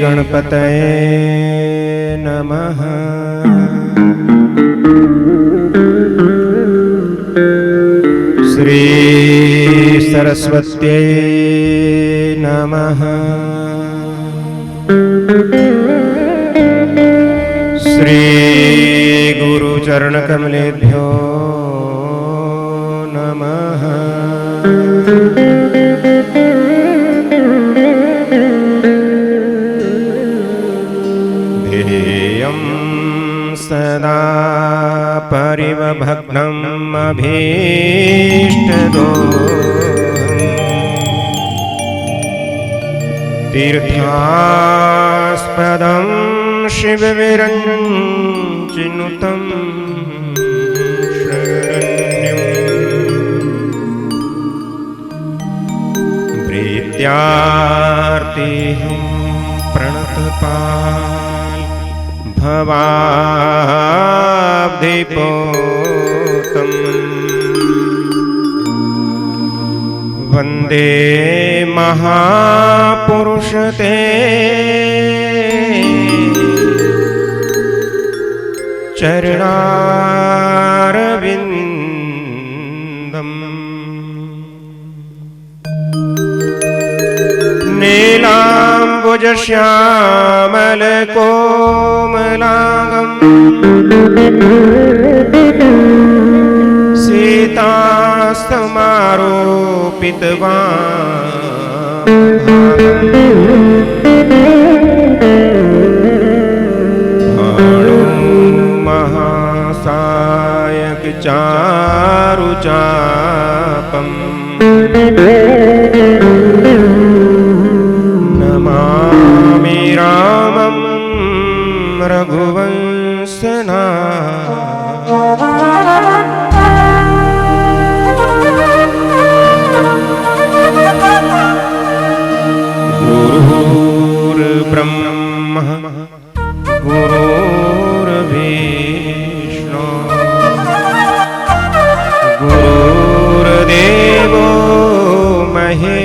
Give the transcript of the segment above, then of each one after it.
गणपतये नमः। श्री सरस्वत्यै नमः। श्री गुरुचरणकमलेभ्यो नमः। ध्येयं सदा परिवभग्नम् अभीष्टदोहम् तीर्थास्पदं शिवविरञ्चिनुतं शरण्यं प्रीत्यार्तिहं प्रणतपाल भवाब्धिपोतं वन्दे महापुरुष ते चरणारविन्दम् नीलाम्बुजश्यामलकोमलांगम् महासायक चारुचापम् नमामि रामं रघुवंशनाथं। गुरुर्ब्रह्मा गुरुर्विष्णु गुरुर्देवो महेश्वरा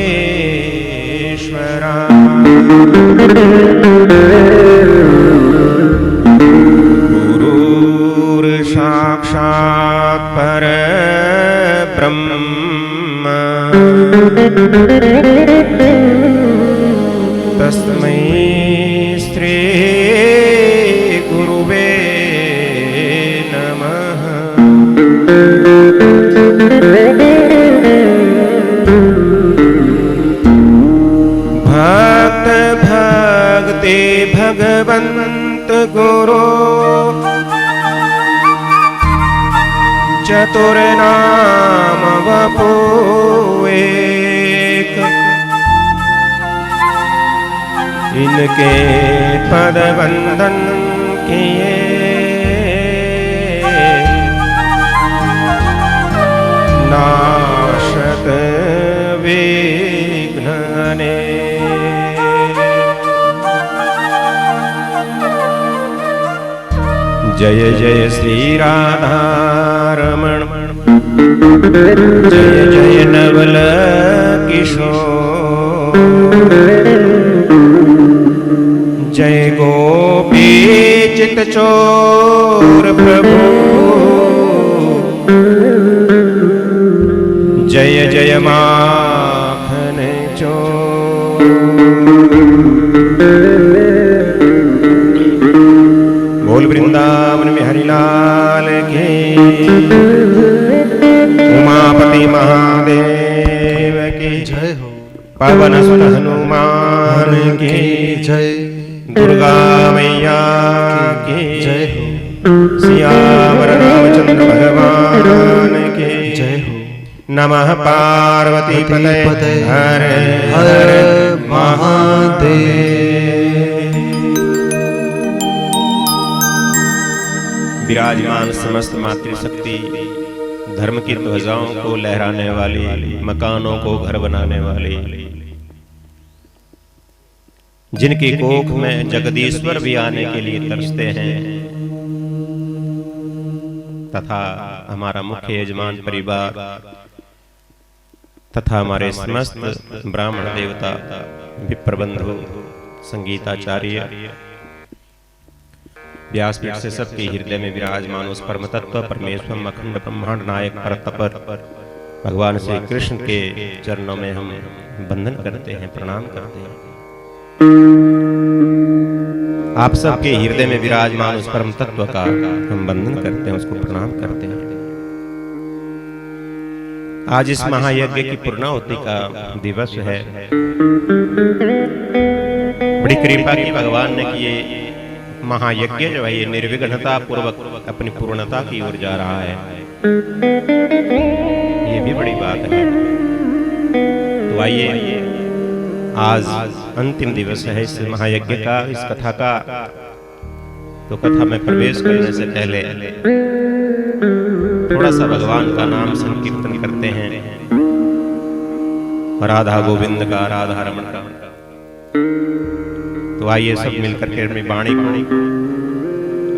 गुरुर्साक्षात् परब्रह्म तस्मै श्री गुरुवे नमः। भक्त भक्ति भगवंत गुरु चतुर नाम वपु एक। इनके पद वंदन किए नाशत विघ्नने। जय जय श्री राधारमण जय जय नवल किशोर जय गोपी चित चोर प्रभु जय जय माखन चोर। बोल वृंदावन में हरिलाल के उमापति महादेव की जय हो। पवन सुत हनुमान की जय। दुर्गा मैया की जय हो। सियावर रामचंद्र भगवान की जय हो। नमः पार्वती पतये हर हर महादेव। विराजमान समस्त मातृशक्ति धर्म की ध्वजाओं को लहराने वाली, मकानों को घर बनाने वाली, जिनकी कोख में जगदीश्वर भी आने के लिए तरसते हैं, तथा हमारा मुख्य यजमान परिवार तथा हमारे समस्त ब्राह्मण देवता विप्रबंधु संगीताचार्य व्यासपीठ से सबके हृदय में विराजमान उस परम तत्व परमेश्वर अखंड ब्रह्मांड नायक परतपर भगवान श्री कृष्ण के चरणों में हम वंदन करते हैं, प्रणाम करते हैं। आप सबके हृदय में विराजमान उस परम तत्व का हम वंदन करते हैं, उसको प्रणाम करते हैं। आज इस महायज्ञ की पूर्णाहुति का दिवस है। बड़ी कृपा की भगवान ने कि ये महायज्ञ जो है ये निर्विघ्नता पूर्वक अपनी पूर्णता की ओर जा रहा है, ये भी बड़ी बात है। तो आइए, आज अंतिम दिवस है इस महायज्ञ का, इस कथा का। तो कथा में प्रवेश करने से पहले थोड़ा सा भगवान का नाम संकीर्तन करते हैं, राधा गोविंद का, राधा रमण का। तो आइए सब मिलकर के अपनी वाणी को,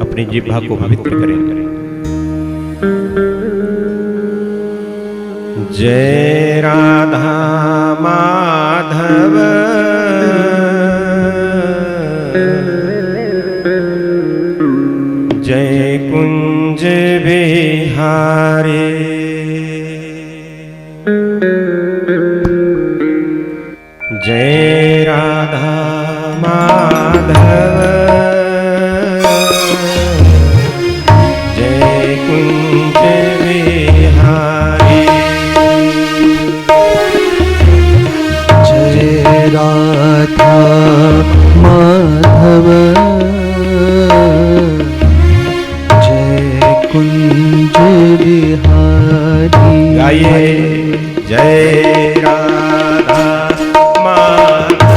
अपनी जिह्वा को पवित्र करें। जय राधा माधव जय कुंज बिहारी, जय राधा माधव जय कुंज बिहारी, जय राधा माधव जय कुंज बिहारी। गाइए जय राधा माधव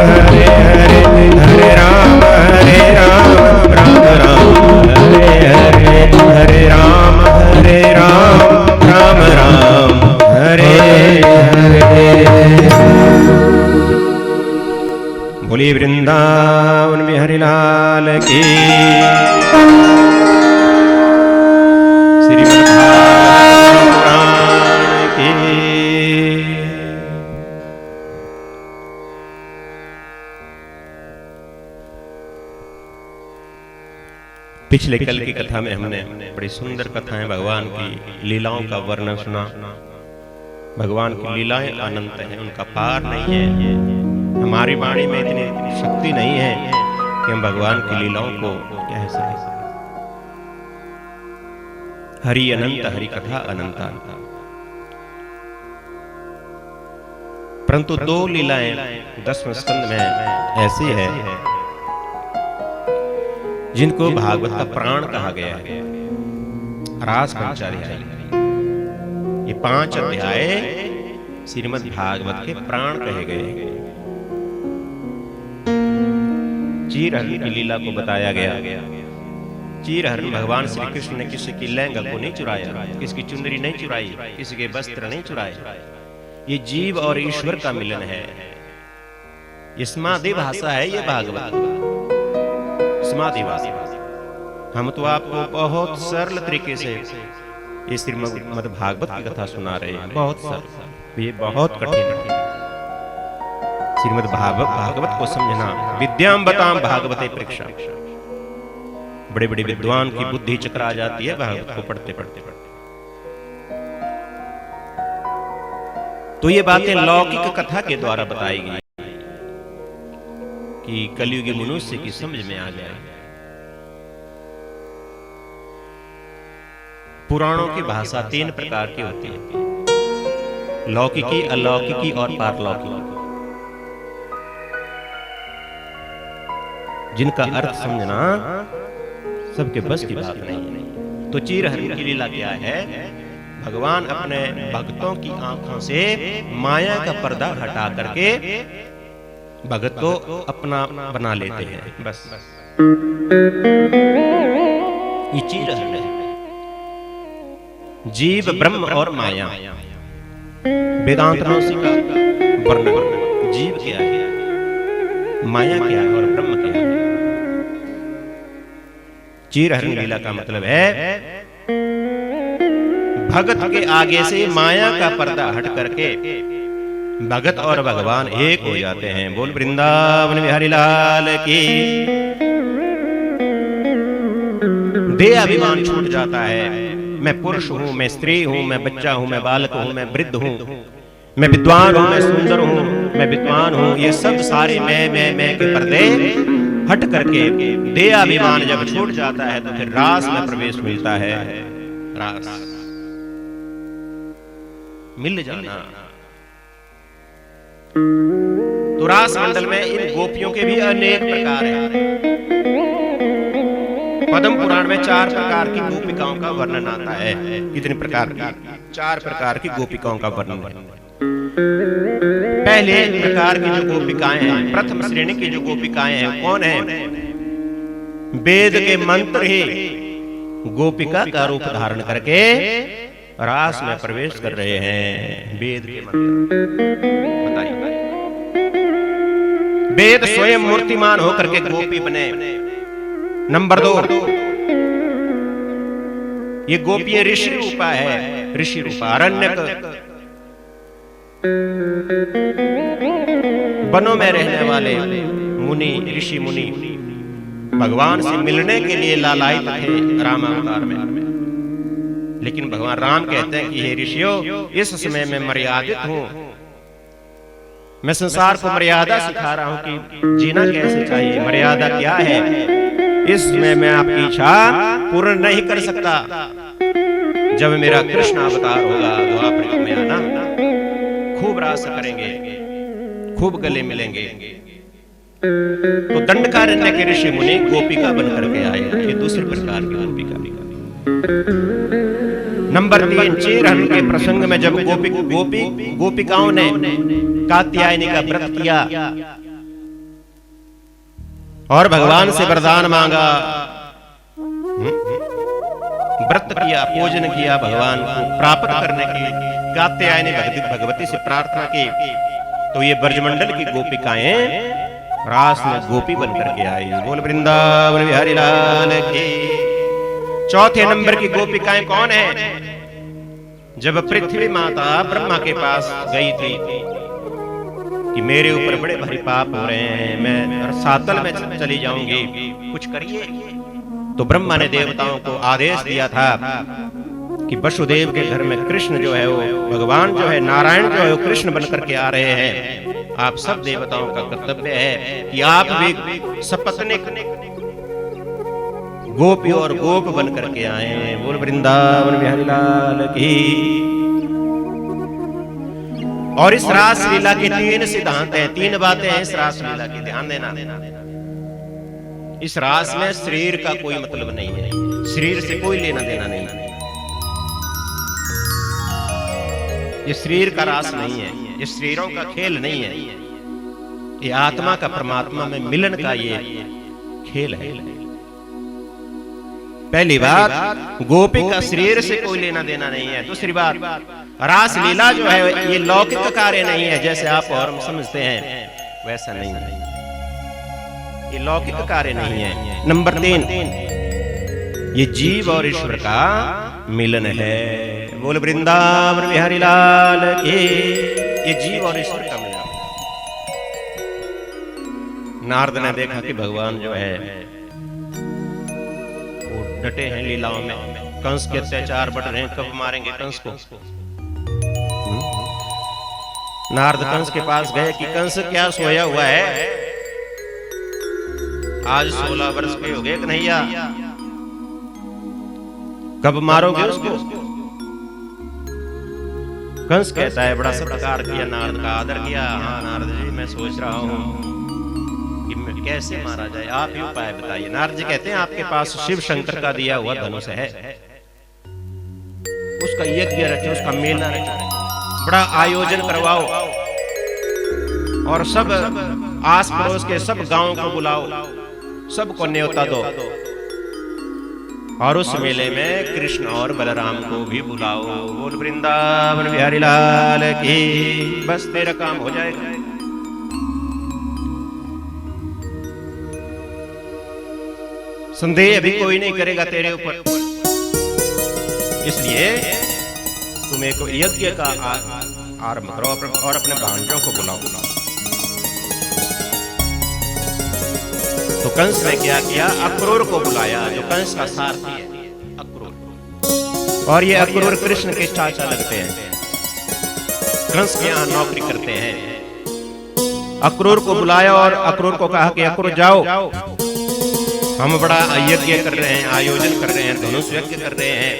हरे हरे, हरे राम राम राम, हरे हरे, हरे राम राम राम, हरे हरे। बोली वृंदावन बिहारी लाल की। श्रीमद् भागवत पुराण की। पिछले कल की कथा में हमने बड़ी सुंदर कथाएं भगवान की लीलाओं का वर्णन सुना। भगवान की लीलाएं अनंत हैं, उनका पार नहीं है। हमारी वाणी में इतनी शक्ति नहीं है कि हम भगवान की लीलाओं को कह सकें। हरि अनंत, हरि कथा अनंता। परंतु दो लीलाएं 10वें स्कंद में ऐसी है जिनको भागवत का प्राण कहा गया है। रास पंचाध्याय, ये 5 अध्याय श्रीमद् भागवत के प्राण कहे गए हैं। चीरहरण की लीला को बताया गया। चीरहरण भगवान श्री कृष्ण ने किसी की लैंगा को नहीं चुराया, किसकी चुंदरी नहीं चुराई, किसी के वस्त्र नहीं चुराए। ये जीव और ईश्वर का मिलन है। ये समाधि भाषा है, ये भागवत समाधि भाषा। हम तो आपको बहुत सरल तरीके से ये श्रीमद् भागवत की कथा सुना रहे हैं, बहुत सरल। ये बहुत कठिन है। श्रीमद् भागवत को समझना विद्याम बताम भागवते परीक्षा। बड़े बड़े विद्वान की बुद्धि चकरा जाती है भागवत को पढ़ते पढ़ते। तो ये बातें लौकिक कथा के द्वारा बताई गई कि कलयुगी मनुष्य की समझ में आ जाए। पुराणों की भाषा 3 प्रकार की होती है, लौकिकी, अलौकिकी और पारलौकिकी, जिनका अर्थ समझना सबके बस की बात नहीं है। तो चीरहरण की लीला क्या है? भगवान अपने भक्तों की आंखों से माया का पर्दा हटा करके भगत को अपना बना लेते हैं, बस। ये चीरहरण है। जीव, ब्रह्म और माया, वेदांत में उसी का वर्णन। जीव क्या है, माया क्या है और ब्रह्म क्या है। चीरहरण लीला का मतलब है भगत के आगे से माया का पर्दा हट करके भगत और भगवान एक हो जाते हैं। बोल वृंदावन बिहारी लाल की। देह अभिमान छूट जाता है। मैं पुरुष हूं, मैं स्त्री हूं, मैं बच्चा हूं, मैं बालक हूं, मैं वृद्ध हूं, मैं विद्वान हूं, मैं सुंदर हूं, मैं विद्वान हूं। ये सब सारे मैं के पर्दे हट करके देह अभिमान जब छूट जाता है तो फिर रास में प्रवेश मिलता है। रास मिल जाना। तो रास मंडल में इन गोपियों के भी अनेक प्रकार हैं। पद्म पुराण में 4 प्रकार की गोपिकाओं का वर्णन आता है। कितने प्रकार की? 4 प्रकार की गोपिकाओं का वर्णन है। पहले प्रकार की जो गोपिकाएं हैं, प्रथम श्रेणी की जो गोपिकाएं हैं, कौन है? वेद के मंत्र ही गोपिका का रूप धारण करके रास में प्रवेश कर रहे हैं। वेद के मंत्र बताइए। वेद स्वयं मूर्तिमान होकर के गोपी बने। नंबर 2, ये गोपियां ऋषि रूपा है। ऋषि रूपा अरण्यक, वनों में रहने वाले मुनि, ऋषि मुनि भगवान से मिलने के लिए लालायित थे रामावतार में। लेकिन भगवान राम कहते हैं कि हे ऋषियों, इस समय मैं मर्यादित हूं। मैं संसार को मर्यादा सिखा रहा हूं कि जीना कैसे चाहिए, मर्यादा क्या है। इसमें मैं आपकी इच्छा पूर्ण नहीं कर सकता। जब मेरा कृष्ण अवतार होगा तो आप में आना, खूब रास करेंगे, खूब गले मिलेंगे। तो दंडकारण्य के ऋषि मुनि गोपिका बनकर के आए। ये दूसरे प्रकार की गोपिका। नंबर 3, चीरहरण के प्रसंग में जब गोपिकाओं ने कात्यायनी का व्रत किया और भगवान से वरदान मांगा, व्रत किया, पूजन किया भगवान को प्राप्त करने के लिए। कात्यायनी भगवती से प्रार्थना की तो ये ब्रजमंडल की गोपिकाएं रास में गोपी बन करके आई। बोल वृंदावन बिहारी लाल की। चौथे नंबर की गोपिकाएं कौन है? जब पृथ्वी माता ब्रह्मा के पास गई थी कि मेरे ऊपर बड़े भारी पाप हो रहे हैं, मैं सातल में चली जाऊंगी, कुछ करिए। तो ब्रह्मा ने देवताओं को आदेश दिया था कि वसुदेव के घर में कृष्ण जो है वो, भगवान जो है, नारायण जो है वो कृष्ण बन करके आ रहे हैं। आप सब देवताओं का कर्तव्य है कि आप भी सपत्नीक गोपी और गोप बन करके आए। बोल वृंदावन बिहारी लाल की। और इस रास लीला के 3 सिद्धांत हैं, 3 बातें हैं इस रास लीला की, ध्यान देना। इस रास में शरीर का कोई मतलब नहीं है, शरीर से कोई लेना देना नहीं है। ये शरीर का रास नहीं है, ये शरीरों का खेल नहीं है, ये आत्मा का परमात्मा में मिलन का ये खेल है। पहली बात, गोपी का शरीर से कोई लेना देना नहीं है। दूसरी बात, रास लीला जो है ये लौकिक कार्य नहीं है, जैसे आप और हम समझते हैं वैसा नहीं है, ये लौकिक कार्य नहीं है। नंबर 3, ये जीव और ईश्वर का मिलन है। बोल वृंदावन बिहारी लाल की। ये जीव और ईश्वर का मिलन। नारद ने देखा कि भगवान जो है वो डटे हैं लीलाओं में, कंस के अत्याचार बढ़ रहे हैं, कब मारेंगे कंस को। नारद कंस के पास गए कि कंस क्या सोया हुआ है, आज 16 वर्ष के हो गए कन्हैया, कब मारोगे उसको। कंस कहता है, बड़ा सत्कार किया नारद का, आदर किया। हाँ नारद जी, मैं सोच रहा हूं कि मैं कैसे मारा जाए, आप ही उपाय बताइए। नारद जी कहते हैं, आपके पास शिव शंकर का दिया हुआ धनुष है, उसका यज्ञ रचो, उसका मेला रचो, बड़ा आयोजन करवाओ और सब आस पड़ोस के सब गांवों को बुलाओ, सबको न्योता दो और उस मेले में कृष्ण और बलराम को भी बुलाओ। बोल वृंदावन बिहारी लाल की। बस तेरा काम हो जाएगा। संदेह भी कोई नहीं करेगा तेरे ऊपर, इसलिए तुम एक यज्ञ का आरंभ करो और अपने भांजों को बुलाओ। तो कंस ने क्या किया, अक्रूर को बुलाया, जो कंस का सारथी है अक्रूर। और ये अक्रूर कृष्ण के चाचा लगते हैं, कंस के यहाँ नौकरी करते हैं। अक्रूर को बुलाया और अक्रूर को कहा कि अक्रूर जाओ, हम बड़ा यज्ञ कर रहे हैं, आयोजन कर रहे हैं, धनुष यज्ञ कर रहे हैं,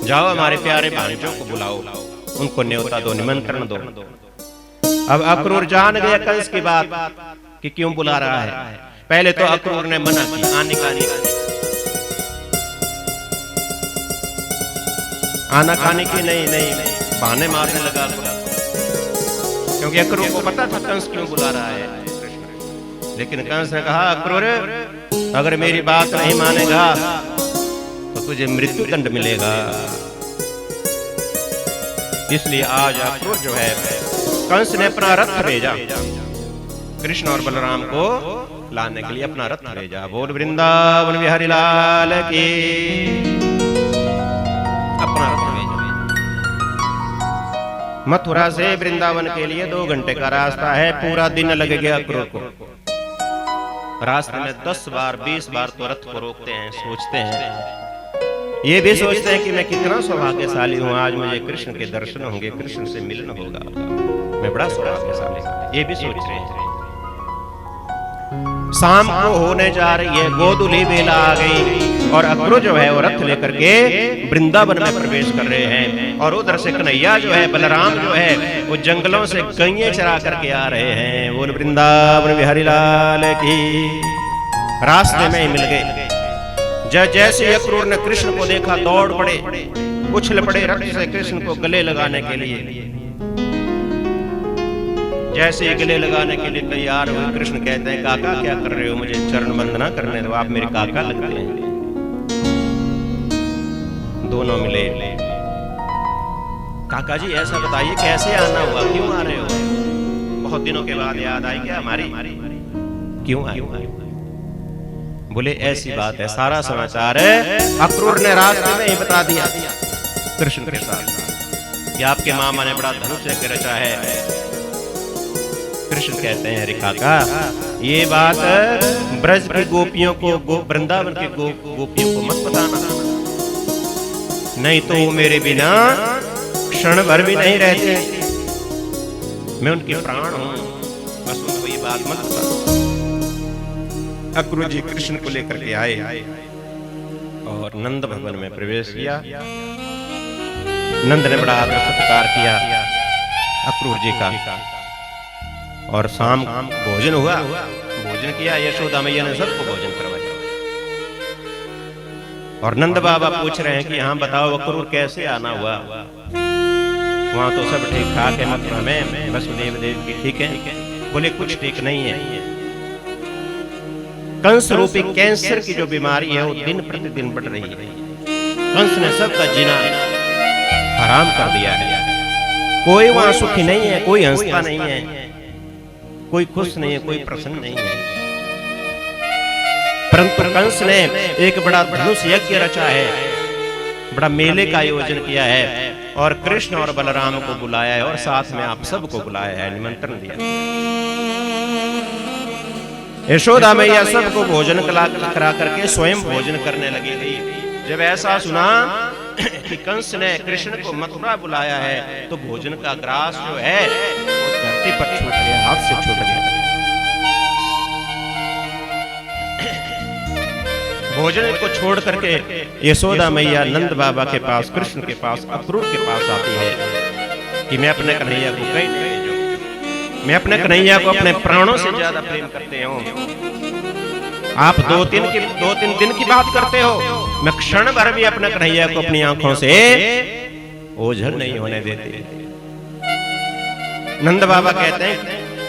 जाओ हमारे प्यारे भांजों को बुलाओ, उनको न्योता दो, निमंत्रण दो। अब अक्रूर जान गया कंस की बात कि क्यों बुला रहा है। पहले तो अक्रूर ने मना किया आने का, आना खाने की नहीं, बहाने मारने लगा, क्योंकि अक्रूर को पता था कंस क्यों बुला रहा है। लेकिन कंस ने कहा, अक्रूर अगर मेरी बात नहीं मानेगा तो तुझे मृत्यु दंड मिलेगा। इसलिए आज अक्रूर जो है, कंस ने अपना रथ भेजा कृष्ण और बलराम को लाने के लिए, अपना रथ भेजा। बोल वृंदावन बिहारी लाल की। अपना रथ भेजा। मथुरा से वृंदावन के लिए 2 घंटे का रास्ता है, पूरा दिन लग गया अक्रूर को। रास्ते में 10 बार 20 बार तो रथ को रोकते हैं, सोचते हैं, ये भी सोचते हैं कि मैं कितना सौभाग्यशाली हूं, आज मुझे कृष्ण के दर्शन होंगे, कृष्ण से मिलन होगा, मैं बड़ा सौभाग्यशाली हूं, ये भी सोच रहे हैं। शाम को होने जा रही है, गोधूली बेला आ गई और अक्रूर जो है वो रथ लेकर के वृंदावन में प्रवेश कर रहे हैं। और उधर से कन्हैया जो है, बलराम जो है, वो जंगलों से गैये चरा करके आ रहे हैं। बोल वृंदावन बिहारी लाल की। रास्ते में ही मिल गए। जैसे अक्रूर ने कृष्ण को देखा, दौड़ पड़े, उछल पड़े रथ से कृष्ण को गले लगाने के लिए। जैसे ही गले लगाने के लिए तैयार हुए, कृष्ण कहते हैं काका क्या कर रहे हो, मुझे चरण वंदना करने दो, आप मेरे काका लगते हैं। दोनों मिले, काका जी ऐसा बताइए कैसे आना हुआ, क्यों आ रहे हो? बहुत दिनों के बाद याद आई क्या हमारी, क्यों आए? बोले ऐसी बात है, सारा समाचार है अक्रूर ने रास्ते में ही बता दिया कृष्ण के साथ कि आपके मामा ने बड़ा धनुष यज्ञ रचा है। कृष्ण कहते हैं अरे काका ये बात ब्रज की गोपियों को, वृंदावन के गोपियों को मत बताना, नहीं तो वो मेरे बिना क्षण भर भी नहीं रहते, मैं उनके प्राण हूं, बस उनको ये बात मत बता। अक्रूर जी कृष्ण को लेकर के आए और नंद भवन में प्रवेश किया। नंद ने बड़ा आदर सत्कार किया अक्रूर जी का, और शाम भोजन हुआ, भोजन किया, यशोदा मैया ने सबको भोजन करवाया। और नंद बाबा पूछ रहे हैं कि हाँ बताओ अक्रूर कैसे आना हुआ? वहां तो सब ठीक ठाक है, मथुरा में वसुदेव देव की ठीक है। बोले कुछ ठीक नहीं है, कंस रूपी कैंसर की जो बीमारी है वो दिन प्रतिदिन बढ़ रही है। कंस ने सबका जीना हराम कर दिया है, कोई वहां सुखी नहीं है, कोई हंसता नहीं है, कोई खुश नहीं है, कोई प्रसन्न नहीं है। परंतु कंस ने एक बड़ा धनुष यज्ञ रचा है, बड़ा मेले का आयोजन किया है, और कृष्ण और बलराम को बुलाया है, और साथ में आप सबको बुलाया है, निमंत्रण दिया। यशोदा मैया सबको भोजन करा करके स्वयं भोजन करने लगी थी। जब ऐसा सुना कि कंस ने कृष्ण को मथुरा बुलाया है, तो भोजन का ग्रास जो है वो धरती पर छूट गया, हाथ से छूट गया। भोजन को छोड़ करके यशोदा मैया नंद बाबा के पास, कृष्ण के पास, अक्रूर के पास आती है कि मैं अपने कन्हैया को कहीं नहीं भेजूं, मैं अपने कन्हैया को अपने प्राणों से ज्यादा प्रेम करते हूं। आप दो तीन दिन की बात करते हो, मैं क्षण भर भी अपने कन्हैया को अपनी आंखों से ओझल नहीं होने देते। नंद बाबा कहते हैं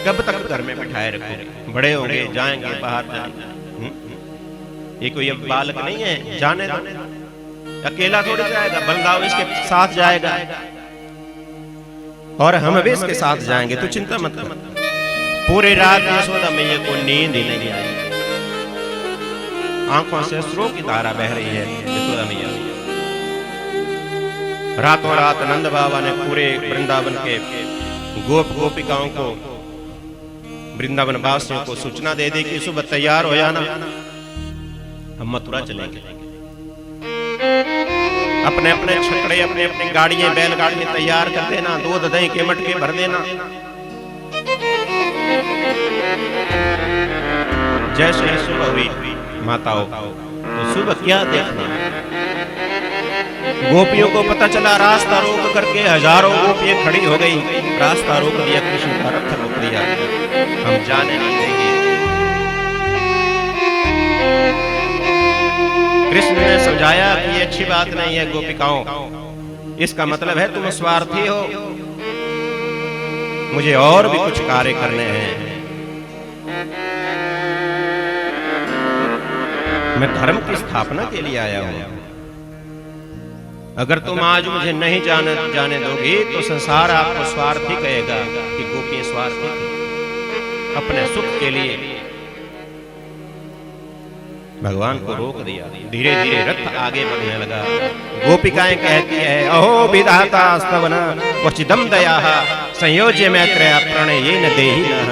कब तक घर में बिठाए रखोगे, बड़े होंगे जाएंगे बाहर जाएंगे, ये कोई अब बालक नहीं है, जाने दो, अकेला थोड़ी जाएगा, बलदाव इसके साथ जाएगा और हम भी इसके साथ जाएंगे, तो चिंता मत कर। पूरी रात यशोदा मैया को नींद ही नहीं आई, आंखों से अश्रुओं की धारा बह रही है यशोदा मैया। रातों रात नंद बाबा ने पूरे वृंदावन के गोपिकाओं को, वृंदावन वासियों को सूचना दे दी कि सुबह तैयार हो जाना, हम मथुरा चलेंगे। अपने अपने छकड़े, अपने अपनी गाड़ियां, बैलगाड़ियां तैयार कर देना, दूध दही के मटके भर देना। जैसे ही सुबह हुई माताओं, तो सुबह क्या देखना, गोपियों को पता चला, रास्ता रोक करके हजारों गोपियां खड़ी हो गई, रास्ता रोक दिया, कृष्ण का रथ रोक दिया, हम जाने नहीं देंगे। कृष्ण ने समझाया कि ये अच्छी बात नहीं है गोपिकाओं, इसका मतलब है तुम स्वार्थी हो, मुझे और भी कुछ कार्य करने हैं, मैं धर्म की स्थापना के लिए आया हूं। अगर तुम आज मुझे नहीं जाने दोगी तो संसार आपको स्वार्थी कहेगा कि गोपियां स्वार्थी थी, अपने सुख के लिए भगवान को रोक दिया। धीरे धीरे रथ आगे बढ़ने लगा। गोपिकाएं कहती है अहो विधाता स्तवन क्वचिदम दया संयोज्य मैत्रेय प्रणयेन देहि नः।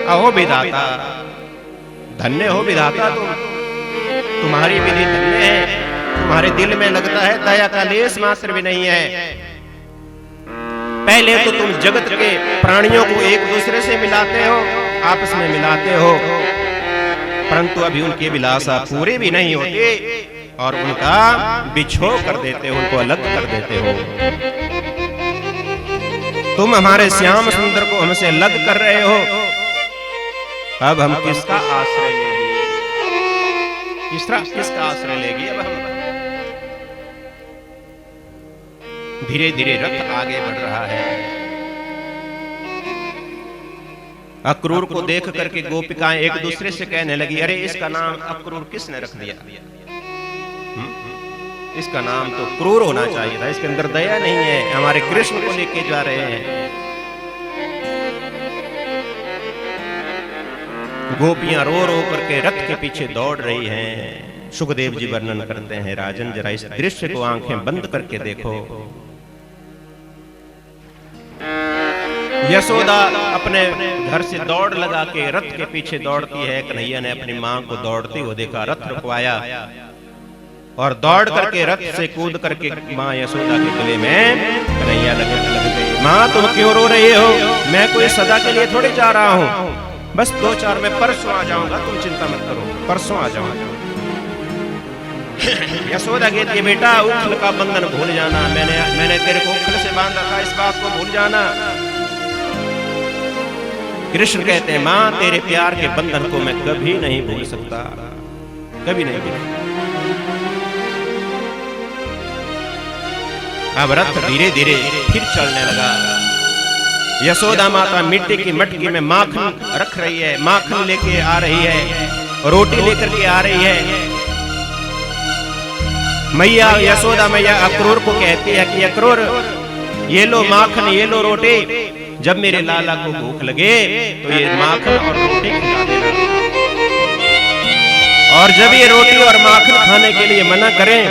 अहो विधाता, धन्य हो विधाता तुम्हारी विधि धन्य है, तुम्हारे दिल में लगता है दया का लेस मात्र भी नहीं है। पहले तो तुम जगत के प्राणियों को एक दूसरे से मिलाते हो, आपस में मिलाते हो, परंतु अभी उनकी विलासा पूरे भी नहीं होते और उनका बिछो कर देते हो, उनको अलग कर देते हो। तुम हमारे श्याम सुंदर को हमसे अलग कर रहे हो, अब हम किसका आश्रय लेंगे, किसका आश्रय लेगी अब हम। धीरे धीरे रथ आगे बढ़ रहा है। अक्रूर को देख करके गोपिकाएं एक दूसरे से कहने लगी, अरे इसका नाम अक्रूर किसने रख दिया? इसका नाम तो क्रूर होना चाहिए था, इसके अंदर दया नहीं है, हमारे कृष्ण को लेके जा रहे हैं। गोपियां रो रो करके रथ के पीछे दौड़ रही हैं। सुखदेव जी वर्णन करते हैं, राजन जरा इस दृश्य को आंखें बंद करके देखो। यशोदा अपने घर से दौड़ लगा के रथ के पीछे दौड़ती है। कन्हैया ने अपनी मां को दौड़ती हुई देखा, रथ रुकवाया और दौड़ करके रथ से कूद करके मां यशोदा के गले में कन्हैया लग गई। मां तुम क्यों रो रही हो? मैं कोई सदा के लिए थोड़ी जा रहा हूं, बस 2-4 में परसों आ जाऊंगा, तुम चिंता मत करो, परसों आ जाऊंगा। यशोदा कहती है, बेटा उखल का बंधन भूल जाना, मैंने तेरे को उखल से बांधा था, इस बात को भूल जाना। कृष्ण कहते हैं, मां तेरे प्यार के बंधन को मैं कभी नहीं भूल सकता, कभी नहीं भूल। अब रथ धीरे धीरे फिर चलने लगा। यशोदा माता मिट्टी की मटकी में माखन रख रही है, माखन लेके आ रही है, रोटी लेकर के आ रही है। मैया यशोदा मैया अक्रूर को कहती है कि अक्रूर ये लो माखन, ये लो रोटी, जब मेरे लाला को भूख लगे तो ये माखन और रोटी खिला देना, और जब ये रोटी और माखन खाने के लिए मना करें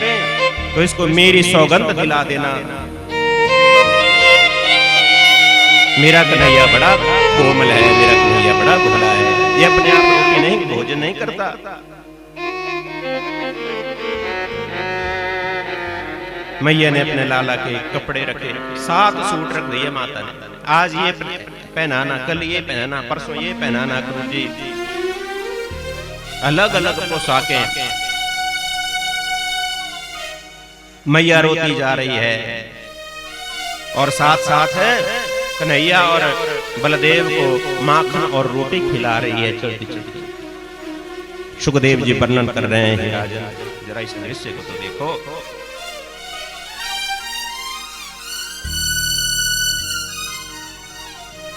तो इसको मेरी सौगंध दिला देना। मेरा कन्हैया बड़ा कोमल है, मेरा कन्हैया बड़ा भोला है, ये अपने आप रोटी नहीं भोजन नहीं करता। मैया ने अपने लाला के कपड़े रखे, 7 सूट रख दिए माता ने, आज ये पहनाना, कल ये पहनाना, परसों ये पहनाना। गुरु जी अलग अलग पोशाकें। मैया रोती जा रही है और साथ साथ है कन्हैया और बलदेव को माखन और रोटी खिला रही है चलती चलती। सुखदेव जी वर्णन कर रहे हैं, राजन जरा इस दृश्य को तो देखो।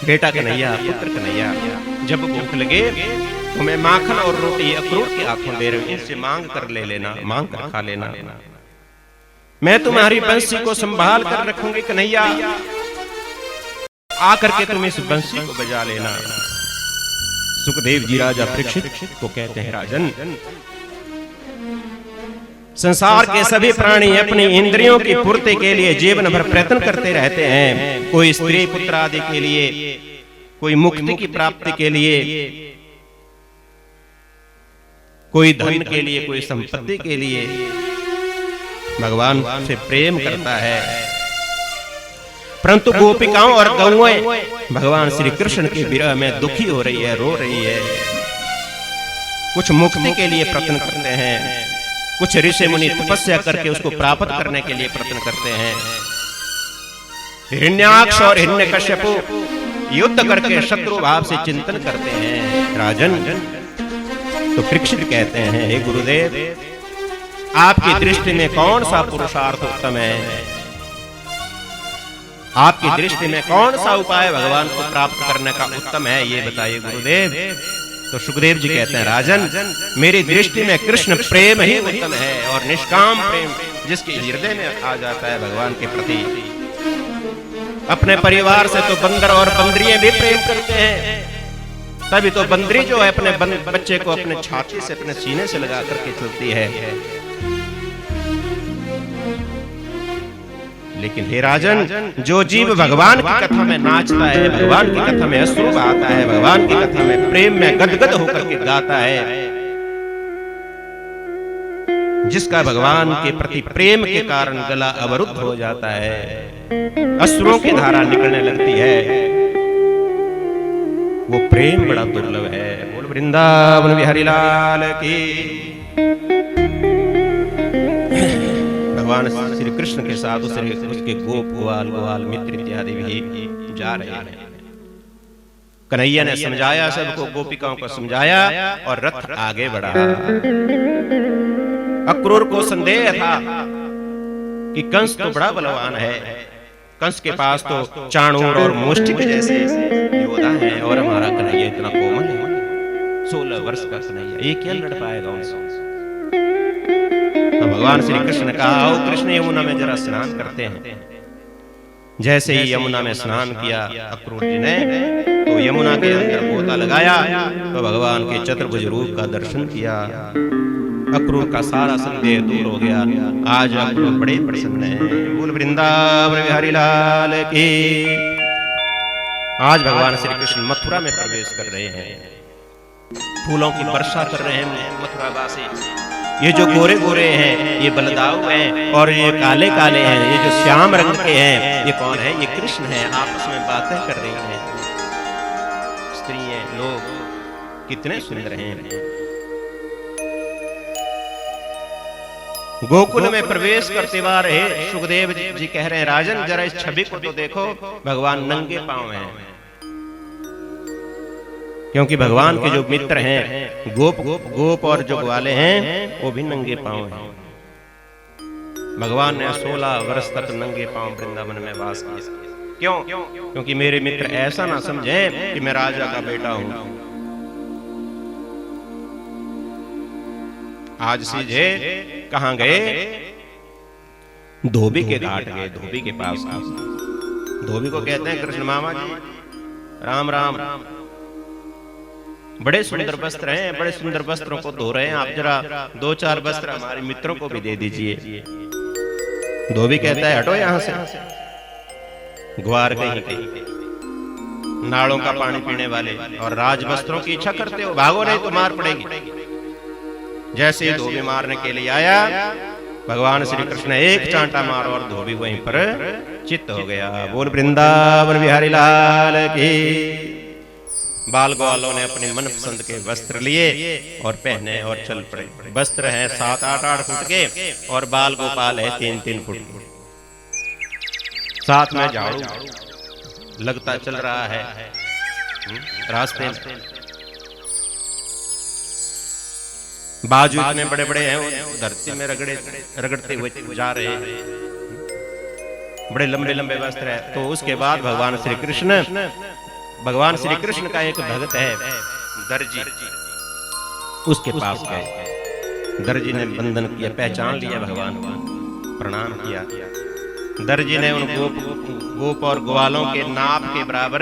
बेटा कन्हैया, पुत्र कन्हैया, जब भूख लगे तुम्हें माखन और रोटी अक्रूर की आंखों दे रही, इनसे मांग कर ले लेना, मांग कर खा लेना। मैं तुम्हारी बंसी को संभाल कर रखूंगी कन्हैया, आकर के तुम इस बंसी को बजा लेना। सुखदेव जी राजा परीक्षित को कहते हैं, राजन संसार के सभी प्राणी अपनी इंद्रियों की पूर्ति के लिए जीवन भर प्रयत्न करते रहते हैं। कोई स्त्री पुत्र आदि के लिए, कोई मुक्ति की प्राप्ति के लिए, कोई धन के लिए, कोई संपत्ति के लिए भगवान से प्रेम करता है। परंतु गोपिकाओं और गौएं भगवान श्री कृष्ण के विरह में दुखी हो रही है, रो रही है। कुछ मुक्ति के लिए प्रयत्न करते हैं, कुछ ऋषि मुनि तपस्या करके उसको प्राप्त करने के लिए प्रयत्न करते हैं। हिरण्याक्ष और हिरण्यकश्यपु युद्ध करके शत्रु भाव से चिंतन करते हैं। राजन तो परीक्षित कहते हैं, हे गुरुदेव आपकी दृष्टि में कौन सा पुरुषार्थ उत्तम है? आपकी दृष्टि में कौन सा उपाय भगवान को प्राप्त करने का उत्तम है, ये बताइए गुरुदेव। तो सुखदेव जी कहते हैं, राजन मेरी दृष्टि में कृष्ण प्रेम ही उत्तम है, और निष्काम प्रेम जिसके हृदय में आ जाता है भगवान के प्रति। अपने परिवार से तो बंदर और बंदरियां भी प्रेम करते हैं, तभी तो बंदरी जो है अपने बच्चे को अपने छाती से, अपने सीने से लगा करके चलती है। लेकिन हे राजन, जो जीव भगवान की कथा में नाचता है, भगवान की कथा में अश्रु बहाता है, भगवान की कथा में प्रेम में गदगद होकर के गाता है, जिसका भगवान के प्रति प्रेम के कारण गला अवरुद्ध हो जाता है, अश्रुओं की धारा निकलने लगती है, वो प्रेम बड़ा दुर्लभ है। बोल वृंदावन बिहारी लाल की। भगवान श्री कृष्ण के साथ उसके गोप ग्वाल ग्वाल मित्र इत्यादि भी जा रहे हैं। कन्हैया ने समझाया, सबको गोपिकाओं को समझाया और रथ आगे बढ़ा। अक्रूर को संदेह था कि कंस तो बड़ा बलवान है, कंस के पास तो चाणूर और मुष्टिक जैसे योद्धा हैं और हमारा कन्हैया इतना कोमल है, 16 वर्ष का कन्हैया, ये क्या लड़ पाएगा उनसे? तो भगवान श्री कृष्ण ने कहा, आओ कृष्ण यमुना में जरा स्नान करते हैं। जैसे ही यमुना में स्नान किया अक्रूर जी ने, तो यमुना के अंदर गोता लगाया तो भगवान के चतुर्भुज रूप का दर्शन किया। अक्रूर का सारा संदेह दूर हो गया। आज अक्रूर बड़े प्रसन्न हैं। बोल वृंदावन बिहारी लाल की। आज भगवान श्री कृष्ण मथुरा में प्रवेश कर रहे हैं, फूलों की वर्षा कर रहे हैं मथुरा वासी। ये जो गोरे गोरे हैं ये बलदाऊ हैं, और ये काले काले हैं, ये जो श्याम रंग के हैं ये कौन है? ये कृष्ण है। आपस में बातें कर रही हैं स्त्रियां, लोग कितने सुंदर हैं। गोकुल में प्रवेश करते बार सुखदेव जी कह रहे हैं, राजन जरा इस छवि को तो देखो, भगवान नंगे पांव हैं। क्योंकि भगवान के जो मित्र हैं गोप और जो ग्वाले हैं वो भी नंगे पांव हैं। भगवान ने 16 वर्ष तक नंगे पांव वृंदावन में वास किया। क्यों? क्योंकि मेरे मित्र ऐसा ना समझें कि मैं राजा का बेटा हूं। आज सीधे कहां गए? धोबी के घाट गए, धोबी के पास। धोबी को कहते हैं कृष्ण मामा जी, राम राम। बड़े सुंदर वस्त्र हैं, बड़े सुंदर वस्त्रों को धो रहे हैं, आप जरा 2-4 वस्त्र हमारे मित्रों को भी दे दीजिए। धोबी कहता है, हटो यहां से, ग्वार कहीं कहीं, नालों का पानी पीने वाले, और राज वस्त्रों की इच्छा करते हो, भागो नहीं तो मार पड़ेगी। जैसे ही धोबी मारने के लिए आया, भगवान श्री कृष्ण ने एक चांटा मारा और धोबी वहीं पर चित्त हो गया। बोल वृंदावन बिहारी लाल की। बाल ग्वालों ने अपनी मनपसंद के वस्त्र लिए और पहने और चल पड़े। वस्त्र हैं 7-8 फुट के और बाल गोपाल है 3-3 फुट के। साथ में झाड़ू लगता चल रहा है रास्ते में। बाजू इतने बड़े बड़े हैं, धरती में रगड़ते हुए जा रहे हैं, बड़े लंबे लंबे वस्त्र है। तो उसके बाद भगवान श्री कृष्ण का एक भक्त है दर्जी, उसके पास गए। दर्जी ने बंधन किया, पहचान लिया भगवान को, प्रणाम किया। दर्जी ने उन गोप और ग्वालों के नाप के बराबर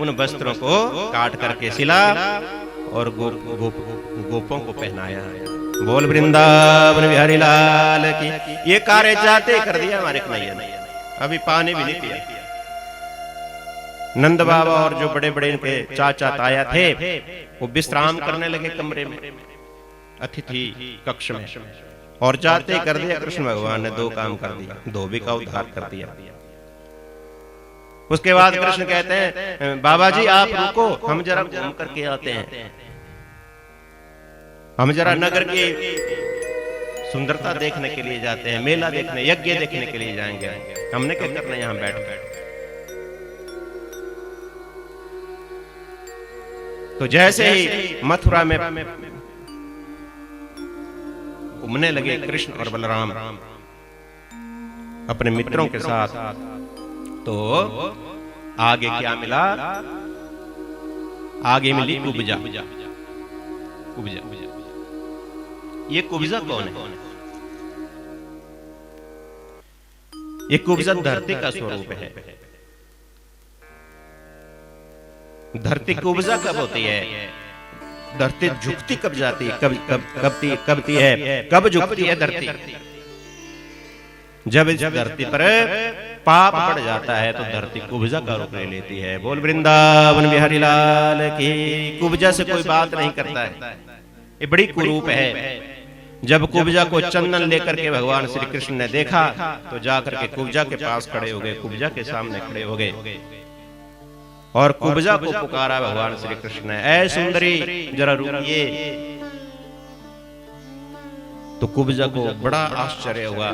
उन वस्त्रों को काट करके सिला और गोपों को पहनाया। बोल वृंदावन बिहारी लाल की। ये कार्य चाहते कर दिया हमारे कन्हैया ने, अभी पानी भी नहीं पिया। नंद बाबा और जो बड़े बड़े इनके चाचा ताया थे वो विश्राम करने लगे कमरे में, अतिथि कक्ष में, और जाते कर दिया कृष्ण भगवान ने 2 काम कर दिया। धोबी का उद्धार कर दिया। उसके बाद कृष्ण कहते हैं, बाबा जी आप रुको, हम जरा घूम करके आते हैं, हम जरा नगर की सुंदरता देखने के लिए जाते हैं, मेला देखने, यज्ञ देखने के लिए जाएंगे, हमने क्या करना यहां बैठ। तो जैसे ही मथुरा में घूमने लगे कृष्ण और बलराम अपने मित्रों के साथ, तो आगे क्या मिला? आगे मिली कुब्जा। ये कुब्जा कौन है? ये कुब्जा धरती का स्वरूप है। धरती कुब्जा कब होती है? धरती झुकती कब जाती है? कबती है, कब झुकती है धरती? जब इस धरती पर पाप पड़ जाता है तो धरती कुब्जा का रूप ले लेती है। बोल वृंदावन बिहारी लाल की। कुब्जा से कोई बात नहीं करता है, ये बड़ी कुरूप है। जब कुब्जा को चंदन लेकर के भगवान श्री कृष्ण ने देखा तो जाकर के कुब्जा के पास खड़े हो गए, कुब्जा के सामने खड़े हो गए और कुब्जा को पुकारा भगवान श्री कृष्ण ने, ऐ सुंदरी जरा रुकिए। तो कुब्जा को बड़ा आश्चर्य हुआ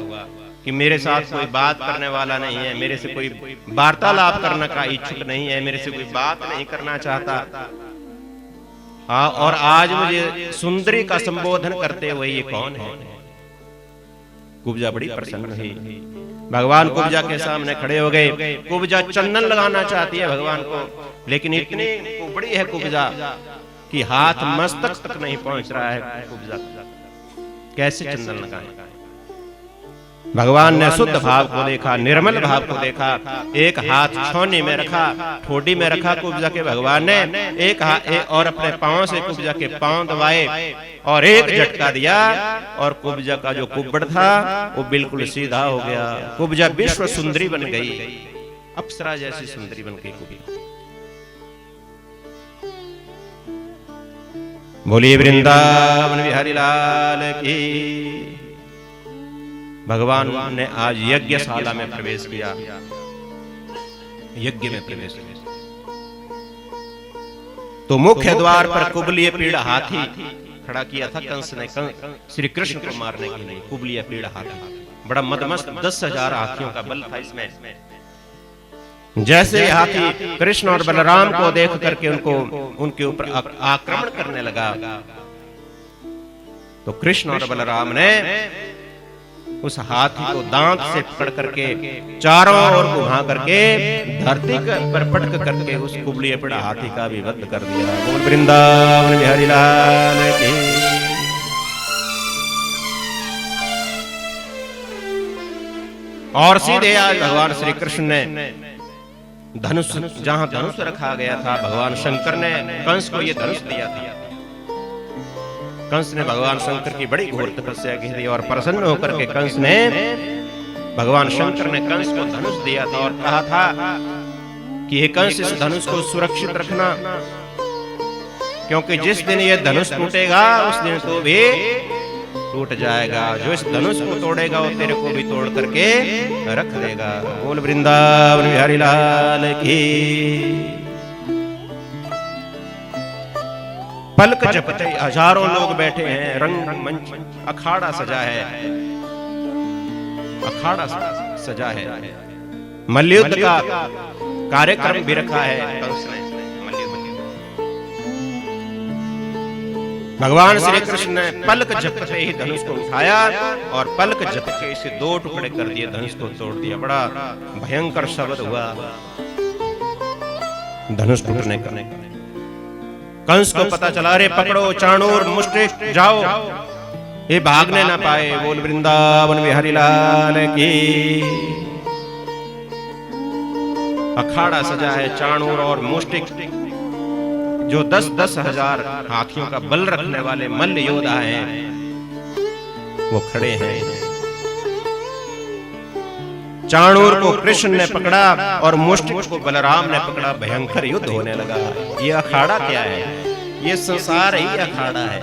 कि मेरे साथ कोई बात करने वाला नहीं है, मेरे से कोई वार्तालाप करने का इच्छुक नहीं है, मेरे से कोई बात नहीं करना चाहता। और आज मुझे सुंदरी का संबोधन करते हुए ये कौन है? कुब्जा बड़ी प्रसन्न हुई। भगवान कुब्जा के सामने खड़े हो गए। कुब्जा चंदन लगाना चाहती है भगवान को, लेकिन इतनी कुबड़ी है कुब्जा कि हाथ मस्तक तक नहीं पहुंच रहा है कुब्जा, कैसे चंदन लगाए। भगवान ने शुद्ध भाव को देखा, निर्मल भाव को देखा। एक हाथ छौनी में रखा, ठोडी में रखा कुब्जा के भगवान ने, एक और अपने पांव से कुब्जा के पांव दबाए और एक झटका दिया और कुब्जा का जो कुब्बड़ था वो बिल्कुल सीधा हो गया। कुब्जा विश्व सुंदरी बन गई, अप्सरा जैसी सुंदरी बन गई कुब्जा। बोलिए वृंदावन बिहारी लाल की। भगवान ने आज यज्ञशाला में प्रवेश किया, यज्ञ में प्रवेश किया। तो मुख्य द्वार पर कुबलीय पीड़ हाथी खड़ा किया था कंस ने श्री कृष्ण को मारने के लिए। कुबलीय पीड़ हाथी बड़ा मदमस्त 10,000 हाथियों का बल था इसमें। जैसे हाथी कृष्ण और बलराम को देख करके उनके ऊपर आक्रमण करने लगा, तो कृष्ण और बलराम ने उस हाथी को दांत से पकड़ करके चारों ओर घुमा करके धरती पर पटक करके उस कुबलीय पड़ा हाथी का भी वध कर दिया। बोल वृंदावन बिहारी लाल की। और सीधे आज भगवान श्री कृष्ण ने धनुष, जहां धनुष रखा गया था, भगवान शंकर ने कंस को यह धनुष दिया था। कंस ने भगवान शंकर की बड़ी घोर तपस्या की थी और प्रसन्न होकर के कंस ने, भगवान शंकर ने कंस को धनुष दिया था और कहा था कि हे कंस, इस धनुष को सुरक्षित रखना, क्योंकि जिस दिन ये धनुष टूटेगा उस दिन तो भी टूट जाएगा। जो इस धनुष को तोड़ेगा वो तेरे को भी तोड़ करके रख देगा। बोल वृंदावन बिहारी लाल की। पलक झपटे हजारों लोग बैठे हैं, रंग मंच अखाड़ा सजा है, अखाड़ा सजा है। मल्लयुद्ध का कार्यक्रम भी रखा है कंस ने। भगवान श्री कृष्ण ने पलक झपटे ही धनुष को उठाया और पलक झपटे इसे 2 टुकड़े कर दिए, धनुष को तोड़ दिया। बड़ा भयंकर शब्द हुआ धनुष टूटने का। कंस को पता चला, रे पकड़ो चाणूर मुष्टिक, जाओ, ये भागने ना पाए। बोल वृंदावन बिहारी लाल की। अखाड़ा सजा है, चाणूर और मुष्टिक जो 10-10 हजार हाथियों का बल रखने वाले मल्ल योद्धा हैं, वो खड़े हैं। चाणूर को कृष्ण ने पकड़ा और मुष्टिक को बलराम ने पकड़ा। भयंकर युद्ध होने लगा। ये अखाड़ा क्या है? ये संसार ही अखाड़ा है।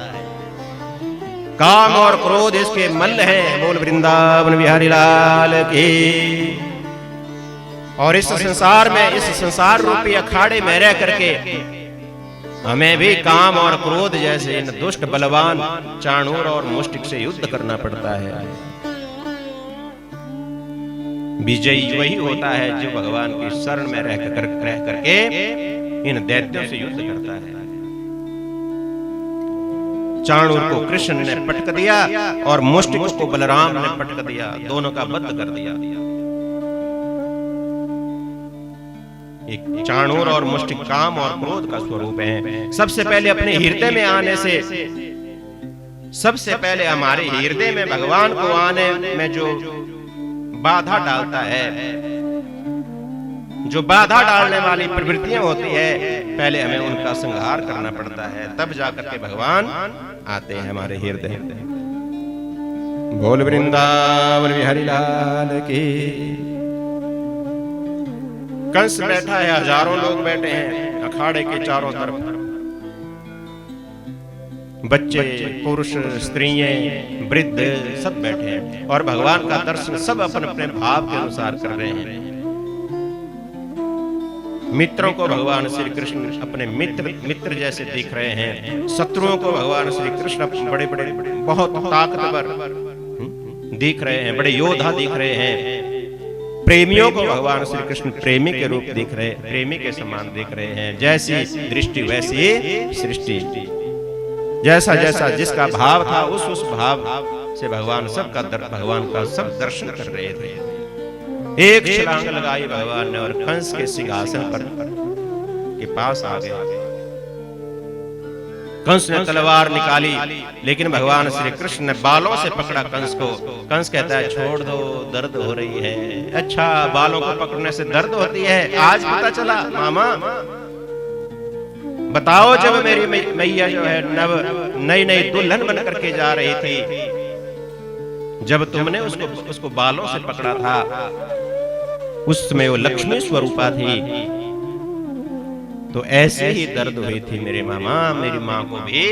काम और क्रोध इसके मल्ल हैं। बोल वृंदावन बिहारी लाल की। और इस संसार में, इस संसार रूपी अखाड़े में रह करके हमें भी काम और क्रोध जैसे इन दुष्ट बलवान चाणूर और मुष्टिक से युद्ध करना पड़ता है। विजयी वही होता है जो भगवान की शरण में रह करके इन दैत्यों से युद्ध करता है। चाणूर को कृष्ण ने पटक दिया और मुष्टिक को बलराम ने पटक दिया, दोनों का वध कर दिया। एक चाणूर और मुष्टिक काम और क्रोध का स्वरूप है। सबसे पहले अपने हृदय में आने से, सबसे पहले हमारे हृदय में भगवान को आने में जो बाधा डालता है, जो बाधा डालने वाली प्रवृत्तियां होती है, पहले हमें उनका संहार करना पड़ता है, तब जाकर के भगवान आते हैं हमारे हृदय में। बोल वृंदावन बिहारी लाल की। कंस बैठा है, हजारों लोग बैठे हैं अखाड़े के चारों तरफ, बच्चे, पुरुष, स्त्रियां, वृद्ध सब बैठे हैं और भगवान का दर्शन सब अपने अपने भाव के अनुसार कर रहे हैं। मित्रों को भगवान श्री कृष्ण अपने मित्र जैसे दिख रहे हैं। शत्रुओं को भगवान श्री कृष्ण बड़े बड़े बहुत ताकतवर दिख रहे हैं, बड़े योद्धा दिख रहे हैं। प्रेमियों को भगवान श्री कृष्ण प्रेमी के रूप दिख रहे, प्रेमी के समान दिख रहे हैं। जैसी दृष्टि वैसी सृष्टि, जैसा जैसा जिसका भाव था उस भाव से भगवान का सब दर्शन कर रहे थे। एक छलांग लगाई भगवान ने और कंस के सिंहासन पर के पास आ गए। कंस ने तलवार निकाली, लेकिन भगवान श्री कृष्ण ने बालों से पकड़ा कंस को। कंस कहता है छोड़ दो, दर्द हो रही है। अच्छा, बालों को पकड़ने से दर्द होती है? आज पता चला मामा। बताओ, जब मेरी मैया जो है नई नई दुल्हन बन करके जा रही थी, जब तुमने उसको बालों से पकड़ा था, उस समय वो लक्ष्मी स्वरूपा थी, तो ऐसे ही दर्द हुई थी मेरे मामा। मेरी माँ को भी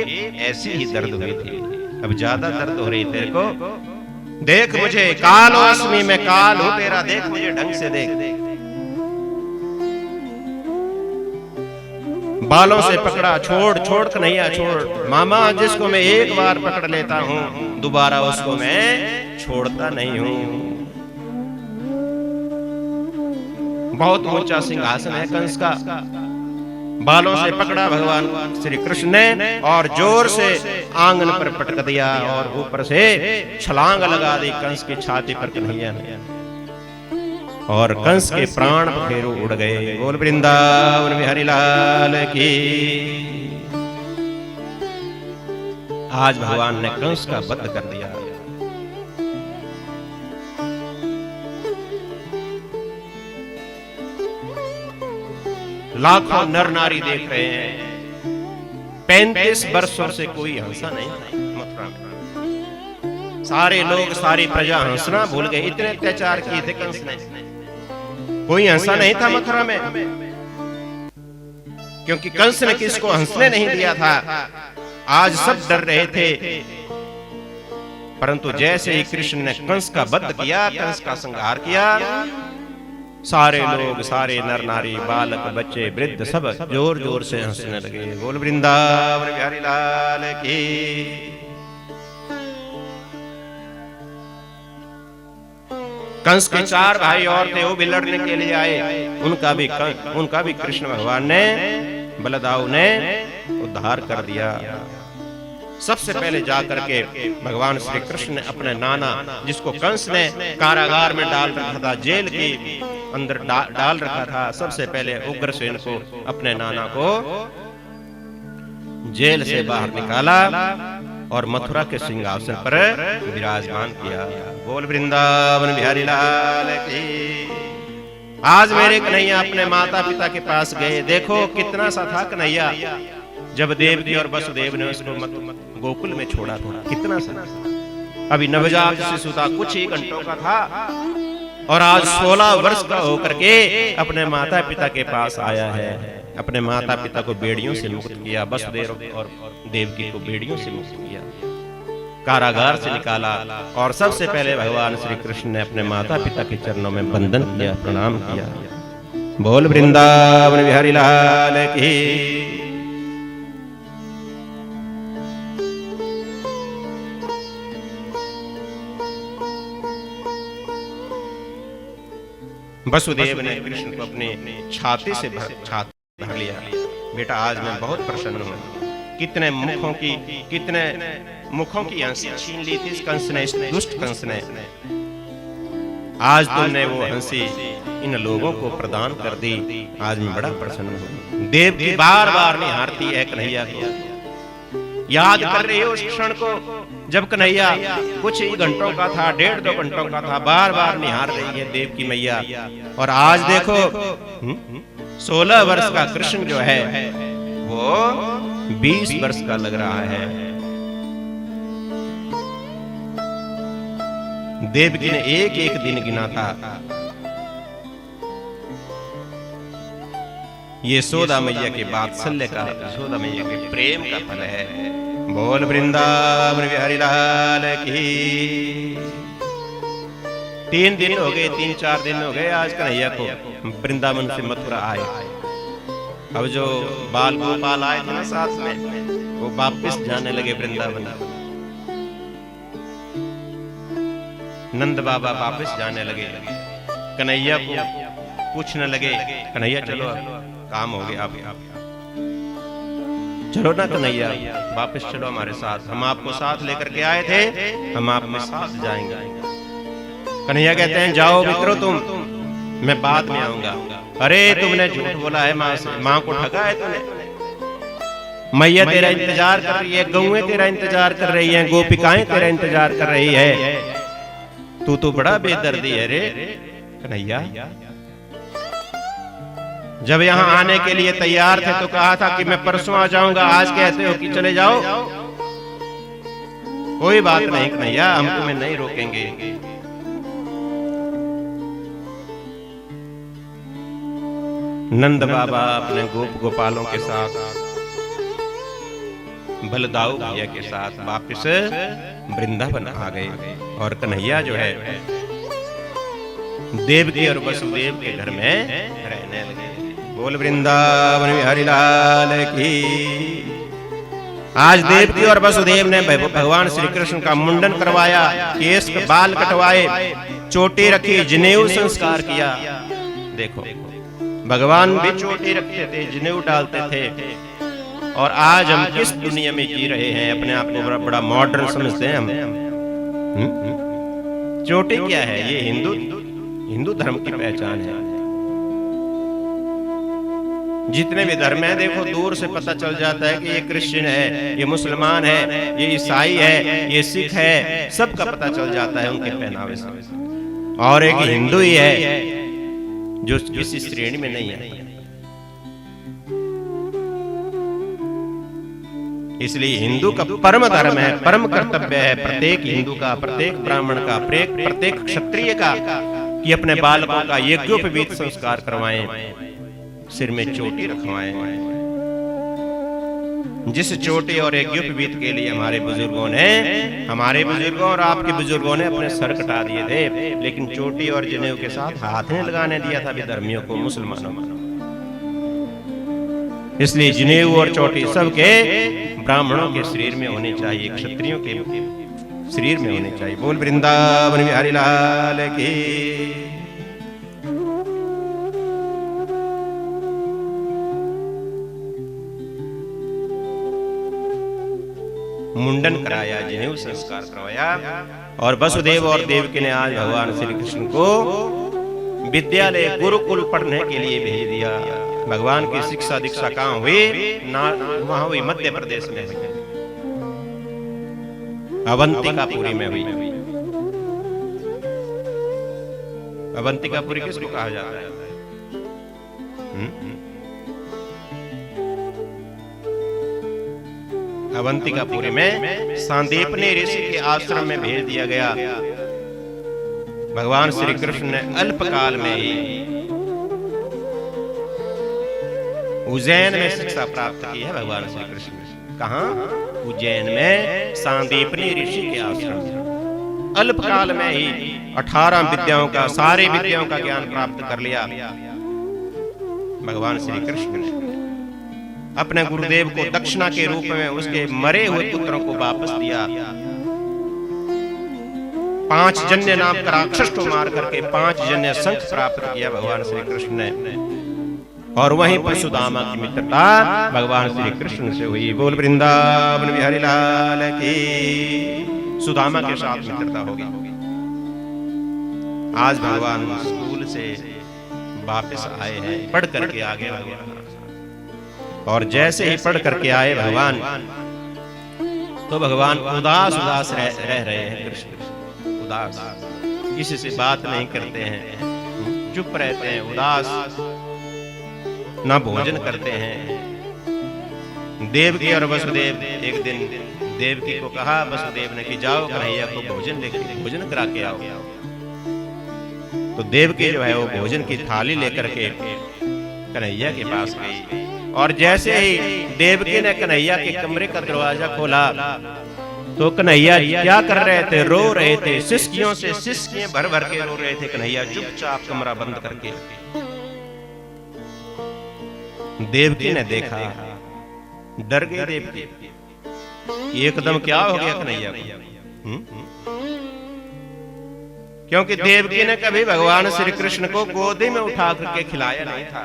ऐसी ही दर्द हुई थी। अब ज्यादा दर्द हो रही तेरे को। देख मुझे, कालोस्मि में काल हूं तेरा, देख मुझे ढंग से देख। बालों से पकड़ा, छोड़ छोड़ कन्हैया छोड़। मामा, जिसको मैं एक बार पकड़ लेता हूं, दोबारा उसको मैं छोड़ता नहीं हूं। बहुत ऊंचा सिंहासन है कंस का। बालों से पकड़ा भगवान श्री कृष्ण ने और जोर से आंगन पर पटक दिया और ऊपर से छलांग लगा दी कंस की छाती पर कन्हैया ने, और कंस के प्राण पखेरु उड़ गए। बोल वृंदावन बिहारी लाल की। आज भगवान ने कंस का वध कर दिया। लाखों नर नारी देख रहे हैं। 35 वर्षों से कोई हंसा नहीं मथुरा में। सारे लोग, सारी प्रजा हंसना भूल गए। इतने अत्याचार किए थे कंस ने, कोई हंसा नहीं था मथुरा में, क्योंकि कंस ने किसको हंसने नहीं दिया था। आज सब डर रहे थे, परंतु जैसे ही कृष्ण ने कंस का वध किया, कंस का संहार किया, सारे लोग, सारे नर नारी, बालक, बच्चे, वृद्ध सब जोर जोर से हंसने लगे। बोल वृंदावन बिहारी लाल की। कंस के 4 भाई और थे, वो भी लड़ने के लिए आए। उनका भी कृष्ण भगवान ने, बलदाऊ ने उद्धार कर दिया। सबसे पहले जाकर के भगवान श्री कृष्ण ने अपने नाना, जिसको कंस ने कारागार में डाल रखा था, जेल के अंदर डाल रखा था, सबसे पहले उग्रसेन को, अपने नाना को जेल से बाहर निकाला और मथुरा के सिंहासन पर विराजमान किया। बोल वृंदावन बिहारी लाल की। आज मेरे कन्हैया अपने माता पिता के पास गए। देखो कितना सा था कन्हैया जब देवकी और वसुदेव ने उसको गोकुल में छोड़ा था। कितना सा, अभी नवजात शिशु था, कुछ ही घंटों का था, और आज 16 वर्ष का होकर के अपने माता पिता के पास आया है। अपने माता पिता को बेड़ियों से मुक्त किया, वसुदेव और देवकी को बेड़ियों से मुक्त किया, कारागार से निकाला, और सबसे पहले भगवान श्री कृष्ण ने अपने माता पिता के चरणों में वंदन किया, प्रणाम किया। बोल वृंदावन बिहारी लाल की। वसुदेव ने कृष्ण को अपने छाती से भर लिया। बेटा, आज मैं बहुत प्रसन्न हूँ। कितने मुखों की हंसी छीन ली थी इस कंस ने, इस दुष्ट कंस ने। आज तुमने वो हंसी इन लोगों को प्रदान कर दी। आज मैं बड़ा प्रसन्न हूँ। देव की बार बार निहारती है कन्हैया को, याद कर रही है उस क्षण को जब कन्हैया कुछ ही घंटों का था, 1.5-2 घंटों का था। बार बार निहार रही है देव की मैया। और आज देखो 16 वर्ष का कृष्ण जो है वो 20 वर्ष का लग रहा है। देवकी ने एक एक दिन गिना था। ये यशोदा मैया के वात्सल्य का, यशोदा मैया के प्रेम का फल है। बोल वृंदावन बिहारी लाल की। 3 दिन हो गए, 3-4 दिन हो गए आज कन्हैया को वृंदावन से मथुरा आए। अब जो बाल गोपाल आए थे ना साथ में, वो वापिस जाने लगे वृंदावन। नंद बाबा वापिस जाने लगे, कन्हैया को पूछने लगे, कन्हैया चलो काम हो गया, आप चलो ना कन्हैया, वापस चलो हमारे साथ, हम आपको साथ लेकर के आए थे, हम आपके साथ जाएंगे। कन्हैया कहते हैं जाओ मित्रों तुम, मैं बाद में आऊंगा। अरे तुमने झूठ बोला है माँ से, माँ को ठगा है तूने। मैया तेरा इंतजार कर रही है, गौएं तेरा इंतजार कर रही हैं, गोपिकाएं तेरा इंतजार कर रही है। तू तो बड़ा बेदर्दी है रे कन्हैया। जब यहाँ आने के लिए तैयार थे तो कहा था कि मैं परसों आ जाऊंगा, आज कहते हो कि चले जाओ। कोई बात नहीं कन्हैया, हम तुम्हें नहीं रोकेंगे। नंद बाबा अपने गोप गोपालों के साथ, बलदाऊ भैया के साथ वापिस वृंदावन आ गए और कन्हैया जो है देवकी और वसुदेव के घर में रहने लगे। बोल वृंदावन बिहारी लाल की। आज देवकी और वसुदेव ने भगवान श्री कृष्ण का मुंडन करवाया, केस के बाल कटवाए, चोटी रखी, जनेऊ संस्कार किया। देखो भगवान भी चोटी रखते थे, जनेऊ डालते थे। और आज हम किस दुनिया में जी रहे हैं, अपने आप को बड़ा मॉडर्न समझते हैं हम। चोटी क्या है? ये हिंदू धर्म की पहचान है। जितने भी धर्म है देखो, दूर से पता चल जाता है कि ये क्रिश्चियन है, ये मुसलमान है, ये ईसाई है, ये सिख है, सबका पता चल जाता है उनके पहनावे से। और एक हिंदू ही है जो किसी श्रेणी में नहीं है। इसलिए हिंदू का परम धर्म है, परम कर्तव्य है प्रत्येक हिंदू का, प्रत्येक ब्राह्मण का, प्रत्येक क्षत्रिय का कि अपने बालकों का यज्ञोपवीत संस्कार करवाएं, सिर में चोटी रखवाएं। जिस चोटी और यज्ञोपवीत के लिए हमारे बुजुर्गों और आपके बुजुर्गों ने अपने सर कटा दिए थे, लेकिन चोटी और जनेऊ के साथ हाथ नहीं लगाने दिया था विधर्मियों को, मुसलमानों को। इसलिए जनेऊ और चोटी सबके ब्राह्मणों के शरीर में होनी चाहिए, क्षत्रियों के शरीर में होनी चाहिए। बोल वृंदावन बिहारी लाल की। मुंडन कराया, जनेऊ संस्कार करवाया और वसुदेव और देवकी ने आज भगवान श्री कृष्ण को विद्यालय गुरुकुल पढ़ने के लिए भेज दिया। भगवान की शिक्षा दीक्षा कहाँ हुई? वहां हुई मध्य प्रदेश में, अवंतिकापुरी में हुई। अवंतिकापुरी किसको कहा जाता है? अवंतिकापुरी में सांदीपनी ऋषि के आश्रम में भेज दिया गया। भगवान श्री कृष्ण ने अल्पकाल में ही उज्जैन में शिक्षा प्राप्त की है। भगवान श्री कृष्ण ने कहा? उज्जैन में सांदीपनी ऋषि के आश्रम में अल्पकाल में ही 18 विद्याओं का, सारी विद्याओं का ज्ञान प्राप्त कर लिया। भगवान श्री कृष्ण ने अपने गुरुदेव को दक्षिणा के रूप में उसके मरे हुए पुत्रों को वापस दिया। 5 जन्य नाम का राक्षस को मार करके 5 जन्य शंख प्राप्त किया भगवान श्री कृष्ण ने। और वहीं पर सुदामा की मित्रता भगवान श्री कृष्ण से हुई। बोल वृंदावन बिहारी लाल की। सुदामा के साथ मित्रता होगी। आज भगवान स्कूल से वापस आए हैं, पढ़ करके आ गए भगवान। और जैसे ही पढ़ करके आए भगवान, तो भगवान उदास उदास रह रहे हैं। कृष्ण उदास, किसी से बात नहीं करते हैं, चुप रहते हैं, उदास, ना भोजन करते हैं। देवकी और वसुदेव, एक दिन देवकी को कहा वसुदेव ने कि जाओ कन्हैया को भोजन करा के आओ। तो देवकी जो है वो भोजन की थाली लेकर के कन्हैया के पास गई। और जैसे ही देवकी ने कन्हैया के कमरे का दरवाजा खोला तो कन्हैया क्या कर रहे थे? रो रहे थे। सिसकियों से सिसकियां भर भर के रो रहे थे। कन्हैया चुपचाप कमरा बंद करके। देवकी ने देखा, डर गई देवकी। एकदम क्या हो गया कन्हैया को? क्योंकि देवकी ने कभी भगवान श्री कृष्ण को गोदी में उठा करके खिलाया नहीं था।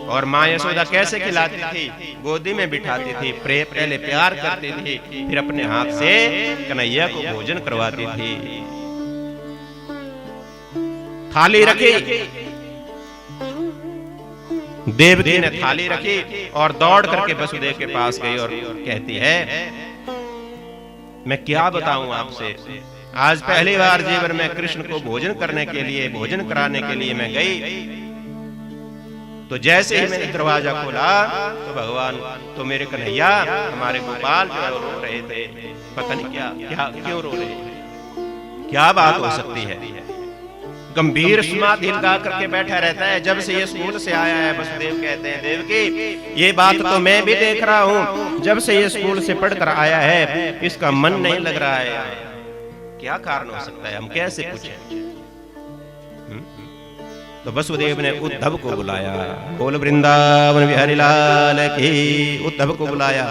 और माँ यशोदा कैसे खिलाती थी? गोदी में बिठाती थी, पहले प्यार करती थी, फिर अपने हाथ से कन्हैया को भोजन करवाती थी। थाली रखी, देवकी ने थाली रखी और दौड़ करके वसुदेव के पास गई और कहती है, मैं क्या बताऊं आपसे, आज पहली बार जीवन में कृष्ण को भोजन करने के लिए, भोजन कराने के लिए मैं गई, तो जैसे ही मैंने दरवाजा खोला तो भगवान, तो मेरे कन्हैया, हमारे गोपाल जो है रो रहे थे। पता नहीं क्या क्यों रो रहे, क्या बात हो सकती है। गंभीर समाधि लगा करके बैठा रहता है। जब से ये स्कूल से आया है, वसुदेव कहते हैं, देवकी ये बात तो मैं भी देख रहा हूँ, जब से ये स्कूल से पढ़कर आया है इसका मन नहीं लग रहा है। क्या कारण हो सकता है, हम कैसे पूछें। तो वसुदेव ने उद्धव को बुलाया, बोल वृंदावन बिहारी लाल की। उद्धव को बुलाया,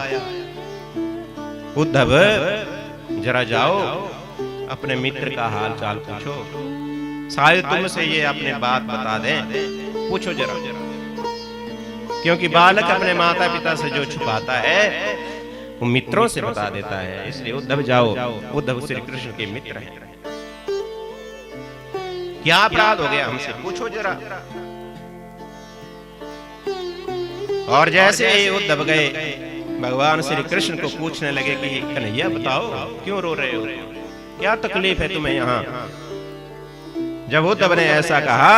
उद्धव जरा जाओ अपने मित्र का हाल चाल पूछो, शायद तुमसे ये अपने बात बता दें, पूछो जरा। क्योंकि बालक अपने माता पिता से जो छुपाता है वो मित्रों से बता देता है, इसलिए उद्धव जाओ। उद्धव श्री कृष्ण के मित्र हैं, क्या अपराध हो गया हमसे, पूछो जरा। और जैसे ही उद्धव गए, भगवान श्री कृष्ण को पूछने लगे कि कन्हैया बताओ क्यों रो रहे हो, क्या तकलीफ है तुम्हें यहाँ। जब उद्धव ने ऐसा कहा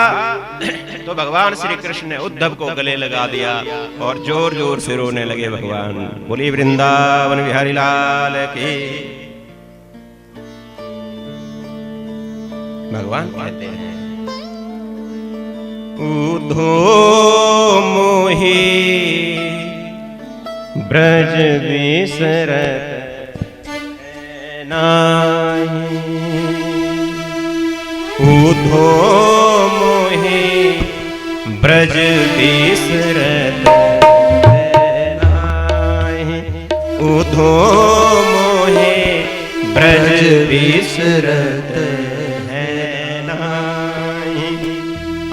तो भगवान श्री कृष्ण ने उद्धव को गले लगा दिया और जोर जोर से रोने लगे। भगवान बोली वृंदावन बिहारी लाल की। भगवान कहते हैं, उधो मोहि ब्रज बिसरत नाहि, उधो मोहि ब्रज बिसरत नाहि, उधो मोहि ब्रज बिसरत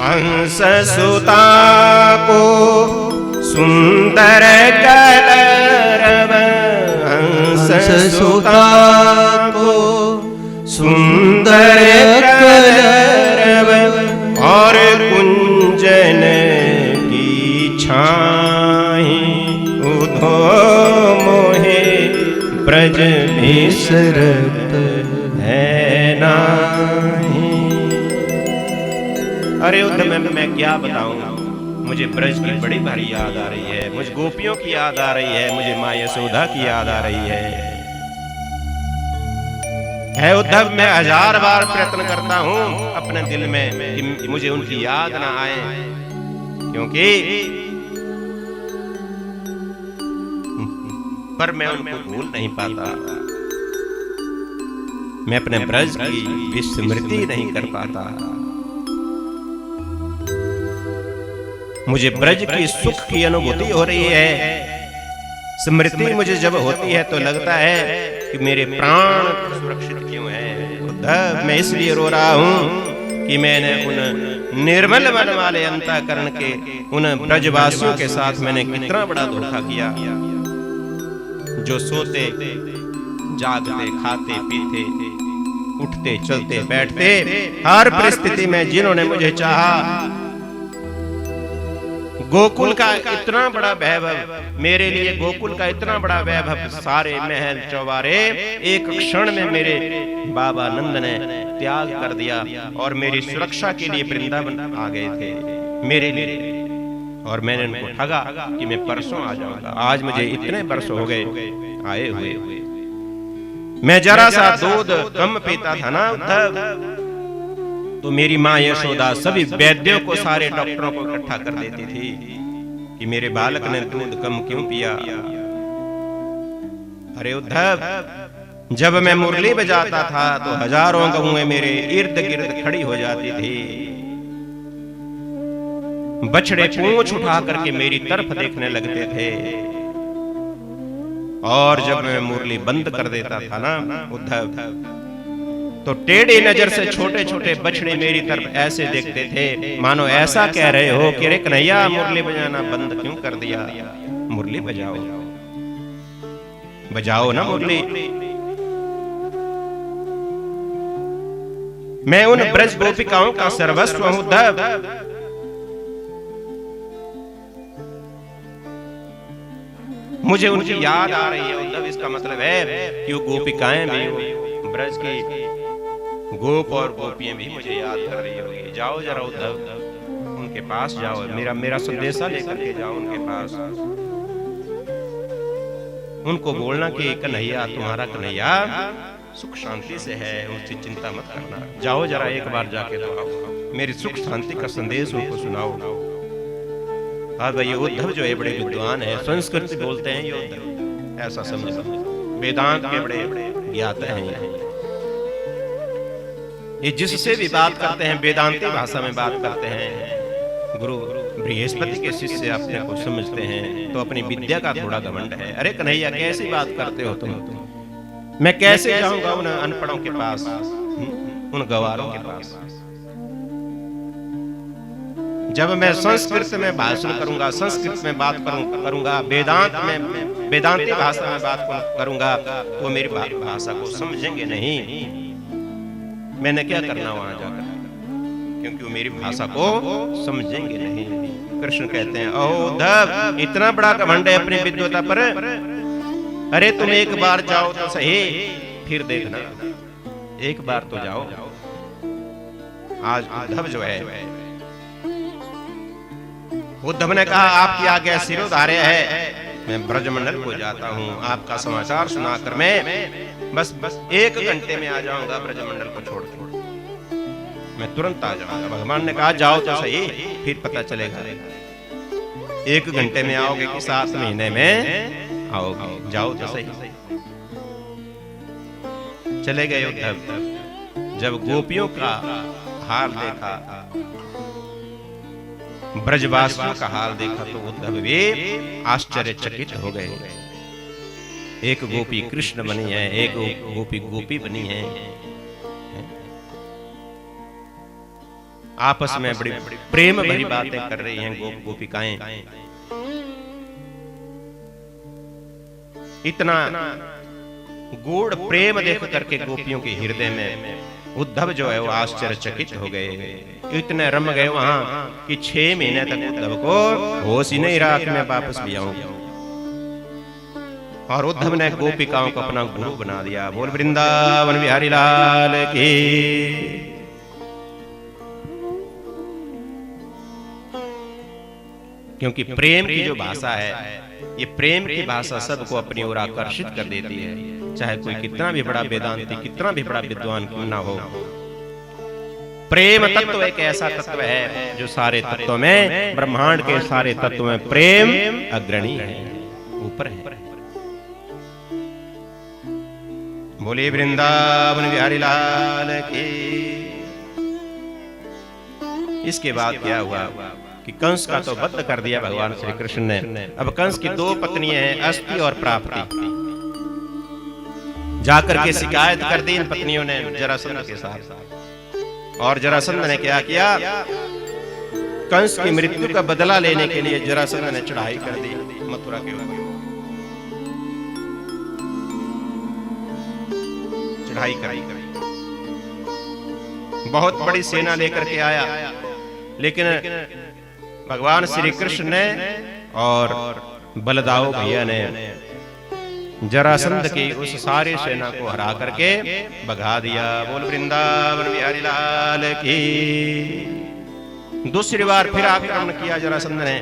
हंस सुता को सुंदर कलरव, हंस सुता को सुंदर कलरव और कुंजन की छाई, उधो मोहे ब्रज बिसरत है नाही। अरे उद्धव मैं क्या बताऊं, मुझे ब्रज की बड़ी भारी याद आ रही है, मुझे गोपियों की याद आ रही है, मुझे माँ यशोदा की याद आ रही है उद्धव, मैं 1000 बार प्रयत्न करता हूं अपने दिल में कि मुझे उनकी याद ना आए, क्योंकि पर मैं उनको भूल नहीं पाता, मैं अपने ब्रज की विस्मृति नहीं कर पाता। मुझे ब्रज की सुख की अनुभूति हो रही है, स्मृति मुझे जब होती है तो लगता है कि मेरे प्राण सुरक्षित क्यों है। उद्धव मैं इसलिए रो रहा हूं कि मैंने उन निर्मल मन वाले अंतःकरण के उन ब्रजवासियों के साथ मैंने कितना बड़ा धोखा किया, जो सोते जागते खाते पीते उठते चलते बैठते हर परिस्थिति में जिन्होंने मुझे चाहा। गोकुल का इतना बड़ा वैभव, मेरे लिए गोकुल का इतना बड़ा वैभव, सारे महल चौबारे एक क्षण में मेरे बाबा नंद ने त्याग कर दिया और मेरी सुरक्षा के लिए वृंदावन आ गए थे मेरे लिए, और मैंने उनको ठगा कि मैं परसों आ जाऊंगा। आज मुझे इतने वर्ष हो गए आए हुए, मैं जरा सा दूध कम पीता था ना उद्धव, तो मेरी माँ यशोदा सभी वैद्यों को, सारे डॉक्टरों को इकट्ठा कर देती थी कि मेरे बालक ने दूध कम क्यों पिया। अरे उद्धव जब मैं मुरली बजाता था तो हजारों गऊएं मेरे इर्द गिर्द खड़ी हो जाती थी, बछड़े पूंछ उठा करके मेरी तरफ देखने लगते थे, और जब मैं मुरली बंद कर देता था ना उद्धव, तो टेढ़ी नजर से छोटे छोटे बछड़े मेरी तरफ ऐसे देखते थे मानो ऐसा कह रहे हो कि रे कन्हैया मुरली बजाना बंद क्यों कर दिया, मुरली बजाओ, बजाओ ना मुरली। मैं उन ब्रज गोपिकाओं का सर्वस्व हूं उद्धव। मुझे उनकी याद आ रही है उद्धव। इसका मतलब है कि वो गोपिकाएं भी, ब्रज की गोप और गोपियां भी मुझे याद कर रही होगी। जाओ जरा उद्धव, उनके पास जाओ, मेरा संदेशा लेकर के जाओ उनके पास। उनको बोलना कि कन्हैया, तुम्हारा कन्हैया सुख शांति से है, उसकी चिंता मत करना। जाओ जरा एक बार जाके तो आओ, मेरी सुख शांति का संदेश उनको सुनाओ। और भाई ये उद्धव जो है बड़े विद्वान है, संस्कृत बोलते हैं ये उद्धव, ऐसा समझो। वेदांत के बड़े ज्ञाता हैं ये जिससे भी बात करते हैं वेदांती भाषा में बात करते हैं। गुरु बृहस्पति के शिष्य अपने को समझते हैं तो अपनी विद्या का थोड़ा घमंड है। अरे कन्हैया कैसी बात करते हो तुम, मैं कैसे जाऊंगा उन अनपढ़ों के पास, उन गवारों के पास। जब मैं संस्कृत में भाषण करूंगा, संस्कृत में बात करूंगा, वेदांत में वेदांती भाषा में बात करूंगा तो मेरी भाषा को समझेंगे नहीं। मैंने क्या करना वहां जाकर, क्योंकि वो मेरी भाषा को समझेंगे नहीं। कृष्ण कहते हैं ओ उद्धव, इतना बड़ा घमंड है अपनी विद्वता पर। अरे तुम एक बार जाओ तो सही, फिर देखना, एक बार तो जाओ। आज उद्धव जो है, उद्धव ने कहा आपकी आज्ञा शिरोधार्य है, मैं ब्रजमंडल को जाता हूँ। आपका समाचार सुनाकर मैं बस 1 घंटे में आ जाऊंगा ब्रजमंडल को छोड़कर, मैं तुरंत आ जाऊंगा। भगवान ने कहा जाओ तो सही, फिर पता चलेगा। 1 घंटे में आओगे कि 7 महीने में आओगे, जाओ तो सही। चले गए उद्धव। जब गोपियों का हाल देखा, ब्रजवासियों का हाल देखा तो उद्धव भी आश्चर्यचकित हो गए। एक गोपी कृष्ण बनी है, एक गोपी गोपी बनी है, आपस में बड़ी प्रेम भरी बातें कर रही हैं गोपिकाएं। इतना गूढ़ प्रेम देख करके गोपियों के हृदय में उद्धव जो है वो आश्चर्यचकित हो गए। इतने रम गए वहां कि 6 महीने तक उद्धव को होश ही नहीं रहा कि मैं वापस भी आऊं। और उद्धव ने गोपिकाओं को अपना गुरु बना दिया। बोल वृंदावन बिहारी लाल की। क्योंकि प्रेम की जो भाषा है, ये प्रेम की भाषा सबको अपनी ओर आकर्षित कर देती है, चाहे कोई कितना भी बड़ा वेदांती, कितना भी बड़ा विद्वान क्यों ना हो। प्रेम तत्व एक ऐसा तत्व है जो सारे तत्वों में, ब्रह्मांड के सारे तत्वों में प्रेम अग्रणी है, ऊपर है। बोले वृंदावन बिहारी लाल की। इसके बाद क्या हुआ कि कंस का तो वध कर दिया भगवान श्री कृष्ण ने। अब कंस की 2 पत्नियां हैं, अस्ति और प्राप्ति। जाकर के शिकायत कर दी इन पत्नियों ने जरासंध के साथ। और जरासंध ने क्या किया, कंस की मृत्यु का बदला लेने के लिए जरासंध ने चढ़ाई कर दी मथुरा के ऊपर। चढ़ाई करी, बहुत बड़ी सेना लेकर के आया, लेकिन भगवान श्री कृष्ण ने और बलदाऊ भैया ने जरासंध की उस सारी सेना को हरा करके भगा दिया। बोल वृंदावन बिहारी लाल की। दूसरी बार फिर आक्रमण किया जरासंध ने,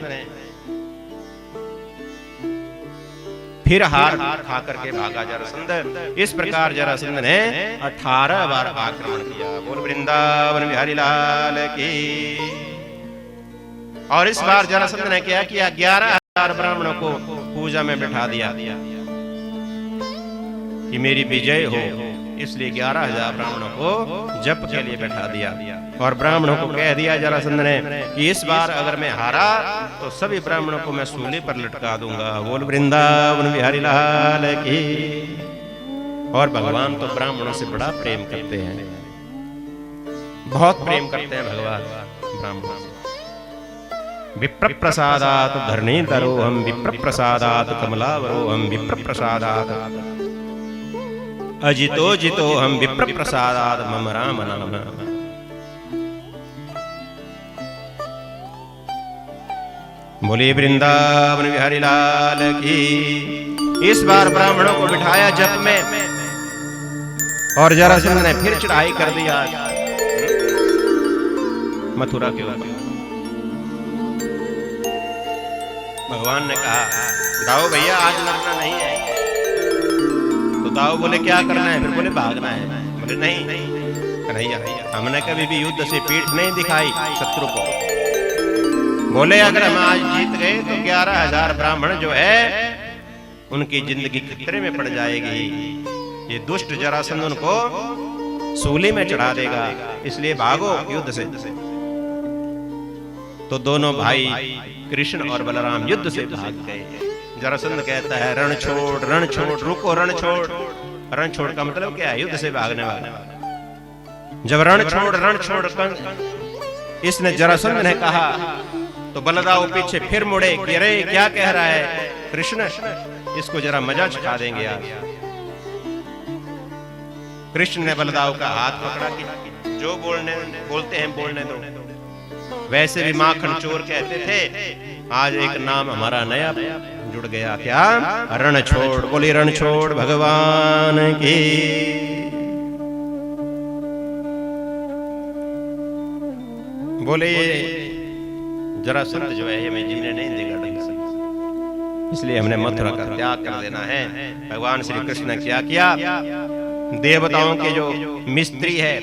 फिर हार खा करके भागा जरासंध। इस प्रकार जरासंध ने 18 बार आक्रमण किया। बोल वृंदावन बिहारी लाल की। और इस बार जरासंध ने क्या किया, 11,000 ब्राह्मणों को पूजा में बैठा दिया कि मेरी विजय हो, इसलिए 11,000 ब्राह्मणों को जप के लिए बैठा दिया। और ब्राह्मणों को कह दिया जरासंध ने कि इस बार अगर मैं हारा तो सभी ब्राह्मणों को मैं सूली पर लटका दूंगा। बोल वृंदावन बिहारी लाल की। और भगवान तो ब्राह्मणों से बड़ा प्रेम करते हैं, बहुत प्रेम करते हैं भगवान ब्राह्मणों से। विप्र प्रसादात धरणीधरोऽहं, विप्र प्रसादात कमलावरोऽहं, विप्र प्रसादात। अजितो जितो हम विप्र प्रसादाद मम राम नाम। बोले वृंदावन बिहारी लाल की। इस बार ब्राह्मणों को बिठाया जप में और जरासंध ने फिर चढ़ाई कर दिया मथुरा के ऊपर। भगवान ने कहा दाऊ भैया आज लड़ना नहीं है। तो दाऊ बोले क्या करना है? फिर बोले भागना है। बोले नहीं कन्हैया हमने कभी भी युद्ध से पीठ नहीं दिखाई शत्रु को। बोले अगर हम आज जीत गए तो 11,000 ब्राह्मण जो है उनकी जिंदगी खतरे में पड़ जाएगी। ये दुष्ट जरासंध उनको सूली में चढ़ा देगा, इसलिए भागो युद्ध से। तो दोनों भाई कृष्ण और बलराम युद्ध से भाग गए। जरासंध कहता है रण छोड़ रुको, रण छोड़ का मतलब क्या है? युद्ध से भागने वाला। जब रण छोड़ इसने जरासंध ने कहा तो बलदाऊ पीछे फिर मुड़े कि अरे क्या कह रहा है कृष्ण, इसको जरा मजा चखा देंगे आज। कृष्ण ने बलदाऊ का हाथ पकड़ा कि जो बोलते हैं बोलने दो। वैसे भी माखन चोर कहते थे, आज एक नाम हमारा नया जुड़ गया। क्या? रण छोड़। बोली रण छोड़ भगवान की। बोले जरासंध जो है ये मैं जीने नहीं देगा ढंग से, इसलिए हमने मथुरा का त्याग कर देना है। भगवान श्री कृष्ण ने क्या किया? देवताओं के जो मिस्त्री है,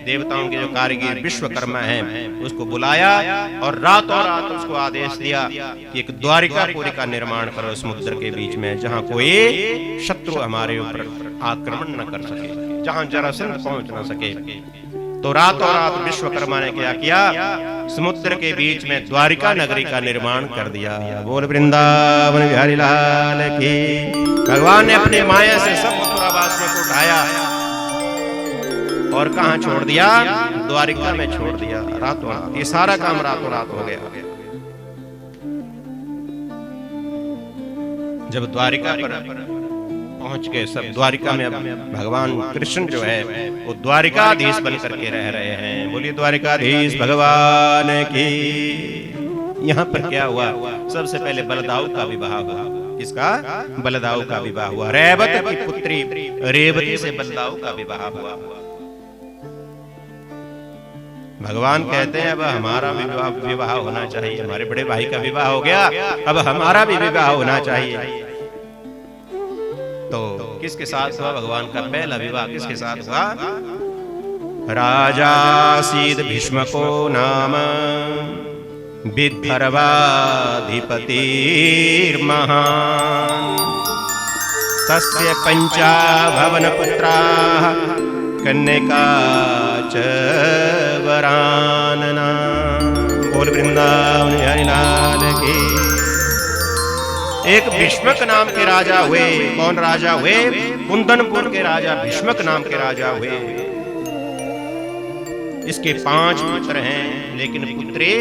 देवताओं के जो कारीगर विश्वकर्मा है, उसको बुलाया और रातों रात उसको आदेश दिया कि एक द्वारिकापुरी का निर्माण करो समुद्र के बीच में, जहां कोई शत्रु हमारे ऊपर आक्रमण न कर सके, जहां जरासंध पहुंच न सके। तो रातों रात विश्वकर्मा ने क्या किया? समुद्र के बीच में द्वारिका नगरी का निर्माण कर दिया। बोल वृंदावन बिहारी लाल की। भगवान ने अपनी माया से सब मथुरावासियों को उठाया और कहां छोड़ दिया? द्वारिका में छोड़ दिया रातों रात। ये सारा काम रातों रात हो गया। जब द्वारिका पर पहुंच गए सब, द्वारिका में अब भगवान कृष्ण जो है वो द्वारिकाधीश बन करके रह रहे हैं। बोलिए द्वारिकाधीश भगवान की। यहाँ पर क्या हुआ? सबसे पहले बलदाऊ का विवाह हुआ। किसका? बलदाऊ का विवाह हुआ। रेवत की पुत्री रेवती से बलदाऊ का विवाह हुआ। भगवान कहते हैं अब हमारा विवाह होना चाहिए। हमारे बड़े भाई का विवाह हो गया, अब हमारा भी विवाह होना चाहिए। तो किसके साथ हुआ? भगवान का पहला विवाह किसके साथ हुआ? राजा सीद भीष्मको नाम विद्धर्वाधिपतिर्महान् तस्य पंचाभवन पुत्राः कन्यका च वरानना। बोल वृंदावन बिहारी लाल की। एक भीष्मक नाम के राजा हुए। कौन राजा हुए? कुंदनपुर के राजा भीष्मक नाम के राजा हुए। इसके 5 पुत्र हैं, लेकिन पुत्री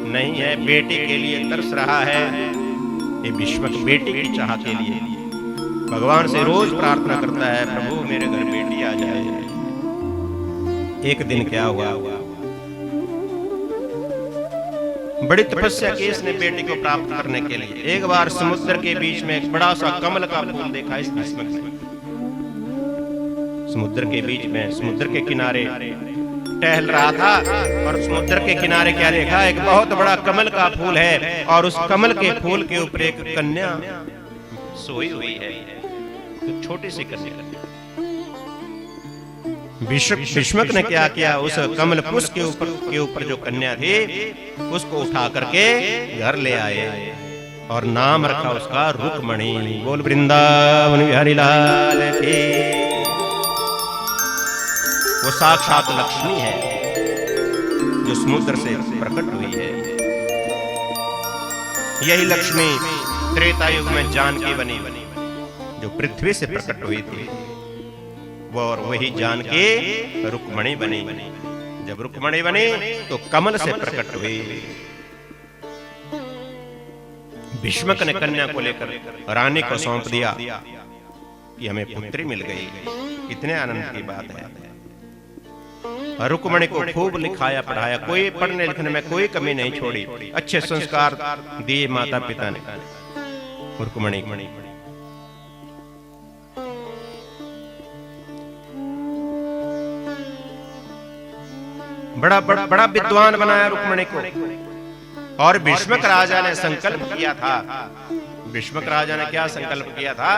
नहीं है। बेटी के लिए तरस रहा है। ये भीष्मक बेटी की चाह के लिए भगवान से रोज प्रार्थना करता है, प्रभु मेरे घर बेटी आ जाए। एक दिन क्या हुआ? बड़ी तपस्या की इसने बेटी को प्राप्त करने के लिए। एक बार समुद्र के बीच में एक बड़ा सा कमल का फूल देखा इस भीष्मक ने। समुद्र के बीच में, समुद्र के किनारे टहल रहा था और समुद्र के किनारे क्या देखा? एक बहुत बड़ा कमल का फूल है और उस कमल के फूल के ऊपर एक कन्या सोई हुई है, तो छोटी सी कन्या। भीष्मक ने क्या किया? उस कमल पुष्प के ऊपर जो कन्या थी उसको उठा करके घर ले आए और नाम रखा उसका रुक्मणी। बोल वृंदावन बिहारी लाल की। वो साक्षात लक्ष्मी है जो समुद्र से प्रकट हुई है। यही लक्ष्मी त्रेता युग में जानकी बनी, जो पृथ्वी से प्रकट हुई थी। वो और वही जानकी रुक्मणी बनी। जब रुक्मणी बनी तो कमल से प्रकट हुई। भीष्मक ने कन्या को लेकर रानी को सौंप दिया कि हमें पुत्री मिल गई। कितने आनंद की बात है। रुक्मणी को खूब लिखाया पढ़ाया, कोई पढ़ने लिखने में कोई कमी नहीं छोड़ी, अच्छे संस्कार दिए माता पिता ने रुक्मणी। बड़ा विद्वान बनाया रुक्मणी को। और भीष्मक राजा ने संकल्प किया था, भीष्मक राजा ने क्या संकल्प किया था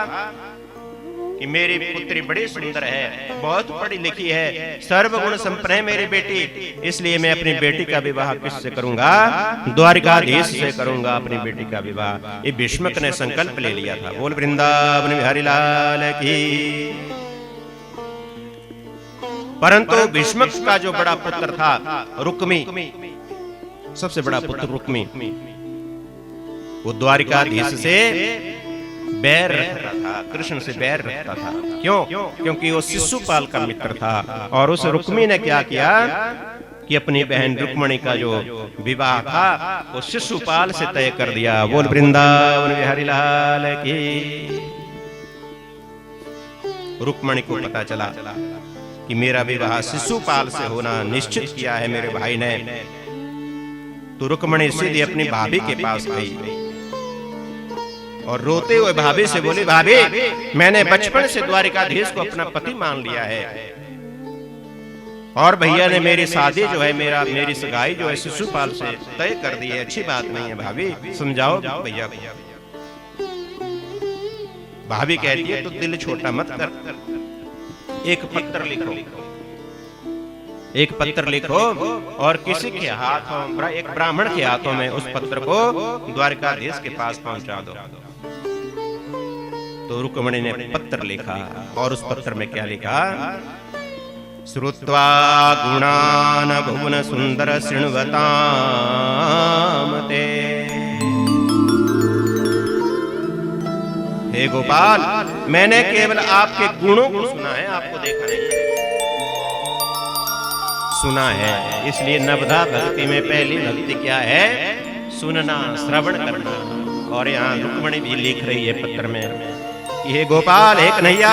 कि मेरी पुत्री बड़ी सुंदर है, बहुत पढ़ी लिखी है, सर्वगुण संपन्न है मेरी बेटी, इसलिए मैं अपनी बेटी का विवाह किससे करूंगा? द्वारिकाधीश से करूंगा अपनी बेटी का विवाह। ये भीष्मक ने संकल्प ले लिया था। बोल वृंदावन बिहारी लाल की। परंतु भीष्मक का जो बड़ा पुत्र था रुक्मी, सबसे बड़ा पुत्र रुक्मी, वो द्वारिकाधीश से बैर रखता था, कृष्ण से बैर रखता था। क्यों? क्योंकि वो शिशुपाल का मित्र था। और उस रुक्मी ने क्या किया कि अपनी बहन रुक्मणी का जो विवाह था वो शिशुपाल से तय कर दिया। बोल वृंदावन बिहारी लाल की। रुक्मणी को पता चला कि मेरा विवाह शिशुपाल से होना निश्चित किया है मेरे भाई ने। तो रुक्मणी सीधी अपनी भाभी के पास गई और रोते हुए भाभी से बोली, भाभी मैंने बचपन से द्वारिकाधीश को अपना पति मान लिया है और भैया ने मेरी शादी जो है मेरी सगाई जो है शिशुपाल से तय कर दी है। अच्छी बात नहीं है भाभी, समझाओ भैया को। भाभी कहती है तो दिल छोटा मत कर, एक पत्र लिखो, एक पत्र लिखो और किसी के हाथों, एक ब्राह्मण के हाथों में उस पत्र को द्वारिकाधीश के पास पहुंचा दो। तो रुक्मणी ने पत्र लिखा और उस पत्र में क्या लिखा? श्रुत्वा गुणान भुवन सुंदर शृण्वताम ते। हे गोपाल, मैंने केवल आपके गुणों को सुना है, आपको देखा नहीं है। सुना है, इसलिए नवधा भक्ति में पहली भक्ति क्या है? सुनना, श्रवण करना। और यहाँ रुक्मणी भी लिख रही है पत्र में, हे गोपाल, हे कन्हैया,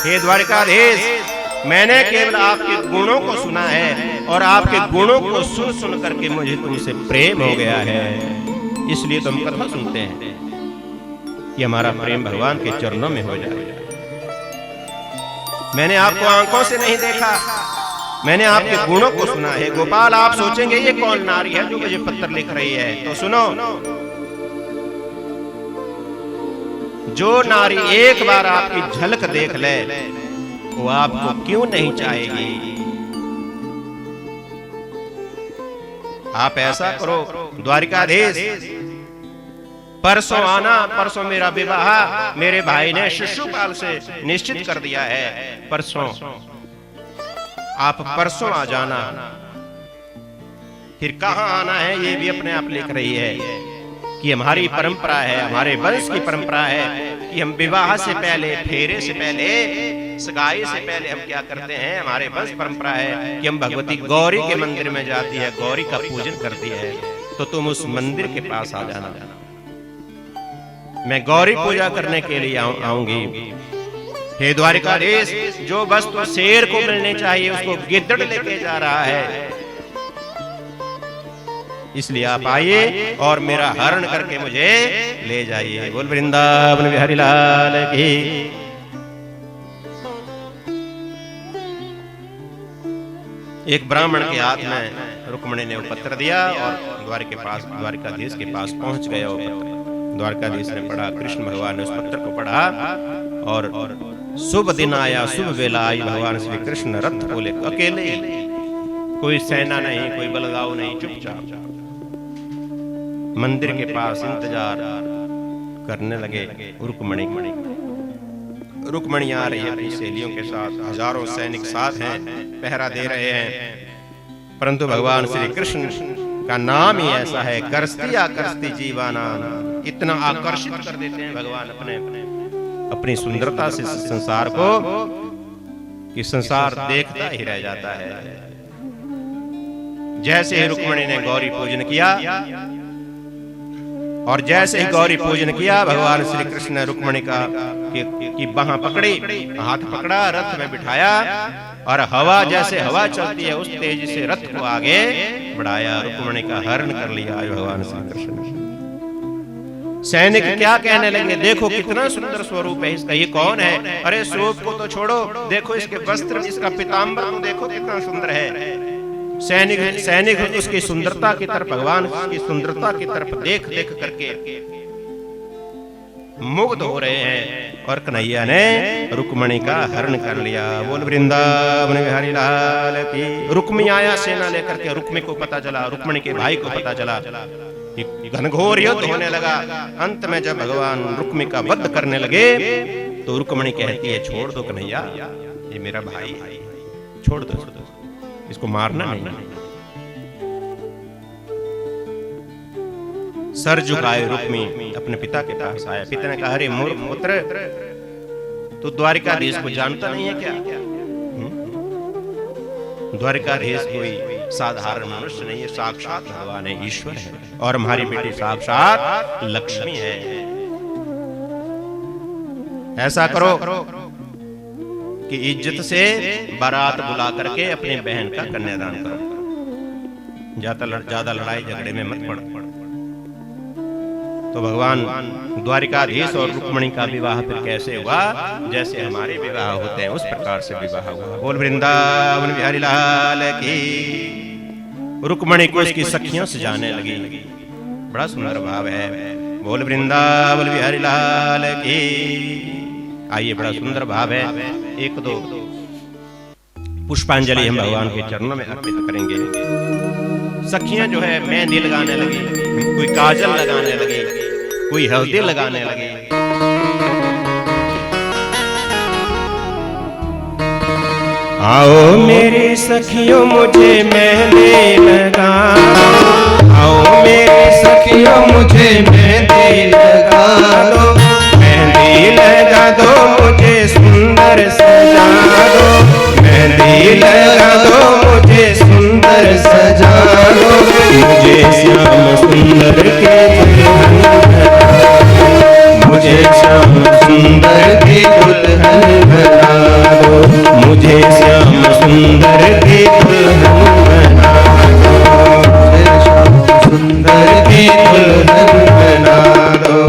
हे द्वारिकाधीश, मैंने केवल आपके गुणों को सुना है और आपके गुणों को सुन सुन करके मुझे तुमसे प्रेम हो गया है, इसलिए तुम कथा सुनते हैं कि हमारा प्रेम भगवान के चरणों में हो जाए। मैंने आपको आंखों से नहीं देखा, मैंने आपके गुणों को सुना है। गोपाल, आप सोचेंगे ये कौन नारी है जो मुझे पत्र लिख रही है, तो सुनो, जो नारी एक बार आपकी झलक देख ले वो आपको क्यों नहीं चाहेगी? आप ऐसा करो द्वारिकाधीश, परसों आना, परसों मेरा विवाह मेरे भाई ने शिशुपाल से निश्चित कर दिया है। परसों आप परसों आ जाना। फिर कहां आना है ये भी अपने आप लिख रही है कि हमारी परंपरा है, हमारे वंश की परंपरा है कि हम विवाह से पहले, फेरे से पहले, सगाई से पहले हम क्या करते हैं? हमारे वंश परंपरा है कि हम भगवती गौरी के मंदिर में जाती है, गौरी का पूजन करती है। तो तुम उस मंदिर के पास आ जाना, मैं गौरी पूजा करने के लिए आऊंगी। हे द्वारिकाधीश, जो वस्तु शेर को मिलने चाहिए उसको गिद्दड़ लेके जा रहा है, इसलिए आप आइए और मेरा हरण करके मुझे ले जाइए। बोल वृंदावन बिहारी लाल की। एक ब्राह्मण के हाथ में रुक्मणी ने वो पत्र दिया और द्वारिकाधीश के पास पहुंच गया। वो पत्र द्वारिकाधीश ने पढ़ा, कृष्ण भगवान ने उस पत्र को पढ़ा और शुभ दिन आया, शुभ वेला आई, भगवान श्री कृष्ण रथ को लेकर अकेले, कोई सेना नहीं, कोई बलगाव नहीं, चुपचाप मंदिर के पास इंतजार करने लगे। रुक्मणी आ रही है अपनी सहेलियों के साथ, हजारों सैनिक साथ हैं, पहरा दे रहे हैं। परंतु भगवान श्री कृष्ण का नाम ही ऐसा है, करस्ती आकर्षती जीवाना, इतना आकर्षित कर देते हैं भगवान अपनी सुंदरता से संसार को कि संसार देखता ही रह जाता है। जैसे ही रुक्मणी ने गौरी पूजन किया, और जैसे ही गौरी पूजन किया, भगवान श्री कृष्ण ने रुक्मणी का की बाह पकड़ी, हाथ पकड़ा, रथ में बिठाया और हवा जैसे हवा चलती है उस तेजी से रथ को आगे बढ़ाया, रुक्मणी का हरण कर लिया भगवान श्री कृष्ण ने। सैनिक क्या कहने लगे, देखो कितना सुंदर स्वरूप है इसका, ये कौन है? अरे स्वरूप को तो छोड़ो, देखो इसके वस्त्र, इसका पीताम्बर तो देखो कितना सुंदर है। सैनिक उसकी सुंदरता की तरफ, भगवान की सुंदरता की तरफ देख देख करके मुग्ध हो रहे हैं और कन्हैया ने रुक्मणी का हरण कर लिया। बोल वृंदावन बिहारी लाल की। रुक्मी आया सेना लेकर के, रुक्मी को पता चला, रुक्मणी के भाई को पता चला, घनघोर युद्ध होने लगा। अंत में जब भगवान रुक्मी का वध करने लगे तो रुक्मणी कहती है, छोड़ दो कन्हैया, ये मेरा भाई है, छोड़ दो, इसको मारना नहीं। सर झुकाए रुक्मी अपने पिता के पास आया। पिता ने कहा, अरे मूर्ख पुत्र, तू द्वारिकाधीश को जानता नहीं है क्या? द्वारिकाधीश कोई साधारण मनुष्य नहीं है, साक्षात भगवान है, ईश्वर है, और हमारी बेटी साक्षात लक्ष्मी है। ऐसा करो कि इज्जत से बारात बुला करके अपनी बहन का कन्यादान करो, ज्यादा लड़ाई झगड़े में मत पड़। तो भगवान द्वारिकाधीश और रुक्मणी का विवाह फिर कैसे हुआ? जैसे हमारे विवाह होते हैं उस प्रकार से विवाह हुआ। बोल वृंदावन बिहारी लाल की। रुक्मणी को उसकी सखियां सजाने लगी, बड़ा सुंदर भाव है। बोल वृंदावन बिहारी लाल की। आइए, बड़ा सुंदर भाव है। एक दो पुष्पांजलि हम भगवान के चरणों में अर्पित करेंगे। सखियां जो है मेहंदी लगाने लगी, कोई काजल लगाने लगी, कोई हल्दी लगाने लगी। आओ मेरी सखियों मुझे मेहंदी लगा दो, आओ मेरी सखियों मुझे मेहंदी लगा दो, मेहंदी लगा दो मुझे सुंदर सजा दो, मेहंदी लगा दो मुझे सुंदर सजा दो, मुझे श्याम सुंदर के दुल्हन बना दो, मुझे श्याम सुंदर की दुल्हन बना दो, मुझे श्याम सुंदर की दुल्हन बना दो, मुझे श्याम सुंदर की दुल्हन बना दो।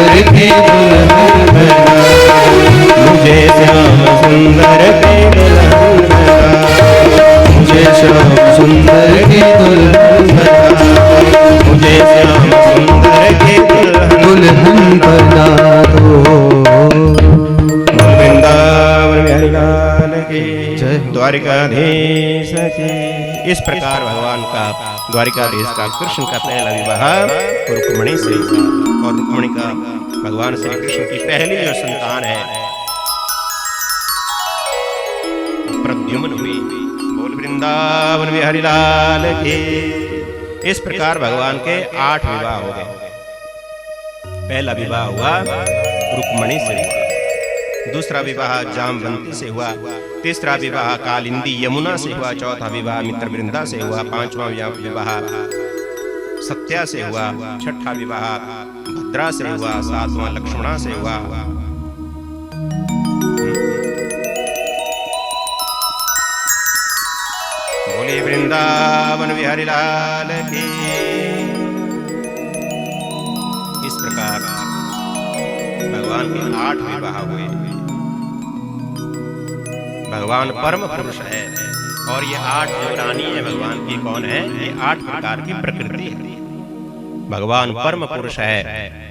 सुंदर की दुल्हन बना दो, मुझे श्याम सुंदर की दुल्हन बना दो, मुझे श्याम सुंदर की दुल्हन बना दो, मुझे श्याम सुंदर की दुल्हन बना दो। वृंदावन बिहारी लाल की जय हो। द्वारिकाधीश की। इस प्रकार भगवान का द्वारिकाधीश का कृष्ण का पहला विवाह रुक्मिणी से हुआ और रुक्मिणी का भगवान श्री कृष्ण की पहली जो संतान है प्रद्युम्न हुई। बोल वृंदावन बिहारी लाल की। इस प्रकार भगवान के 8 विवाह हो गए। पहला विवाह हुआ रुक्मिणी से हुआ, दूसरा विवाह जामवंती से हुआ, तीसरा विवाह कालिंदी यमुना से हुआ, चौथा विवाह मित्रवृंदा से हुआ, पांचवा विवाह सत्या से हुआ, छठा विवाह भद्रा से हुआ, सातवां लक्ष्मणा से हुआ। बोले वृंदावन बिहारी लाल की। इस प्रकार भगवान के 8 विवाह हुए। भगवान परम पुरुष है और ये 8 जो रानी है भगवान की कौन है? ये 8 प्रकार की प्रकृति है। भगवान परम पुरुष है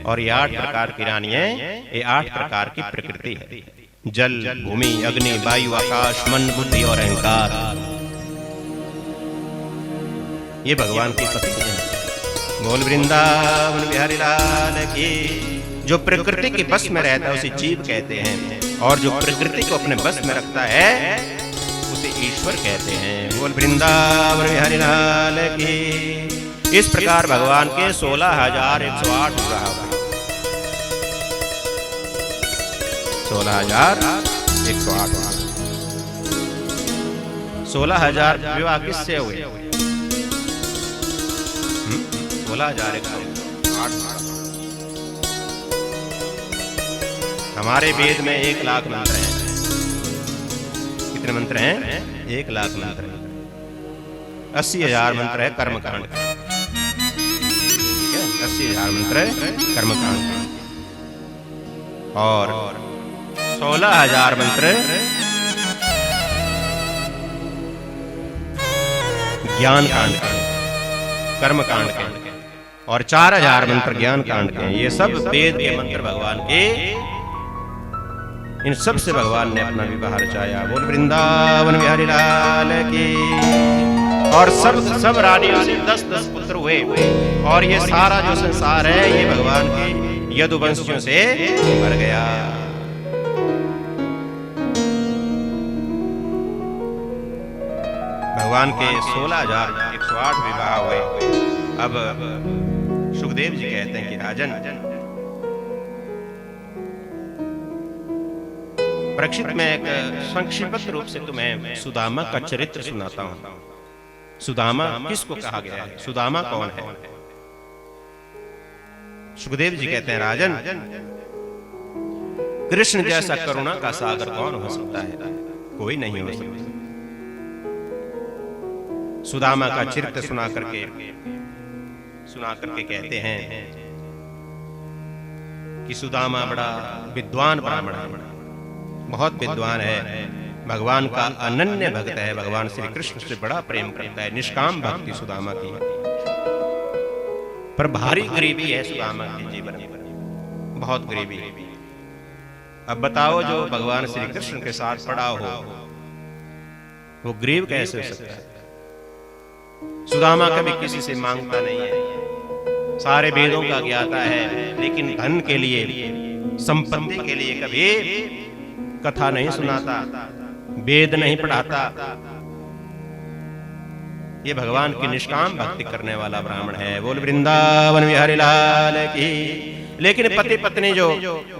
और ये 8 प्रकार की रानी है, ये 8 प्रकार की प्रकृति है। जल, भूमि, अग्नि, वायु, आकाश, मन, बुद्धि और अहंकार, ये भगवान की पत्नी है। बोल वृंदावन बिहारी लाल की। जो प्रकृति के बस में रहता है उसे जीव कहते हैं और जो प्रकृति को अपने बस में रखता है उसे ईश्वर कहते हैं। बोल वृंदावन बिहारी लाल की। इस प्रकार भगवान के 16,108 विवाह हुए। 16,108 16,000 विवाह किससे हुए? 16,108। हमारे वेद में 1 लाख मंत्र हैं। कितने मंत्र हैं? 1 लाख मंत्र हैं। 80,000 मंत्र है कर्मकांड का। ठीक है, 80,000 मंत्र है कर्मकांड का और 16,000 मंत्र ज्ञान कांड के, कर्म कांड के और 4,000 मंत्र ज्ञान कांड के। ये सब वेद के मंत्र भगवान के। इन सब से भगवान ने अपना विवाह रचाया। बोल वृंदावन बिहारी लाल की। और सब रानियों से 10-10 पुत्र हुए और ये सारा जो संसार है ये भगवान के यदुवंशियों से भर गया। भगवान के 16,108 विवाह हुए। अब सुखदेव जी कहते हैं कि राजन, परीक्षित में एक संक्षिप्त रूप से तुम्हें सुदामा का चरित्र सुनाता हूं। सुदामा किसको कहा गया है? सुदामा कौन है? सुखदेव जी कहते हैं राजन, कृष्ण जैसा करुणा का सागर कौन हो सकता है? कोई नहीं हो सकता। सुदामा का चरित्र सुना करके कहते हैं कि सुदामा बड़ा विद्वान ब्राह्मण है, बहुत विद्वान है, भगवान का अनन्य भक्त है, भगवान श्री कृष्ण से बड़ा प्रेम करता है, निष्काम भक्ति सुदामा की। पर भारी गरीबी है सुदामा के जीवन में, बहुत गरीबी। अब बताओ, जो भगवान श्री कृष्ण के साथ पड़ा हो वो गरीब कैसे हो सकता है? सुदामा कभी किसी से मांगता नहीं है, सारे वेदों का ज्ञाता है, लेकिन धन के लिए, संपत्ति के लिए कभी कथा नहीं सुनाता, वेद नहीं पढ़ाता। ये भगवान की निष्काम भक्ति करने वाला ब्राह्मण है। बोल वृंदावन बिहारी लाल की। लेकिन पति पत्नी जो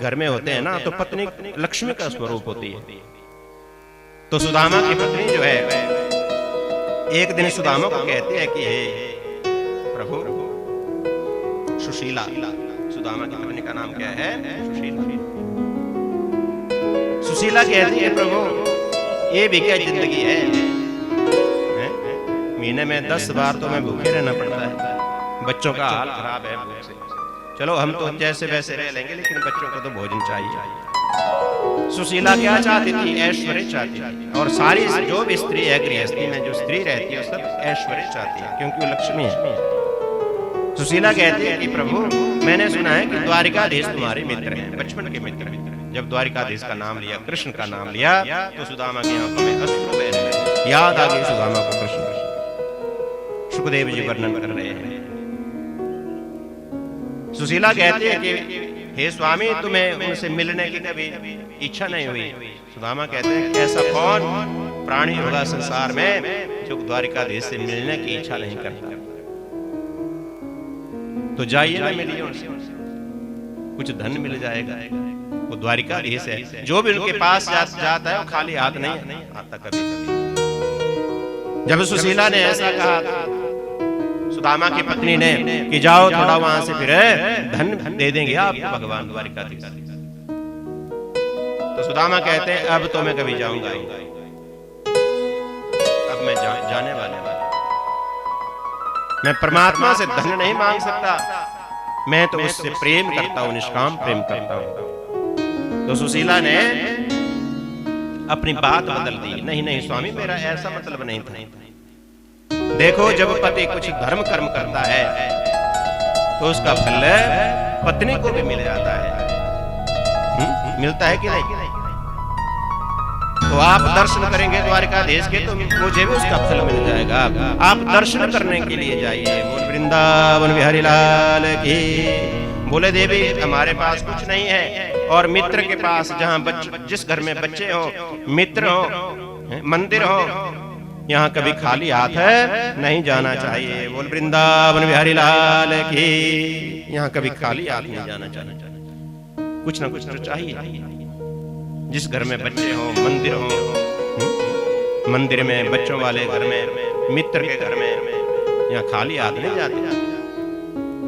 घर में होते हैं ना, तो पत्नी लक्ष्मी का स्वरूप होती है। तो सुदामा की पत्नी जो है एक दिन सुदामा को कहती है कि हे प्रभु, सुशीला, सुदामा की पत्नी का नाम क्या है? सुशीला। सुशीला कहती है प्रभु, ये भी क्या जिंदगी है? महीने में 10 बार तो मैं भूखे रहना पड़ता है, बच्चों का हाल खराब है भूख से, चलो हम तो जैसे वैसे रह लेंगे, लेकिन बच्चों को तो भोजन चाहिए। सुशीला क्या चाहती थी? ऐश्वर्य चाहती थी। और सारी जो भी स्त्री है, गृहस्थी में जो स्त्री रहती है, सब ऐश्वर्य चाहती है, क्योंकि वो लक्ष्मी है। सुशीला कहती है कि प्रभु, मैंने सुना है कि द्वारिकाधीश तुम्हारे मित्र हैं, बचपन के मित्र हैं। जब द्वारिकाधीश का नाम लिया, कृष्ण का नाम लिया, तो सुदामा की आंखों में अश्रु बहने लगे। याद आ गई सुदामा को कृष्ण। सुखदेव जी वर्णन कर रहे हैं। सुशीला कहती है कि हे स्वामी, तुम्हें उनसे मिलने की कभी इच्छा नहीं हुई? सुदामा कहते हैं, ऐसा कौन प्राणी होगा संसार में जो द्वारिकाधीश से मिलने की इच्छा नहीं करता? तो जाइए ना, मिलिए उनसे, कुछ धन मिल जाएगा। वो द्वारिकाधीश है, जो भी उनके पास जाता है वो खाली हाथ नहीं आता कभी। जब सुशीला ने ऐसा कहा सुदामा की पत्नी ने कि जाओ थोड़ा वहां से फिर धन दे देंगे आपको भगवान द्वारिकाधीश, तो सुदामा कहते हैं, अब तो मैं कभी जाऊंगा, अब मैं जाने वाले मैं परमात्मा से धन नहीं मांग सकता, मैं तो उससे प्रेम करता हूं, निष्काम प्रेम करता हूं। तो सुशीला ने अपनी बात बदल दी। नहीं नहीं स्वामी, मेरा ऐसा मतलब नहीं था। देखो, जब पति कुछ धर्म कर्म करता है तो उसका फल पत्नी को भी मिल जाता है। मिलता है कि नहीं? तो आप दर्शन करेंगे द्वारिकाधीश के, तो मुझे भी उसका फल मिल जाएगा। आप दर्शन करने के लिए जाइए। बोल वृंदावन बिहारी लाल की। बोले देवी, हमारे पास कुछ नहीं है, और मित्र के पास, जहाँ जिस घर में बच्चे हो, मित्र हो, मंदिर हो, यहाँ कभी खाली हाथ है नहीं जाना चाहिए। बोल वृंदावन बिहारी लाल की। यहाँ कभी खाली हाथ नहीं जाना चाहिए, कुछ ना कुछ तो चाहिए। जिस घर में बच्चे हो, मंदिर हो, मंदिर में, बच्चों वाले घर में, मित्र के घर में, यहाँ खाली हाथ नहीं जाते।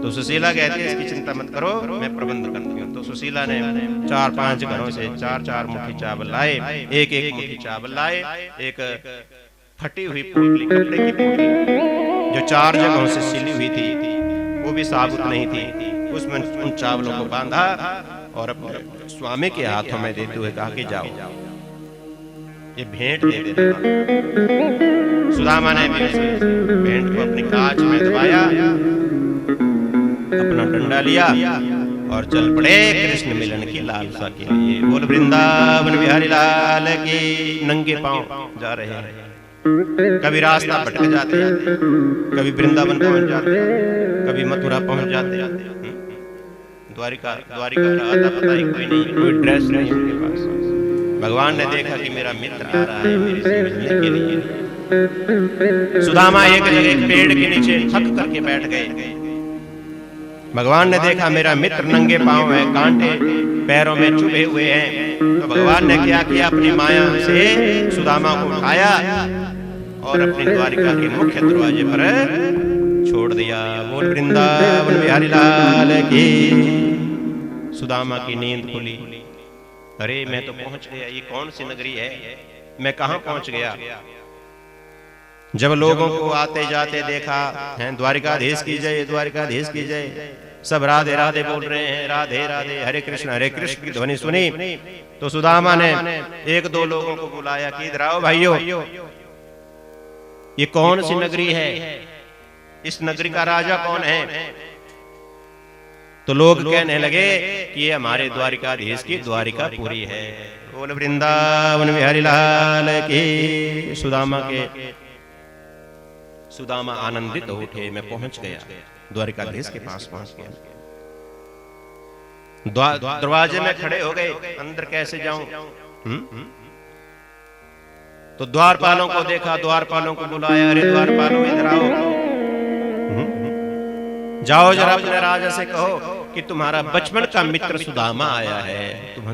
तो सुशीला कहती है, इसकी चिंता मत करो, मैं प्रबंध करती हूँ। तो सुशीला ने 4-5 घरों से 4-4 मुट्ठी चावल लाए, एक मुट्ठी चावल लाए, एक फटी हुई पोटली, कपड़े की पोटली जो 4 जगहों से सिली हुई थी, वो भी साबुत नहीं थी, उसमें उन चावलों को बांधा और अपने स्वामी के हाथों में देते हुए कहा कि जाओ, ये भेंट दे देना। सुदामा ने भी भेंट को अपनी कांच में दबाया, अपना डंडा लिया और चल पड़े कृष्ण मिलन की लालसा के लिए। बोल वृंदावन बिहारी लाल की। नंगे पांव जा रहे हैं, कभी रास्ता भटक जाते, कभी वृंदावन पहुंच जाते, कभी मथुरा पहुंच जाते, द्वारिका का आता पता ही कोई नहीं, कोई ड्रेस नहीं उनके पास। भगवान ने देखा कि मेरा मित्र आ रहा है मेरे से मिलने के लिए। सुदामा एक पेड़ के नीचे थक करके बैठ गए। भगवान ने देखा मेरा मित्र नंगे पांव है, कांटे पैरों में चुभे हुए हैं। तो भगवान ने क्या किया, अपनी माया से सुदामा को उठाया और अपनी द्वारिका के मुख्य दरवाजे पर छोड़ दिया। बोल वृंदावन बिहारी लाल की। सुदामा की नींद खुली। अरे मैं तो पहुंच गया, ये कौन सी नगरी है, मैं कहां पहुंच गया। जब लोगों को आते जाते देखा, हैं द्वारिकाधीश की जय, द्वारिकाधीश की जय, सब राधे राधे बोल रहे हैं, राधे राधे, हरे कृष्ण की ध्वनि सुनी, तो सुदामा ने 1-2 लोगों को बुलाया कि इधर आओ भाइयों, ये कौन सी नगरी है, इस नगरी का राजा कौन है। तो लोग कहने लगे कि ये हमारे द्वारिकाधीश की द्वारिकापुरी है। बोल वृंदावन बिहारी लाल की। सुदामा आनंदित हो उठे, मैं पहुंच गया, द्वारिकाधीश के पास पहुंच गया। दरवाजे में खड़े हो गए, अंदर कैसे जाऊं। तो द्वारपालों को देखा, द्वारपालों को बुलाया, अरे द्वारपालों इधर आओ, जाओ जरा अपने राजा से कहो कि तुम्हारा बचपन का मित्र सुदामा आया है,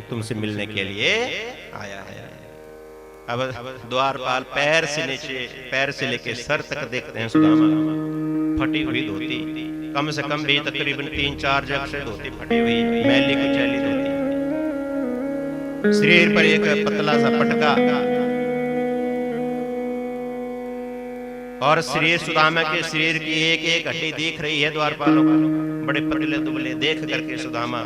तुमसे मिलने के लिए आया है। अब द्वारपाल पैर से लेके सर तक देखते हैं सुदामा, फटी हुई धोती, कम से कम भी तकरीबन 3-4 जग से धोती फटी हुई, मैली कुचैली धोती, शरीर पर एक पतला सा पटका, और शरीर सुदामा के शरीर की एक हड्डी दिख रही है द्वारपालों को। बड़े पतले दुबले देख करके सुदामा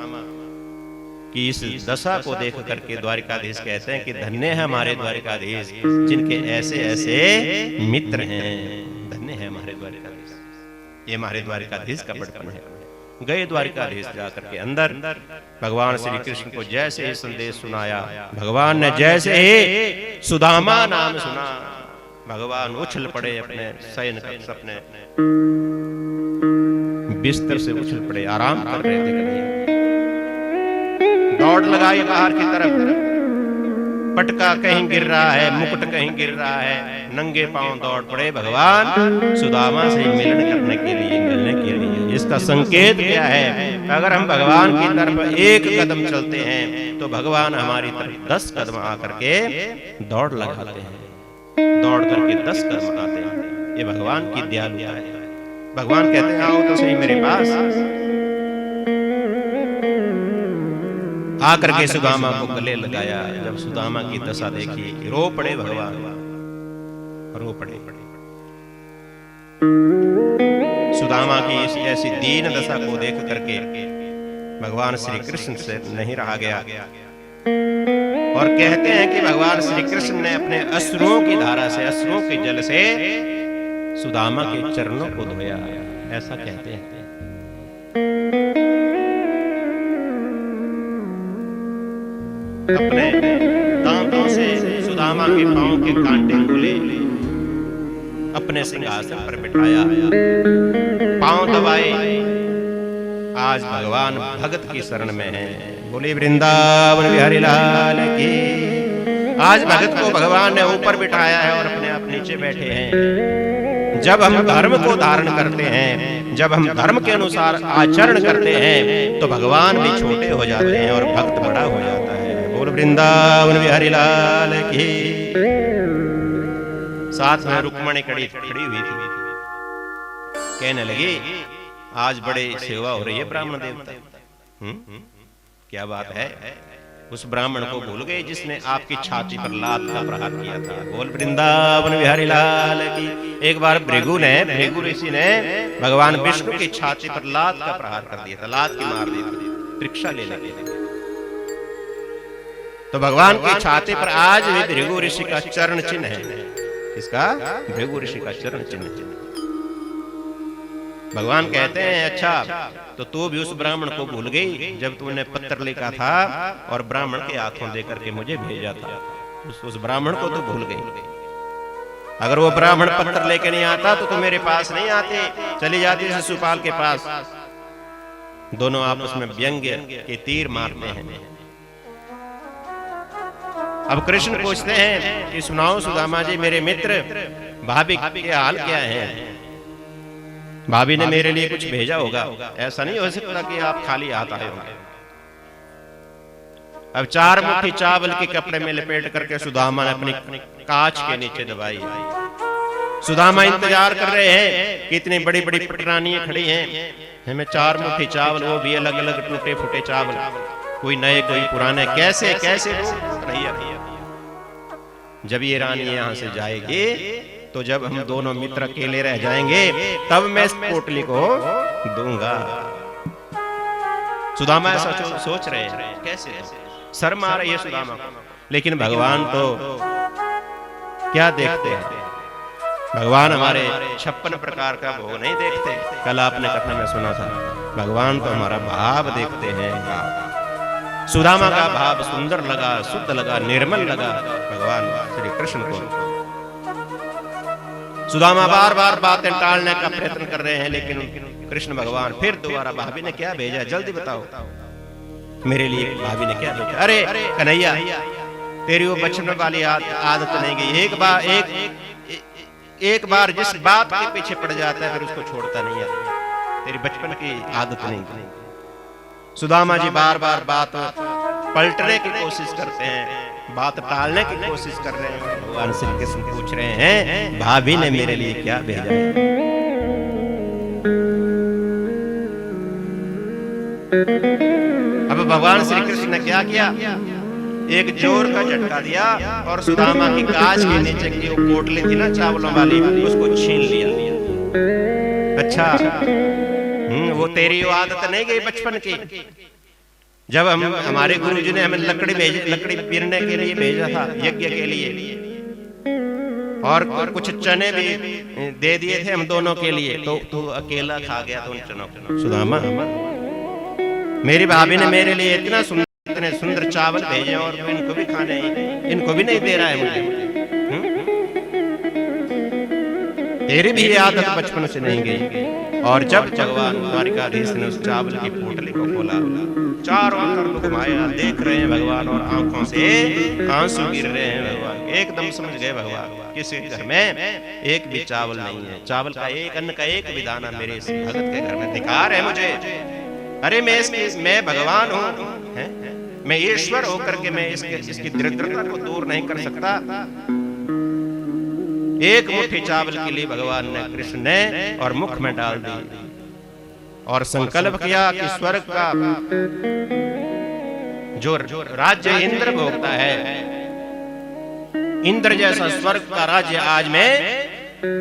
कि इस दशा को देख करके द्वारिकाधीश कहते हैं कि धन्य है हमारे द्वारिकाधीश जिनके ऐसे ऐसे मित्र हैं। धन्य है हमारे द्वारिकाधीश, ये हमारे द्वारिकाधीश का बड़पन है। गए द्वारिकाधीश जाकर के अंदर भगवान श्री कृष्ण को जैसे ही संदेश सुनाया, भगवान ने जैसे ही सुदामा नाम सुना, भगवान उछल पड़े अपने शयन कक्ष, अपने बिस्तर से उछल पड़े, आराम कर रहे थे कन्हैया। दौड़ लगाई बाहर की तरफ, पटका कहीं गिर रहा है, मुकुट कहीं गिर रहा है, नंगे पांव दौड़ पड़े भगवान सुदामा से मिलन करने के लिए, मिलने के लिए। इसका संकेत क्या है? अगर हम भगवान की तरफ एक कदम चलते हैं तो भगवान हमारी तरफ 10 कदम आकर के दौड़ लगाते हैं, दौड़ करके 10 कदम आते हैं। ये भगवान की दयालुता है। भगवान कहते हैं आओ तो सही मेरे पास। आकर के सुदामा को गले लगाया। जब सुदामा की दशा देखी रो पड़े भगवान, रो पड़े। सुदामा की इस ऐसी दीन दशा को देख करके भगवान श्री कृष्ण से नहीं रहा गया और कहते हैं कि भगवान श्री कृष्ण ने अपने अश्रुओं की धारा से, अश्रुओं के जल से सुदामा के चरणों को धोया, ऐसा कहते हैं। अपने दांतों से सुदामा के पांव के कांटे खोले, अपने सिंहासन पर बिठाया, पांव दबाए। आज भगवान भगत की शरण में है। बोले वृंदावन बिहारी लाल की। आज भगत को भगवान ने ऊपर बिठाया है और अपने आप नीचे बैठे हैं। जब हम धर्म को धारण करते हैं, जब हम धर्म के अनुसार आचरण करते हैं तो भगवान भी छोटे हो जाते हैं और भक्त बड़ा हो जाता है। बोल वृंदावन बिहारी लाल की। साथ में रुक्मणी खड़ी हुई थी, कहने लगी आज बड़े सेवा हो रही है ब्राह्मण देवता। क्या बात है? उस ब्राह्मण को भूल गए जिसने आपकी छाती पर लात का प्रहार किया था। बोल वृंदावन बिहारी लाल की। एक बार भृगु ऋषि ने भगवान विष्णु की छाती पर लात का प्रहार कर दिया था, लात की मार दी थी परीक्षा ले लगे। तो भगवान की छाती पर आज भी भृगु ऋषि का चरण चिन्ह है। इसका भृगु ऋषि का चरण चिन्ह। भगवान कहते हैं अच्छा तो तू भी उस ब्राह्मण को भूल गई जब तूने पत्र लिखा था और ब्राह्मण के हाथों देकर के मुझे भेजा था। उस ब्राह्मण को तो भूल गई। अगर वो ब्राह्मण पत्र लेके नहीं आता तो मेरे पास नहीं आते, चली जाती शिशुपाल के पास। दोनों आपस में व्यंग्य के तीर मारते हैं। अब कृष्ण पूछते हैं कि सुनाओ सुदामा जी मेरे मित्र, भाभी के हाल क्या है? भाभी ने मेरे लिए कुछ भेजा होगा, ऐसा नहीं हो सकता कि आप खाली हाथ आए होंगे। अब 4 मुट्ठी चावल के कपड़े में लपेट करके सुदामा ने अपनी कांच के नीचे दबाई। सुदामा इंतजार कर रहे हैं कि इतनी बड़ी बड़ी पटरानियां खड़ी हैं, हमें 4 मुट्ठी चावल, वो भी अलग अलग टूटे फूटे चावल, कोई नए कोई पुराने, कैसे कैसे रही। जब ये रानी यहां से जाएगी तो जब हम दोनों मित्र अकेले रह जाएंगे तब मैं इस पोटली को दूंगा। सुदामा ऐसा सोच रहे हैं, कैसे शर्म आ रही है सुदामा को। लेकिन भगवान तो क्या देखते हैं? भगवान हमारे 56 प्रकार का भोग नहीं देखते। कल आपने कथा में सुना था, भगवान तो हमारा भाव देखते हैं। सुदामा का भाव सुंदर लगा, शुद्ध लगा, निर्मल लगा भगवान श्री कृष्ण को। सुदामा बार बार बातें टालने का प्रयत्न कर रहे हैं, लेकिन कृष्ण भगवान फिर दोबारा, भाभी ने क्या भेजा जल्दी बताओ, मेरे लिए भाभी ने क्या भेजा? अरे कन्हैया तेरी वो बचपन वाली आदत नहीं गई। एक बार जिस बात के पीछे पड़ जाता है फिर उसको छोड़ता नहीं है। तेरी बचपन की आदत नहीं गई। सुदामा जी बार बार बात पलटने की कोशिश करते हैं, बात टालने की कोशिश कर रहे हैं। भगवान श्री कृष्ण पूछ रहे हैं भाभी ने मेरे लिए क्या भेजा है? अब भगवान श्री कृष्ण ने क्या किया? एक जोर का झटका दिया और सुदामा की कांच के नीचे की वो पोटली थी ना चावलों वाली, उसको छीन लिया। अच्छा वो तेरी आदत नहीं गई बचपन की। जब हमारे गुरुजी ने हमें लकड़ी पीरने के लिए भेजा था यज्ञ के लिए, और कुछ चने भी दे दिए थे हम दोनों के लिए, तो तू अकेला खा गया था उन चनों को। सुदामा, मेरी भाभी ने मेरे लिए इतने सुंदर चावल भेजे और इनको भी खाने, इनको भी नहीं दे रहा है मुझे। तेरी भी ये आदत बचपन से नहीं गई। और जब भगवान द्वारिकाधीश ने उस चावल की पोटली को खोला, चारों तरफ घुमाया, देख रहे हैं भगवान और आंखों से आंसू गिर रहे हैं भगवान। एकदम समझ गए भगवान किसी घर में एक भी चावल नहीं है, चावल का एक, अन्न का एक भी दाना मेरे इस भगत के घर में धिक्कार है मुझे। अरे मैं भगवान हूँ, मैं ईश्वर होकर के मैं इसकी दरिद्रता को दूर नहीं कर सकता। एक मुट्ठी चावल के लिए भगवान ने, कृष्ण ने और मुख में डाल दी और संकल्प किया कि स्वर्ग का जो राज्य इंद्र भोगता है, इंद्र जैसा स्वर्ग का राज्य आज मैं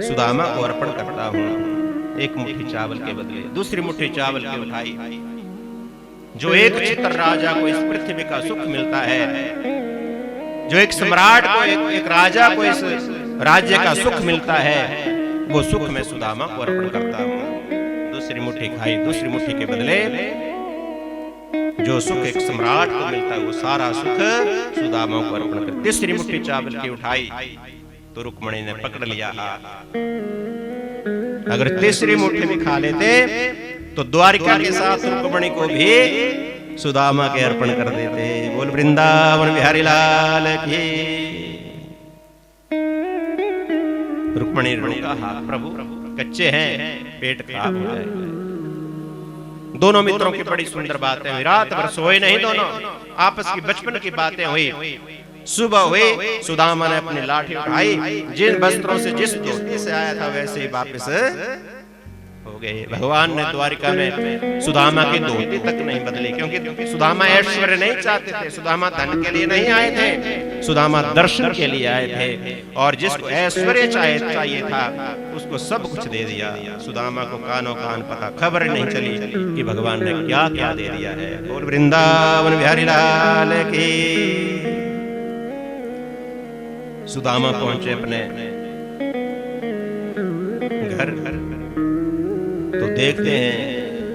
सुदामा को अर्पण करता हूं। एक मुट्ठी चावल के बदले दूसरी मुट्ठी चावल की उठाई। जो एक चित्र राजा को इस पृथ्वी का सुख मिलता है, जो एक सम्राट को, एक राजा को इस राज्य का सुख मिलता है, वो सुख मैं सुदामा को अर्पण करता हूं। दूसरी मुट्ठी खाई, दूसरी मुट्ठी के बदले जो सुख एक सम्राट को मिलता है वो सारा सुख सुदामा को अर्पण कर। तीसरी मुट्ठी चावल की उठाई तो रुक्मणी ने पकड़ लिया। अगर तीसरी मुट्ठी भी खा लेते तो द्वारिका के साथ रुक्मणी को भी सुदामा के अर्पण कर देते। बोल वृंदावन बिहारी लाल की। रुक्मणी ने कहा, प्रभु कच्चे हैं, पेट खराब हो जाएगा। दोनों मित्रों की बड़ी सुंदर बातें हुई, रात भर सोए नहीं दोनों, आपस की बचपन की बातें हुई। सुबह हुई, सुदामा ने अपनी लाठी उठाई, जिन वस्त्रों से जिस धोती से आया था वैसे ही वापस हो गए। भगवान ने द्वारिका में सुदामा की धोती तक नहीं बदली, क्योंकि सुदामा ऐश्वर्य नहीं चाहते थे, सुदामा धन के लिए नहीं आए थे, सुदामा दर्शन के लिए आए थे। और जिसको ऐश्वर्य चाहिए था उसको सब कुछ दे दिया। सुदामा को कानों कान पता, खबर नहीं चली कि भगवान ने क्या क्या दे दिया है। बोल वृंदावन बिहारी लाल की। सुदामा पहुंचे अपने घर, तो देखते हैं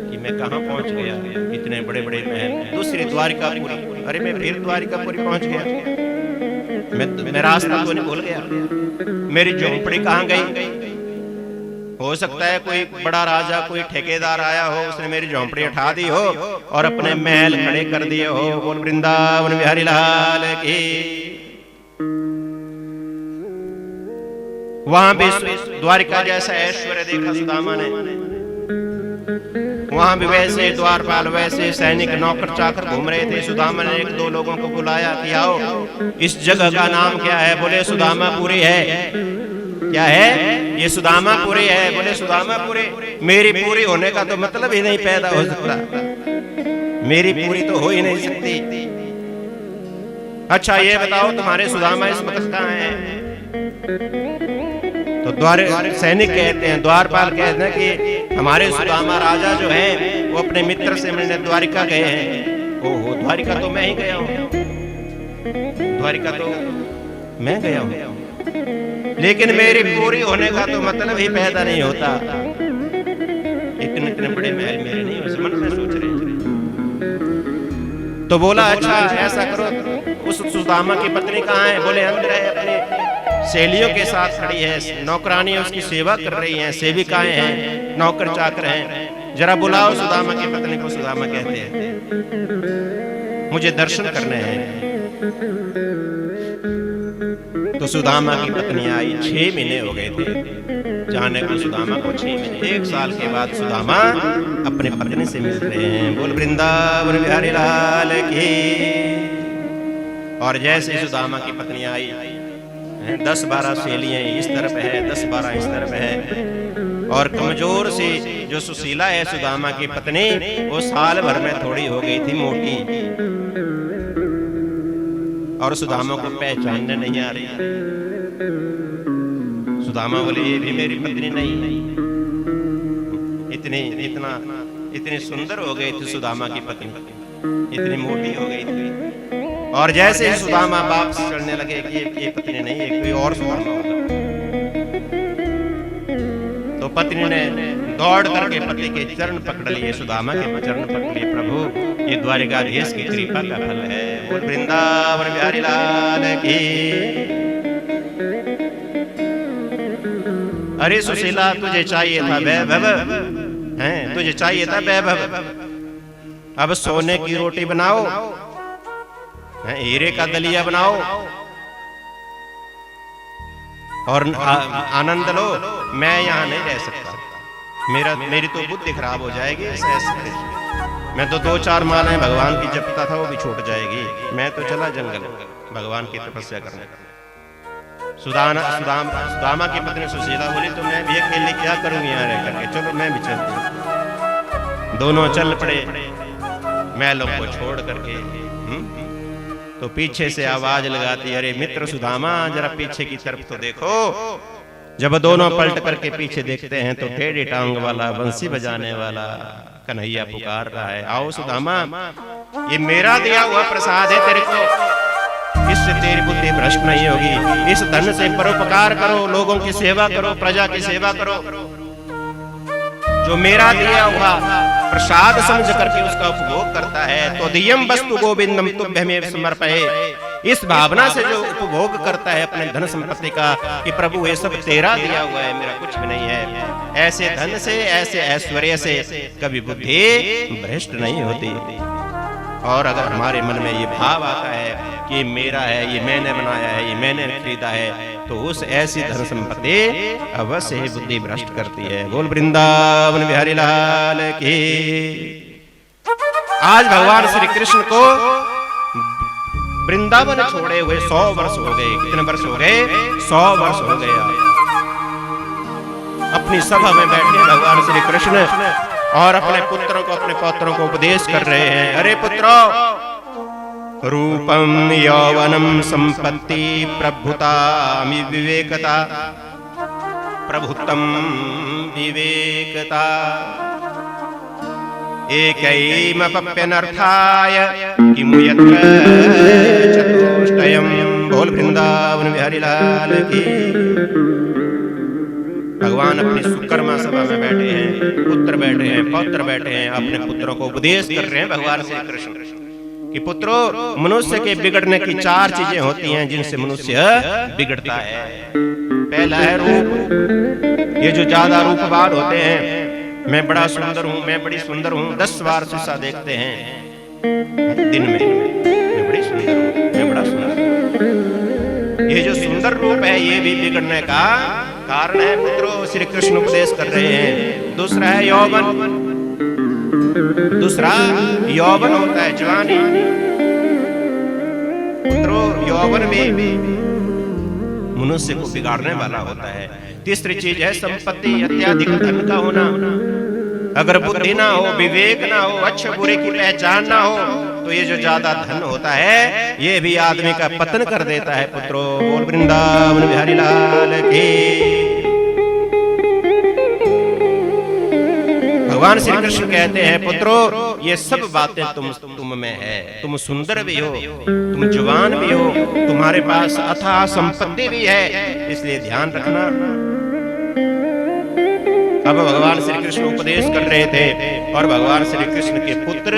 कि मैं कहां पहुंच गया, इतने बड़े बड़े महल, दूसरी द्वारिकापुरी। अरे मैं फिर द्वारिकापुरी पहुंच गया, मैं रास्ता तो नहीं भूल गया, मेरी झोंपड़ी कहां गई। हो सकता है कोई बड़ा राजा, कोई ठेकेदार आया हो, उसने मेरी झोंपड़ी उठा दी हो और अपने महल खड़े कर दिए हो। बोल वृंदावन बिहारी लाल की। वहां भी द्वारिका जैसा ऐश्वर्य देखा सुदामा ने, वहां भी वैसे द्वारपाल, वैसे सैनिक, नौकर चाकर घूम रहे थे। सुदामा ने एक दो लोगों को बुलाया कि आओ, इस जगह का नाम क्या है। बोले सुदामापुरी है। क्या है? ये सुदामापुरी है। बोले सुदामापुरी, मेरी पूरी होने का तो मतलब ही नहीं पैदा हो सकता, मेरी पूरी तो हो ही नहीं सकती। अच्छा ये बताओ तुम्हारे सुदामा इस वक्त कहाँ हैं? तो सैनिक कहते हैं, द्वारपाल कहते हैं कि हमारे सुदामा राजा जो हैं वो अपने मित्र से मिलने द्वारिका गए हैं। ओहो, द्वारिका तो मैं ही गया हूँ, द्वारिका तो मैं गया हूँ, लेकिन मेरी पूरी होने का तो मतलब ही पैदा नहीं होता। इतने बड़े महल मेरे नहीं हो, मन में सोच रहे हैं। तो बोला अच्छा ऐसा करो, उस सुदामा की पत्नी कहाँ है? बोले अंदर है, अपने सहेलियों के साथ खड़ी है, नौकरानी उसकी सेवा कर रही हैं, सेविकाएं हैं, नौकर चाकर हैं, जरा बुलाओ सुदामा की पत्नी को। सुदामा कहते हैं मुझे दर्शन करने हैं। तो सुदामा की पत्नी आई। 6 महीने हो गए थे जाने को सुदामा को, 6 महीने। 1 साल के बाद सुदामा अपने पत्नी से मिल रहे हैं। बोल वृंदावन बिहारी लाल की। और जैसे सुदामा की पत्नी आई, 10-12 सहेलियां इस तरफ है, 10-12 इस तरफ है, और कमजोर सी जो सुशीला है सुदामा की पत्नी, वो साल भर में थोड़ी हो गई थी मोटी, और सुदामा को पहचानने नहीं आ रही। सुदामा बोले ये भी मेरी पत्नी नहीं, इतनी सुंदर हो गई थी सुदामा की पत्नी, इतनी मोटी हो गई थी। और जैसे ही सुदामा बाप से चढ़ने लगे कि ये पत्नी नहीं है, कोई और सुदामा होगा, तो पत्नी ने दौड़ करके पति के चरण पकड़ लिए, सुदामा के चरण पकड़ लिए। प्रभु ये द्वारिकाधीश की कृपा का फल है। बोल वृंदावन बिहारी लाल की। अरे सुशीला तुझे चाहिए था वैभव, हैं तुझे चाहिए था वैभव, अब सोने की रोटी बनाओ, हीरे का दलिया बनाओ और आनंद लो। मैं यहाँ नहीं रह सकता, मेरी तो बुद्धि खराब हो जाएगी। ऐसे मैं तो 2-4 मालाएं भगवान की जपता था, वो भी छूट जाएगी। मैं तो चला जंगल भगवान की तपस्या करने। सुदामा की पत्नी सुशीला बोली तो मैं भी अकेले क्या करूंगी यहाँ रह करके, चलो मैं भी चलती हूँ। दोनों चल पड़े महलों को छोड़ करके। तो पीछे से आवाज लगाती, अरे मित्र सुदामा जरा पीछे की तरफ तो देखो। जब दोनों पलट करके पीछे देखते हैं तो टेढ़ी टांग वाला बंसी बजाने वाला कन्हैया पुकार रहा है, आओ सुदामा ये मेरा दिया हुआ प्रसाद है तेरे को, इससे तेरी बुद्धि भ्रष्ट नहीं होगी। इस धन से परोपकार करो, लोगों की सेवा करो, प्रजा की सेवा करो। जो मेरा दिया हुआ प्रसाद समझ करके उसका उपभोग करता है, तो दियम वस्तु गोविंदम तुभ्यमेव समर्पये। इस भावना से जो उपभोग करता है अपने धन संपत्ति का कि प्रभु ये सब तेरा दिया हुआ है, मेरा कुछ भी नहीं है, ऐसे धन से ऐसे ऐश्वर्य से कभी बुद्धि भ्रष्ट नहीं होती। और अगर हमारे मन में ये भाव आता है कि मेरा है, ये मैंने बनाया है, ये मैंने खरीदा है, तो उस ऐसी धन संपत्ति अवश्य ही बुद्धि भ्रष्ट करती है। बोल वृंदावन बिहारी लाल की। आज भगवान श्री कृष्ण को वृंदावन छोड़े हुए 100 वर्ष हो गए। कितने वर्ष हो गए? 100 वर्ष हो गए। अपनी सभा में बैठे भगवान श्री कृष्ण और अपने पुत्रों को, अपने पौत्रों को उपदेश कर रहे हैं। अरे पुत्रों, रूपम यौवनम संपत्ति प्रभुता विवेकता, प्रभुत्तम विवेकता, एकैमप्यनर्थाय किमु यत्र चतुष्टयम्। बोल वृंदावन बिहारी लाल की। भगवान अपनी सुकर्मा सभा में बैठे हैं, पुत्र बैठे हैं, पौत्र बैठे हैं, अपने पुत्रों को उपदेश कर रहे हैं भगवान श्री कृष्ण कि पुत्रों, मनुष्य के बिगड़ने की 4 चीजें होती हैं जिनसे मनुष्य बिगड़ता है। पहला है रूप। ये जो ज्यादा रूपवान होते हैं, मैं बड़ा सुंदर हूं, मैं बड़ी सुंदर हूं, 10 बार शीशा देखते हैं दिन में, मैं बड़ी सुंदर हूं, मैं बड़ा सुंदर हूं। ये जो सुंदर रूप है ये भी बिगड़ने का कारण है। पुत्रों, श्री कृष्ण उपदेश कर रहे हैं। दूसरा है यौवन। दूसरा यौवन होता है जवानी। पुत्रों, यौवन में मनुष्य को बिगाड़ने वाला होता है। तीसरी चीज है संपत्ति, अत्याधिक धन का होना। अगर बुद्धि ना हो, विवेक ना हो, अच्छे बुरे की पहचान ना हो, तो ये जो ज्यादा धन होता है ये भी आदमी का पतन कर देता है। पुत्रों, बोल वृंदावन बिहारी लाल की। भगवान श्री कृष्ण कहते हैं, पुत्रों ये सब बातें तुम में है। तुम सुंदर भी हो, तुम जवान भी हो, तुम्हारे पास अथाह संपत्ति भी है, इसलिए ध्यान रखना। अब भगवान श्री कृष्ण उपदेश कर रहे थे और भगवान श्री कृष्ण के पुत्र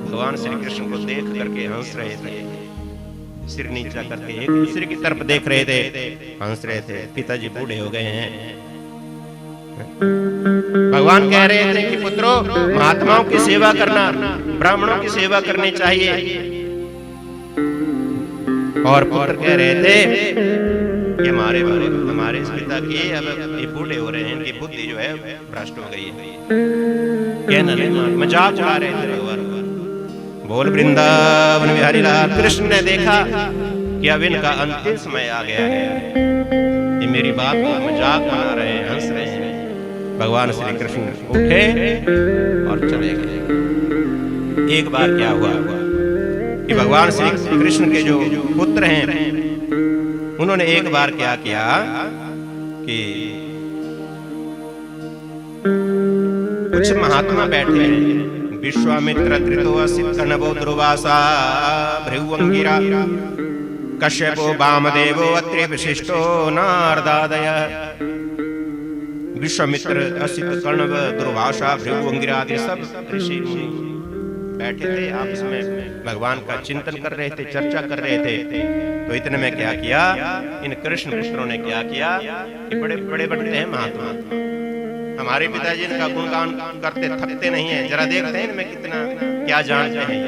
भगवान श्री कृष्ण को देख करके हंस रहे थे, सिर नीचा करके एक दूसरे की तरफ देख रहे थे, हंस रहे थे। पिताजी बूढ़े हो गए हैं। भगवान कह रहे थे कि पुत्रों, महात्माओं की सेवा करना, ब्राह्मणों की सेवा करनी चाहिए। और पुत्र कह रहे थे कि हमारे पिता की अब ये बूढ़े हो रहे हैं, इनकी बुद्धि जो है भ्रष्ट हो गई है। कहना नहीं, मजाक उड़ा रहे थे भगवान। बोल वृंदावन बिहारी लाल। कृष्ण ने देखा कि अब इनका अंतिम समय आ गया है, ये मेरी बात को मजाक बना रहे हैं, हंस रहे हैं। भगवान श्री कृष्ण उठे और चले गए। एक बार क्या हुआ कि भगवान श्री कृष्ण के जो पुत्र हैं उन्होंने एक बार क्या किया कि कुछ महात्मा बैठे हैं। विश्वामित्र धृतो असित कनवो दुर्वासा भृगुअंगिरा कश्यपो वामदेवो अत्रि विशिष्टो नारदादय। विश्वामित्र असित कण्व दुर्वासा भृगुअंगिरा आदि सब ऋषि बैठे थे, आपस में भगवान का चिंतन कर रहे थे, चर्चा कर रहे थे। तो इतने में क्या किया, इन कृष्ण पुत्रों ने क्या किया कि बड़े बड़े बनते हैं महात्मा, हमारे पिताजी इनका गुणगान करते थकते नहीं है, जरा देखते हैं इनमें कितना क्या जानते हैं।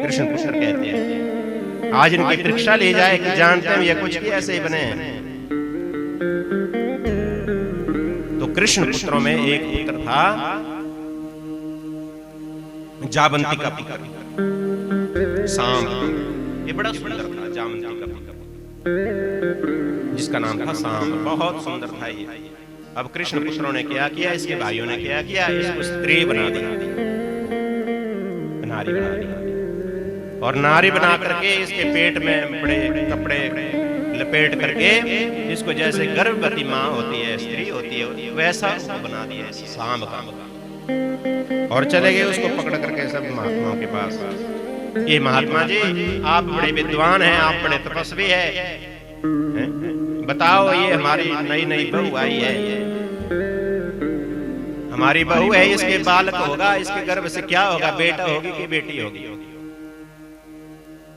कृष्ण पुत्र कहते हैं आज इनकी परीक्षा ली जाए कि जानते हैं ये कुछ भी ऐसे ही बने हैं। तो कृष्ण पुत्रों में एक पुत्र था जावंती का पुत्र सांब। ये बड़ा सुंदर था, जावंती का पुत्र जिसका नाम था सांब, बहुत सुंदर था ये। अब कृष्ण पुत्रों ने क्या किया, इसके भाइयों ने क्या किया, इसको स्त्री बना दी, नारी बना दी, और नारी बना करके इसके पेट में बड़े कपड़े लपेट करके इसको जैसे गर्भवती माँ होती है, स्त्री होती है, वैसा उसको बना दिया सांब का। और चले गए उसको पकड़ करके सब महात्माओं के पास। ये महात्मा जी आप बड़े विद्वान हैं, आप बड़े तपस्वी हैं, बताओ ये हमारी नई नई बहू आई है, हमारी बहू है, इसके बालक होगा, इसके गर्भ से क्या होगा, बेटा होगी कि बेटी होगी।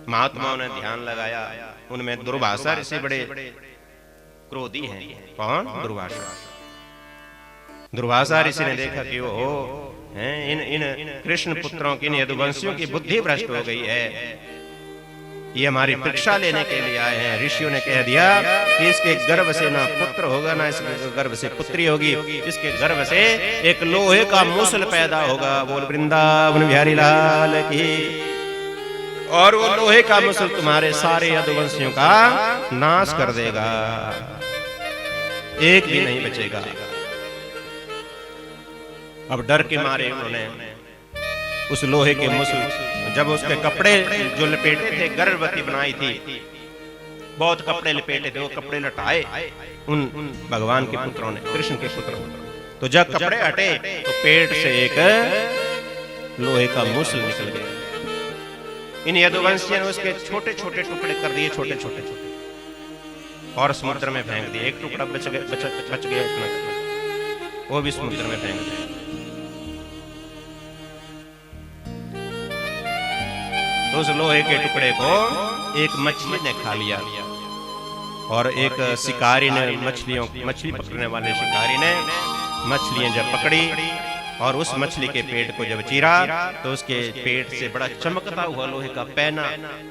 महात्माओं ने ध्यान लगाया, उनमें दुर्वासा ऋषि बड़े क्रोधी हैं। कौन? दुर्वासा। दुर्वासा ऋषि ने देखा कि वो इन कृष्ण पुत्रों की, इन यदुवंशियों की बुद्धि भ्रष्ट हो गई है, ये हमारी परीक्षा लेने के लिए आए हैं। ऋषियों ने कह दिया कि इसके गर्भ से ना पुत्र होगा ना इसके गर्भ से पुत्री होगी, इसके गर्भ से एक लोहे का मूसल पैदा होगा। बोल वृंदावन बिहारी लाल की। और वो लोहे का मूसल तुम्हारे सारे यदुवंशियों का नाश कर देगा, एक भी नहीं बचेगा। अब डर के मारे उन्होंने उस लोहे के मूसल, जब उसके कपड़े जो लपेटे थे, गर्भवती बनाई थी, बहुत कपड़े लपेटे थे, वो कपड़े लटाए उन भगवान के पुत्रों ने, कृष्ण के पुत्रों। तो जब कपड़े हटे तो पेट से एक लोहे का मूसल निकल गया। इन यदुवंशियों ने उसके छोटे छोटे टुकड़े कर दिए, छोटे छोटे छोटे, और समुद्र में फेंक दिए। एक टुकड़ा बच गया इतना, वो भी समुद्र में फेंक दिया। तो उस लोहे के टुकड़े को एक मछली ने खा लिया, और एक शिकारी ने मछली पकड़ने वाले शिकारी ने मछलियां जब पकड़ी और उस मछली के पेट को जब चीरा तो उसके पेट से बड़ा चमकता हुआ लोहे का पैना,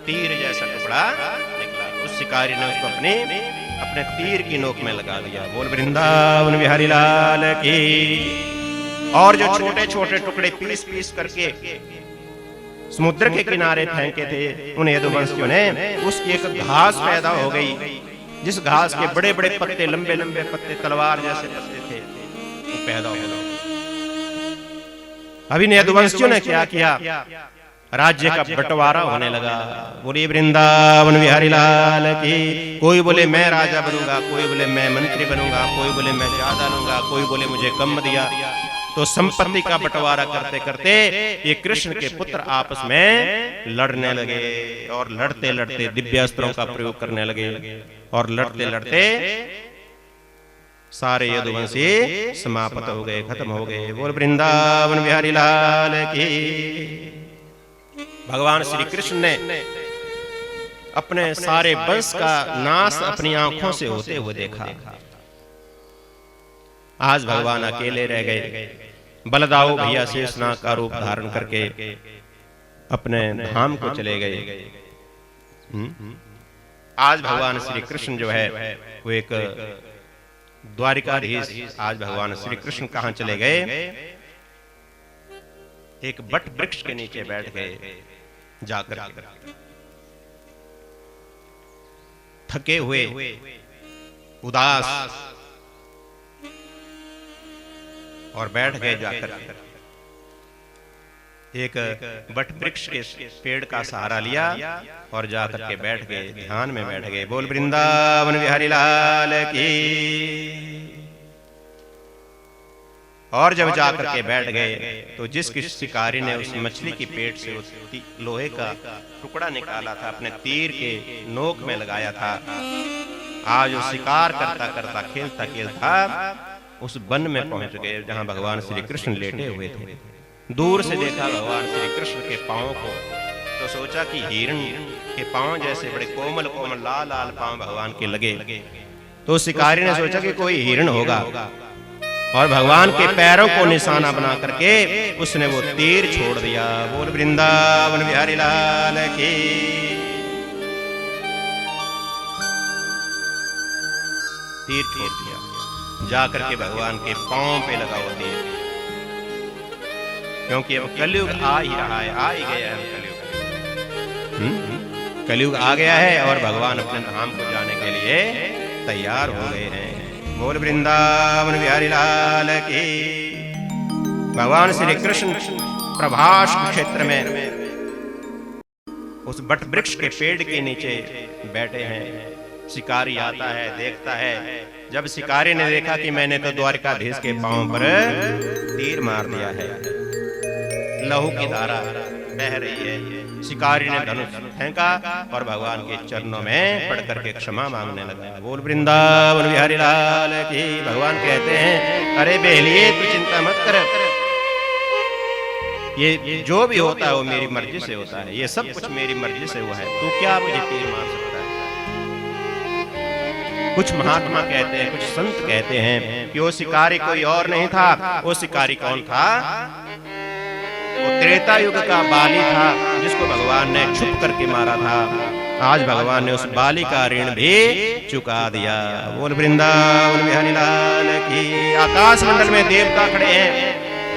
तीर जैसा टुकड़ा निकला। उस शिकारी ने उसको अपने तीर की नोक में लगा दिया। बोल वृंदावन बिहारी लाल की। और जो छोटे छोटे टुकड़े पीस पीस करके समुद्र के किनारे फेंके थे उन यदुवंशियों ने, उसकी एक घास पैदा हो गई, जिस घास के बड़े बड़े पत्ते, लंबे लंबे पत्ते, तलवार जैसे पत्ते थे, वो पैदा हो गए। अभी यदुवंशियों ने क्या किया, राज्य का बंटवारा होने लगा। बोले वृंदावन बिहारी लाल की। कोई बोले मैं राजा बनूंगा, कोई बोले मैं मंत्री बनूंगा, कोई बोले मैं ज्यादा लूंगा, कोई बोले मुझे कम दिया। तो संपत्ति का बंटवारा करते करते ये कृष्ण के पुत्र आपस में लड़ने लगे, और लड़ते लड़ते दिव्यास्त्रों का प्रयोग करने लगे, और लड़ते लड़ते सारे यदुवंशी समाप्त हो गए, खत्म हो गए। बोल वृंदावन बिहारी लाल की। भगवान श्री कृष्ण ने अपने सारे वंश का नाश अपनी आंखों से होते हुए देखा। आज भगवान अकेले रह गए। बलदाऊ भैया शेषनाग का रूप धारण करके अपने धाम को चले गए। आज भगवान श्री कृष्ण जो है वो एक द्वारिकाधीश। आज भगवान श्री कृष्ण कहां चले गए? एक बट वृक्ष के नीचे बैठ गए जाकर, थके हुए, उदास, और बैठ गए जाकर। एक बट वृक्ष के पेड़ का सहारा लिया और जाकर के बैठ गए, ध्यान में बैठ गए। बोल वृंदावन बिहारी लाल की। और जब जाकर के बैठ गए तो जिस किसी शिकारी ने उस मछली की पेट से उस लोहे का टुकड़ा निकाला था, अपने तीर के नोक में लगाया था, आज वो शिकार करता करता खेलता खेलता उस वन में पहुंच गए जहां भगवान श्री कृष्ण लेटे हुए थे। दूर से देखा भगवान श्री कृष्ण के पांव को तो सोचा कि हिरण के पांव जैसे बड़े कोमल कोमल लाल लाल पांव भगवान के लगे। तो शिकारी ने सोचा कि कोई हिरण होगा और भगवान के पैरों को निशाना बना करके उसने वो तीर छोड़ दिया। बोल वृंदावन बिहारी लाल की। तीर छोड़ दिया, जाकर के भगवान के पांव पे लगा वो तीर, क्योंकि अब कलयुग आ ही रहा है, आ ही गया है कलयुग आ गया है और भगवान अपने धाम को जाने के लिए तैयार हो गए हैं। बोल वृंदावन बिहारी लाल की। भगवान श्री कृष्ण प्रभास क्षेत्र में उस बट वृक्ष के पेड़ के नीचे बैठे हैं। शिकारी आता है, देखता है। जब शिकारी ने देखा कि मैंने तो द्वारकाधीश के पांव पर तीर मार दिया है, लहू की धारा बह रही है, शिकारी ने धनुष फेंका और भगवान के चरणों में पड़ करके क्षमा मांगने लगा। बोल वृंदावन बिहारी लाल की। भगवान कहते हैं, अरे बेलिए तू चिंता मत कर, ये जो भी होता है वो मेरी मर्जी से होता है, ये सब कुछ मेरी मर्जी से हुआ है, तू क्या मुझे तीर मार सकता है। कुछ महात्मा कहते हैं, कुछ संत कहते हैं कि वो शिकारी कोई और नहीं था। वो शिकारी कौन था? वो त्रेता युग का बाली था जिसको भगवान ने छुप करके मारा था। आज भगवान ने उस बाली का ऋण भी चुका दिया। बोल वृंदावन बिहारी लाल की। आकाश मंडल में देवता खड़े हैं।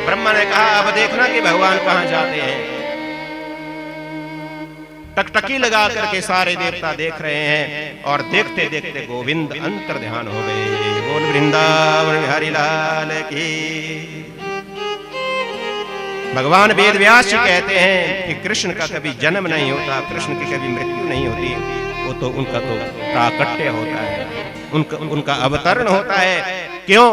ब्रह्मा ने कहा, अब देखना कि भगवान कहां जाते हैं। टकटकी लगा करके सारे देवता देख रहे हैं और देखते देखते गोविंद अंतर ध्यान हो गए। बोल वृंदावन बिहारी लाल की। भगवान वेद व्यास जी कहते हैं कि कृष्ण का कभी जन्म नहीं होता, कृष्ण की कभी मृत्यु नहीं होती, वो तो उनका तो प्राकट्य होता है, उनका अवतरण होता है। क्यों?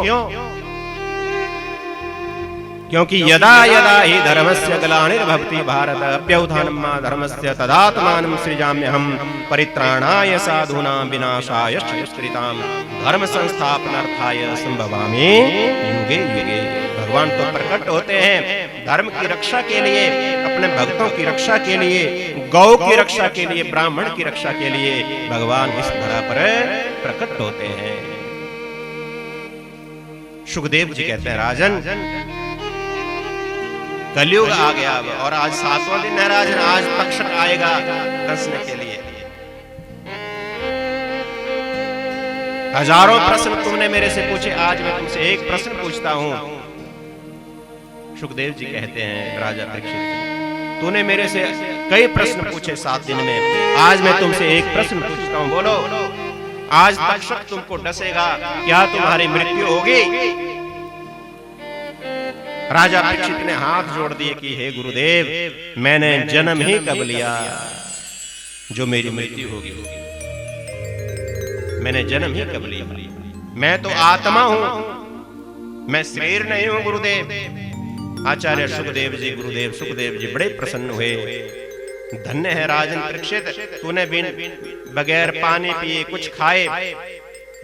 क्योंकि यदा यदा ही धर्मस्य ग्लानिर्भवति भारत अभ्युत्थानं धर्मस्य तदात्मानं सृजाम्यहम् परित्राणाय साधूनां विनाशाय दुष्कृतां धर्म संस्थापनार्थाय संभवामि युगे युगे। भगवान तो प्रकट होते हैं धर्म की रक्षा के लिए, अपने भक्तों की रक्षा के लिए, गौ की रक्षा के लिए, ब्राह्मण की रक्षा के लिए भगवान इस धरा पर प्रकट होते हैं। सुखदेव जी कहते हैं, राजन कलयुग आ गया और आज 7वां दिन है राजन, आज तक्षक आएगा कसने के लिए। हजारों प्रश्न तुमने मेरे से पूछे, आज मैं तुमसे एक प्रश्न पूछता हूं। सुखदेव जी कहते हैं, राजा परीक्षित, तूने मेरे से कई प्रश्न पूछे 7 दिन में, आज मैं तुमसे एक प्रश्न पूछता हूं, बोलो आज तक्षक तुमको डसेगा, क्या तुम्हारी मृत्यु होगी? राजा परीक्षित ने हाथ जोड़ दिए कि हे गुरुदेव, मैंने जन्म ही कब लिया जो मेरी मृत्यु होगी। मैंने जन्म ही कब लिया, मैं तो आत्मा हूं, मैं शरीर नहीं हूं गुरुदेव। आचार्य सुखदेव जी, गुरुदेव सुखदेव जी बड़े प्रसन्न हुए। धन्य है राजन परीक्षित, तूने बिन बगैर पानी पिए कुछ खाए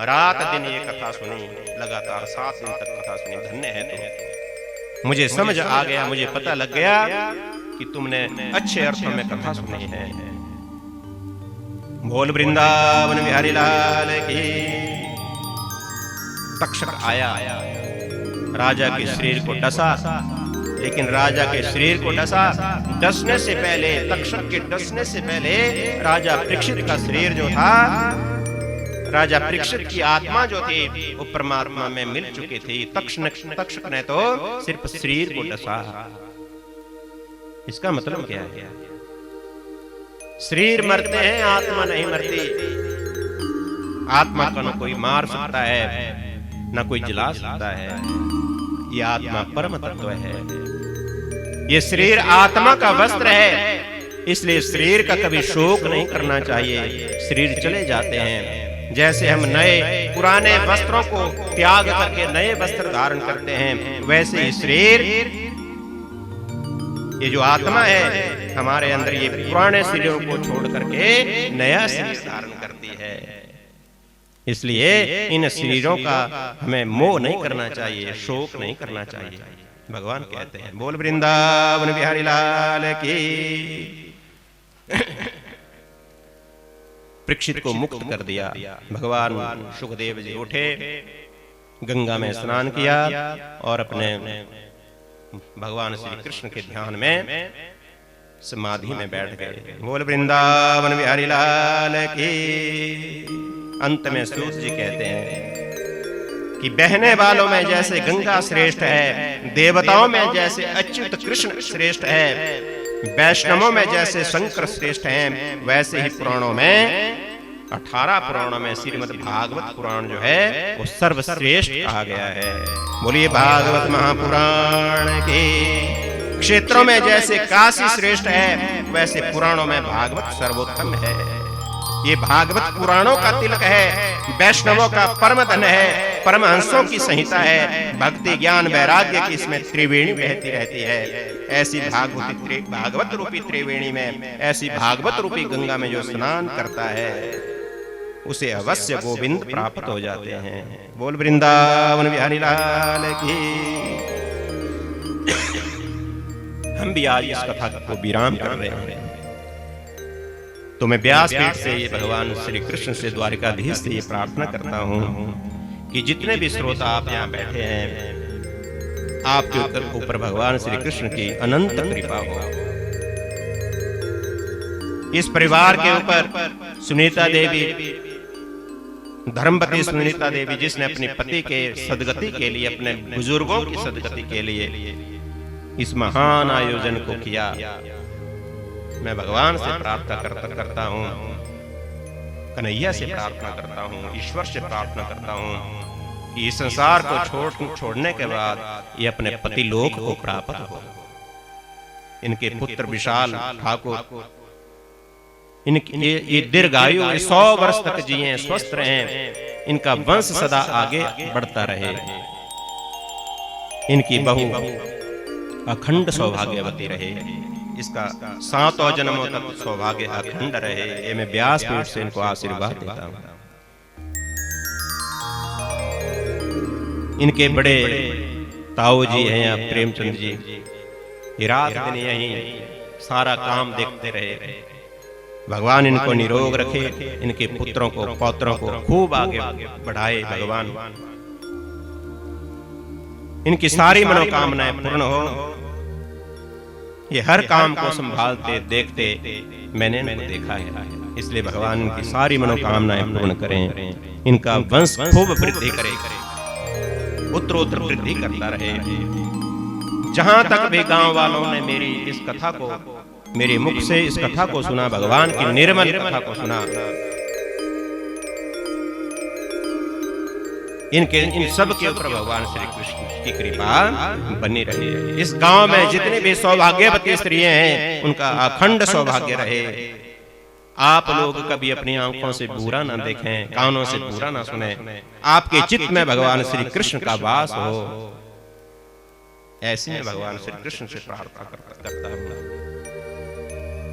रात दिन ये कथा सुनी, लगातार 7 दिन तक कथा सुनी। धन्य है तू, मुझे समझ आ गया, मुझे पता लग गया कि तुमने अच्छे अर्थों में कथा सुनी है। बोल वृंदावन बिहारी लाल की। तक्षक आया, राजा के शरीर को डसा, लेकिन राजा के शरीर को डसने से पहले, तक्षक के डसने से पहले राजा परीक्षित का शरीर जो था, राजा परीक्षित की आत्मा जो थी वो परमात्मा में मिल चुकी थी। तक्षक ने तो सिर्फ शरीर को डसा। इसका मतलब क्या है? शरीर मरते हैं, आत्मा नहीं मरती। आत्मा को न कोई मार सकता है, न कोई जला सकता है। ये आत्मा परम तत्व है। ये शरीर आत्मा का वस्त्र है, इसलिए शरीर का कभी शोक नहीं करना चाहिए। शरीर चले जाते हैं, जैसे हम नए पुराने वस्त्रों को त्याग करके नए वस्त्र धारण करते हैं, वैसे ही शरीर, ये जो आत्मा है हमारे अंदर, ये पुराने शरीरों को छोड़ करके नया शरीर धारण करती है। इसलिए इन शरीरों का हमें मोह नहीं करना चाहिए, शोक नहीं करना चाहिए। भगवान कहते हैं, बोल वृंदावन बिहारी लाल की। परीक्षित को मुक्त कर दिया। भगवान सुखदेव जी उठे, गंगा में स्नान किया और अपने भगवान श्री कृष्ण के ध्यान में समाधि में बैठ गए। बोल वृंदावन बिहारी लाल की। अंत में सूत जी कहते हैं कि बहने वालों में जैसे गंगा श्रेष्ठ है, देवताओं में जैसे अच्युत कृष्ण श्रेष्ठ है, वैष्णवों में जैसे शंकर श्रेष्ठ हैं, वैसे ही पुराणों में 18 पुराणों में श्रीमद् भागवत पुराण जो है वो सर्वश्रेष्ठ कहा गया है। बोलिए भागवत महापुराण के। क्षेत्रों में जैसे काशी श्रेष्ठ है, वैसे पुराणों में भागवत सर्वोत्तम है। ये भागवत पुराणों का तिलक है, वैष्णवों का परम धन है, परमहंसों की संहिता है। भक्ति ज्ञान वैराग्य की इसमें त्रिवेणी बहती रहती है। ऐसी भागवत रूपी त्रिवेणी में, ऐसी भागवत रूपी गंगा में जो स्नान करता है उसे अवश्य गोविंद प्राप्त हो जाते हैं। बोल वृंदावन बिहारी लाल की। हम भी आज इस कथा को विराम कर रहे हैं। तो मैं व्यासपीठ से ये भगवान श्री कृष्ण से, द्वारिकाधीश से ये प्रार्थना करता हूं कि जितने भी श्रोता आप यहाँ बैठे हैं, आपके ऊपर भगवान श्री कृष्ण की अनंत कृपा हो। इस परिवार के ऊपर सुनीता देवी, धर्मपति सुनीता देवी, जिसने अपने पति के सदगति के लिए, अपने बुजुर्गों की सदगति के लिए इस महान आयोजन को किया, मैं भगवान से प्रार्थना करता हूं, कन्हैया से प्रार्थना करता हूं, ईश्वर से प्रार्थना करता हूं कि इस संसार को छोड़ने के बाद ये अपने पति लोक को प्राप्त हो। इनके पुत्र विशाल ठाकुर ये दीर्घायु 100 वर्ष तक जिए, स्वस्थ रहें, इनका वंश सदा आगे बढ़ता रहे। इनकी बहू अखंड सौभाग्यवती रहे, इसका 7 जन्मों तक सौभाग्य अखंड रहे। ये मैं व्यासपीठ से इनको आशीर्वाद देता हूं। इनके बड़े ताऊ जी हैं या प्रेमचंद जी, ये रात दिन यही सारा काम देखते रहे। भगवान इनको निरोग रखे, इनके पुत्रों को, पौत्रों को खूब आगे बढ़ाए भगवान। इनकी सारी मनोकामनाएं पूर्ण हो। ये हर काम को संभालते देखते मैंने इनको देखा है, इसलिए भगवान इनकी सारी मनोकामनाएं पूर्ण करें। इनका वंश खूब वृद्धि करे, उत्तरोत्तर वृद्धि करता रहे। जहां तक भी गांव वालों ने मेरी इस कथा को, मेरे मुख से इस कथा को सुना, भगवान की निर्मल कथा को सुना, इन सब के ऊपर भगवान श्री कृष्ण की कृपा बनी रहे। इस गांव में जितने भी सौभाग्यवती स्त्रियां हैं, उनका अखंड सौभाग्य रहे। आप लोग कभी अपनी आंखों से बुरा ना देखें, कानों से बुरा ना सुने, आपके चित्त में भगवान श्री कृष्ण का वास हो। ऐसे में भगवान श्री कृष्ण से प्रार्थना करता हूं।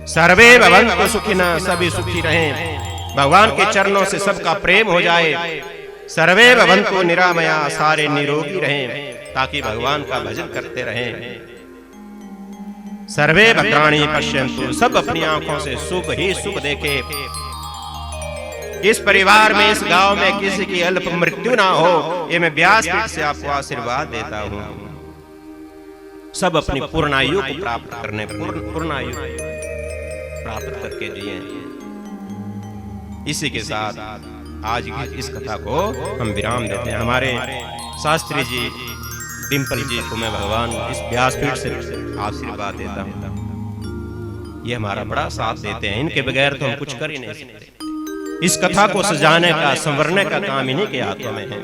सर्वे भवन्तु सुखिनः, सभी सुखी रहें। भगवान के चरणों से सबका प्रेम हो जाए। सर्वे भवन्तु निरामया, सारे निरोगी रहें, ताकि भगवान का भजन करते रहें। सर्वे भद्राणि पश्यन्तु, सब अपनी आंखों से शुभ ही शुभ देखे। इस परिवार में, इस गांव में किसी की अल्प मृत्यु ना हो, ये मैं व्यासपीठ से आपको आशीर्वाद देता हूं। सब अपनी पूर्णायु को प्राप्त करने, पूर्णायु प्राप्त करके जिए। इसी के साथ आज की इस कथा को हम विराम देते हैं। हमारे शास्त्री जी, डिम्पल जी को मैं भगवान इस व्यासपीठ से आशीर्वाद देता हूँ। ये हमारा बड़ा साथ देते हैं, इनके बगैर तो हम कुछ कर ही नहीं सकते। इस कथा को सजाने का, संवरने का काम इन्हीं के हाथों में है।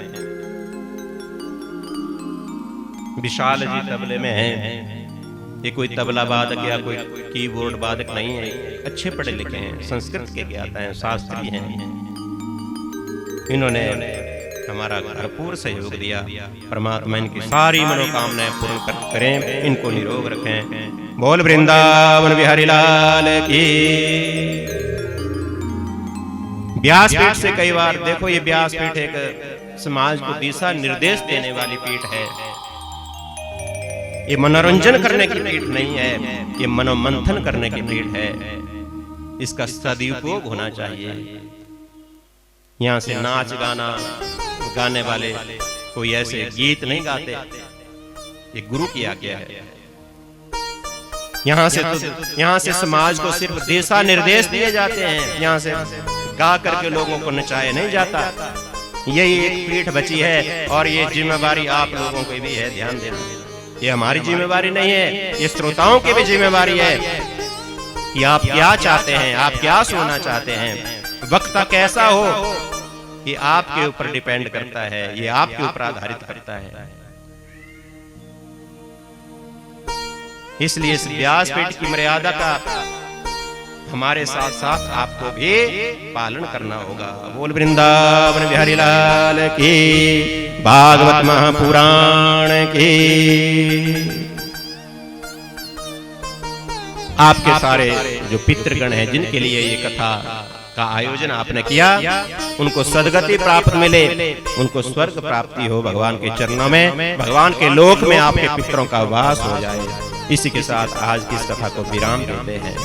विशाल जी तबले में हैं, ये कोई तबला वादक या कोई कीबोर्ड वादक नहीं है, अच्छे पढ़े लिखे हैं, संस्कृत के ज्ञाता हैं, शास्त्री हैं। इन्होंने हमारा भरपूर सहयोग दिया। परमात्मा इनकी सारी मनोकामनाएं पूर्ण करें, इनको निरोग रखें। बोल वृंदावन बिहारी लाल की। व्यासपीठ से कई बार देखो, ये व्यासपीठ एक समाज को दिशा निर्देश देने वाली पीठ है। ये मनोरंजन करने की पीठ नहीं है, ये मनोमंथन करने की पीठ है। इसका सदुपयोग होना चाहिए। यहाँ से नाच गाना गाने वाले कोई ऐसे गीत नहीं गाते, ये गुरु की आज्ञा है। यहाँ से समाज को सिर्फ दिशा निर्देश दिए जाते हैं, यहाँ से गा करके लोगों को नचाया नहीं जाता। यही एक पीठ बची है और ये जिम्मेवारी आप लोगों की भी है, ध्यान देना। ये हमारी जिम्मेवारी नहीं है, ये श्रोताओं की भी जिम्मेवारी है कि आप क्या चाहते हैं, आप क्या सुनना चाहते हैं। वक्ता कैसा हो ये आपके ऊपर डिपेंड करता है, ये आपके ऊपर आधारित करता है। इसलिए इस व्यासपीठ की मर्यादा का हमारे साथ साथ आपको भी पालन करना होगा। बोल वृंदावन बिहारी लाल की, भागवत महापुराण की। आपके सारे जो पितृगण हैं जिनके लिए ये कथा का आयोजन आपने किया, उनको सदगति प्राप्त मिले, उनको स्वर्ग प्राप्ति हो भगवान के चरणों में, भगवान के लोक में आपके पितरों का वास हो जाए। इसी के साथ आज की इस कथा को विराम देते हैं।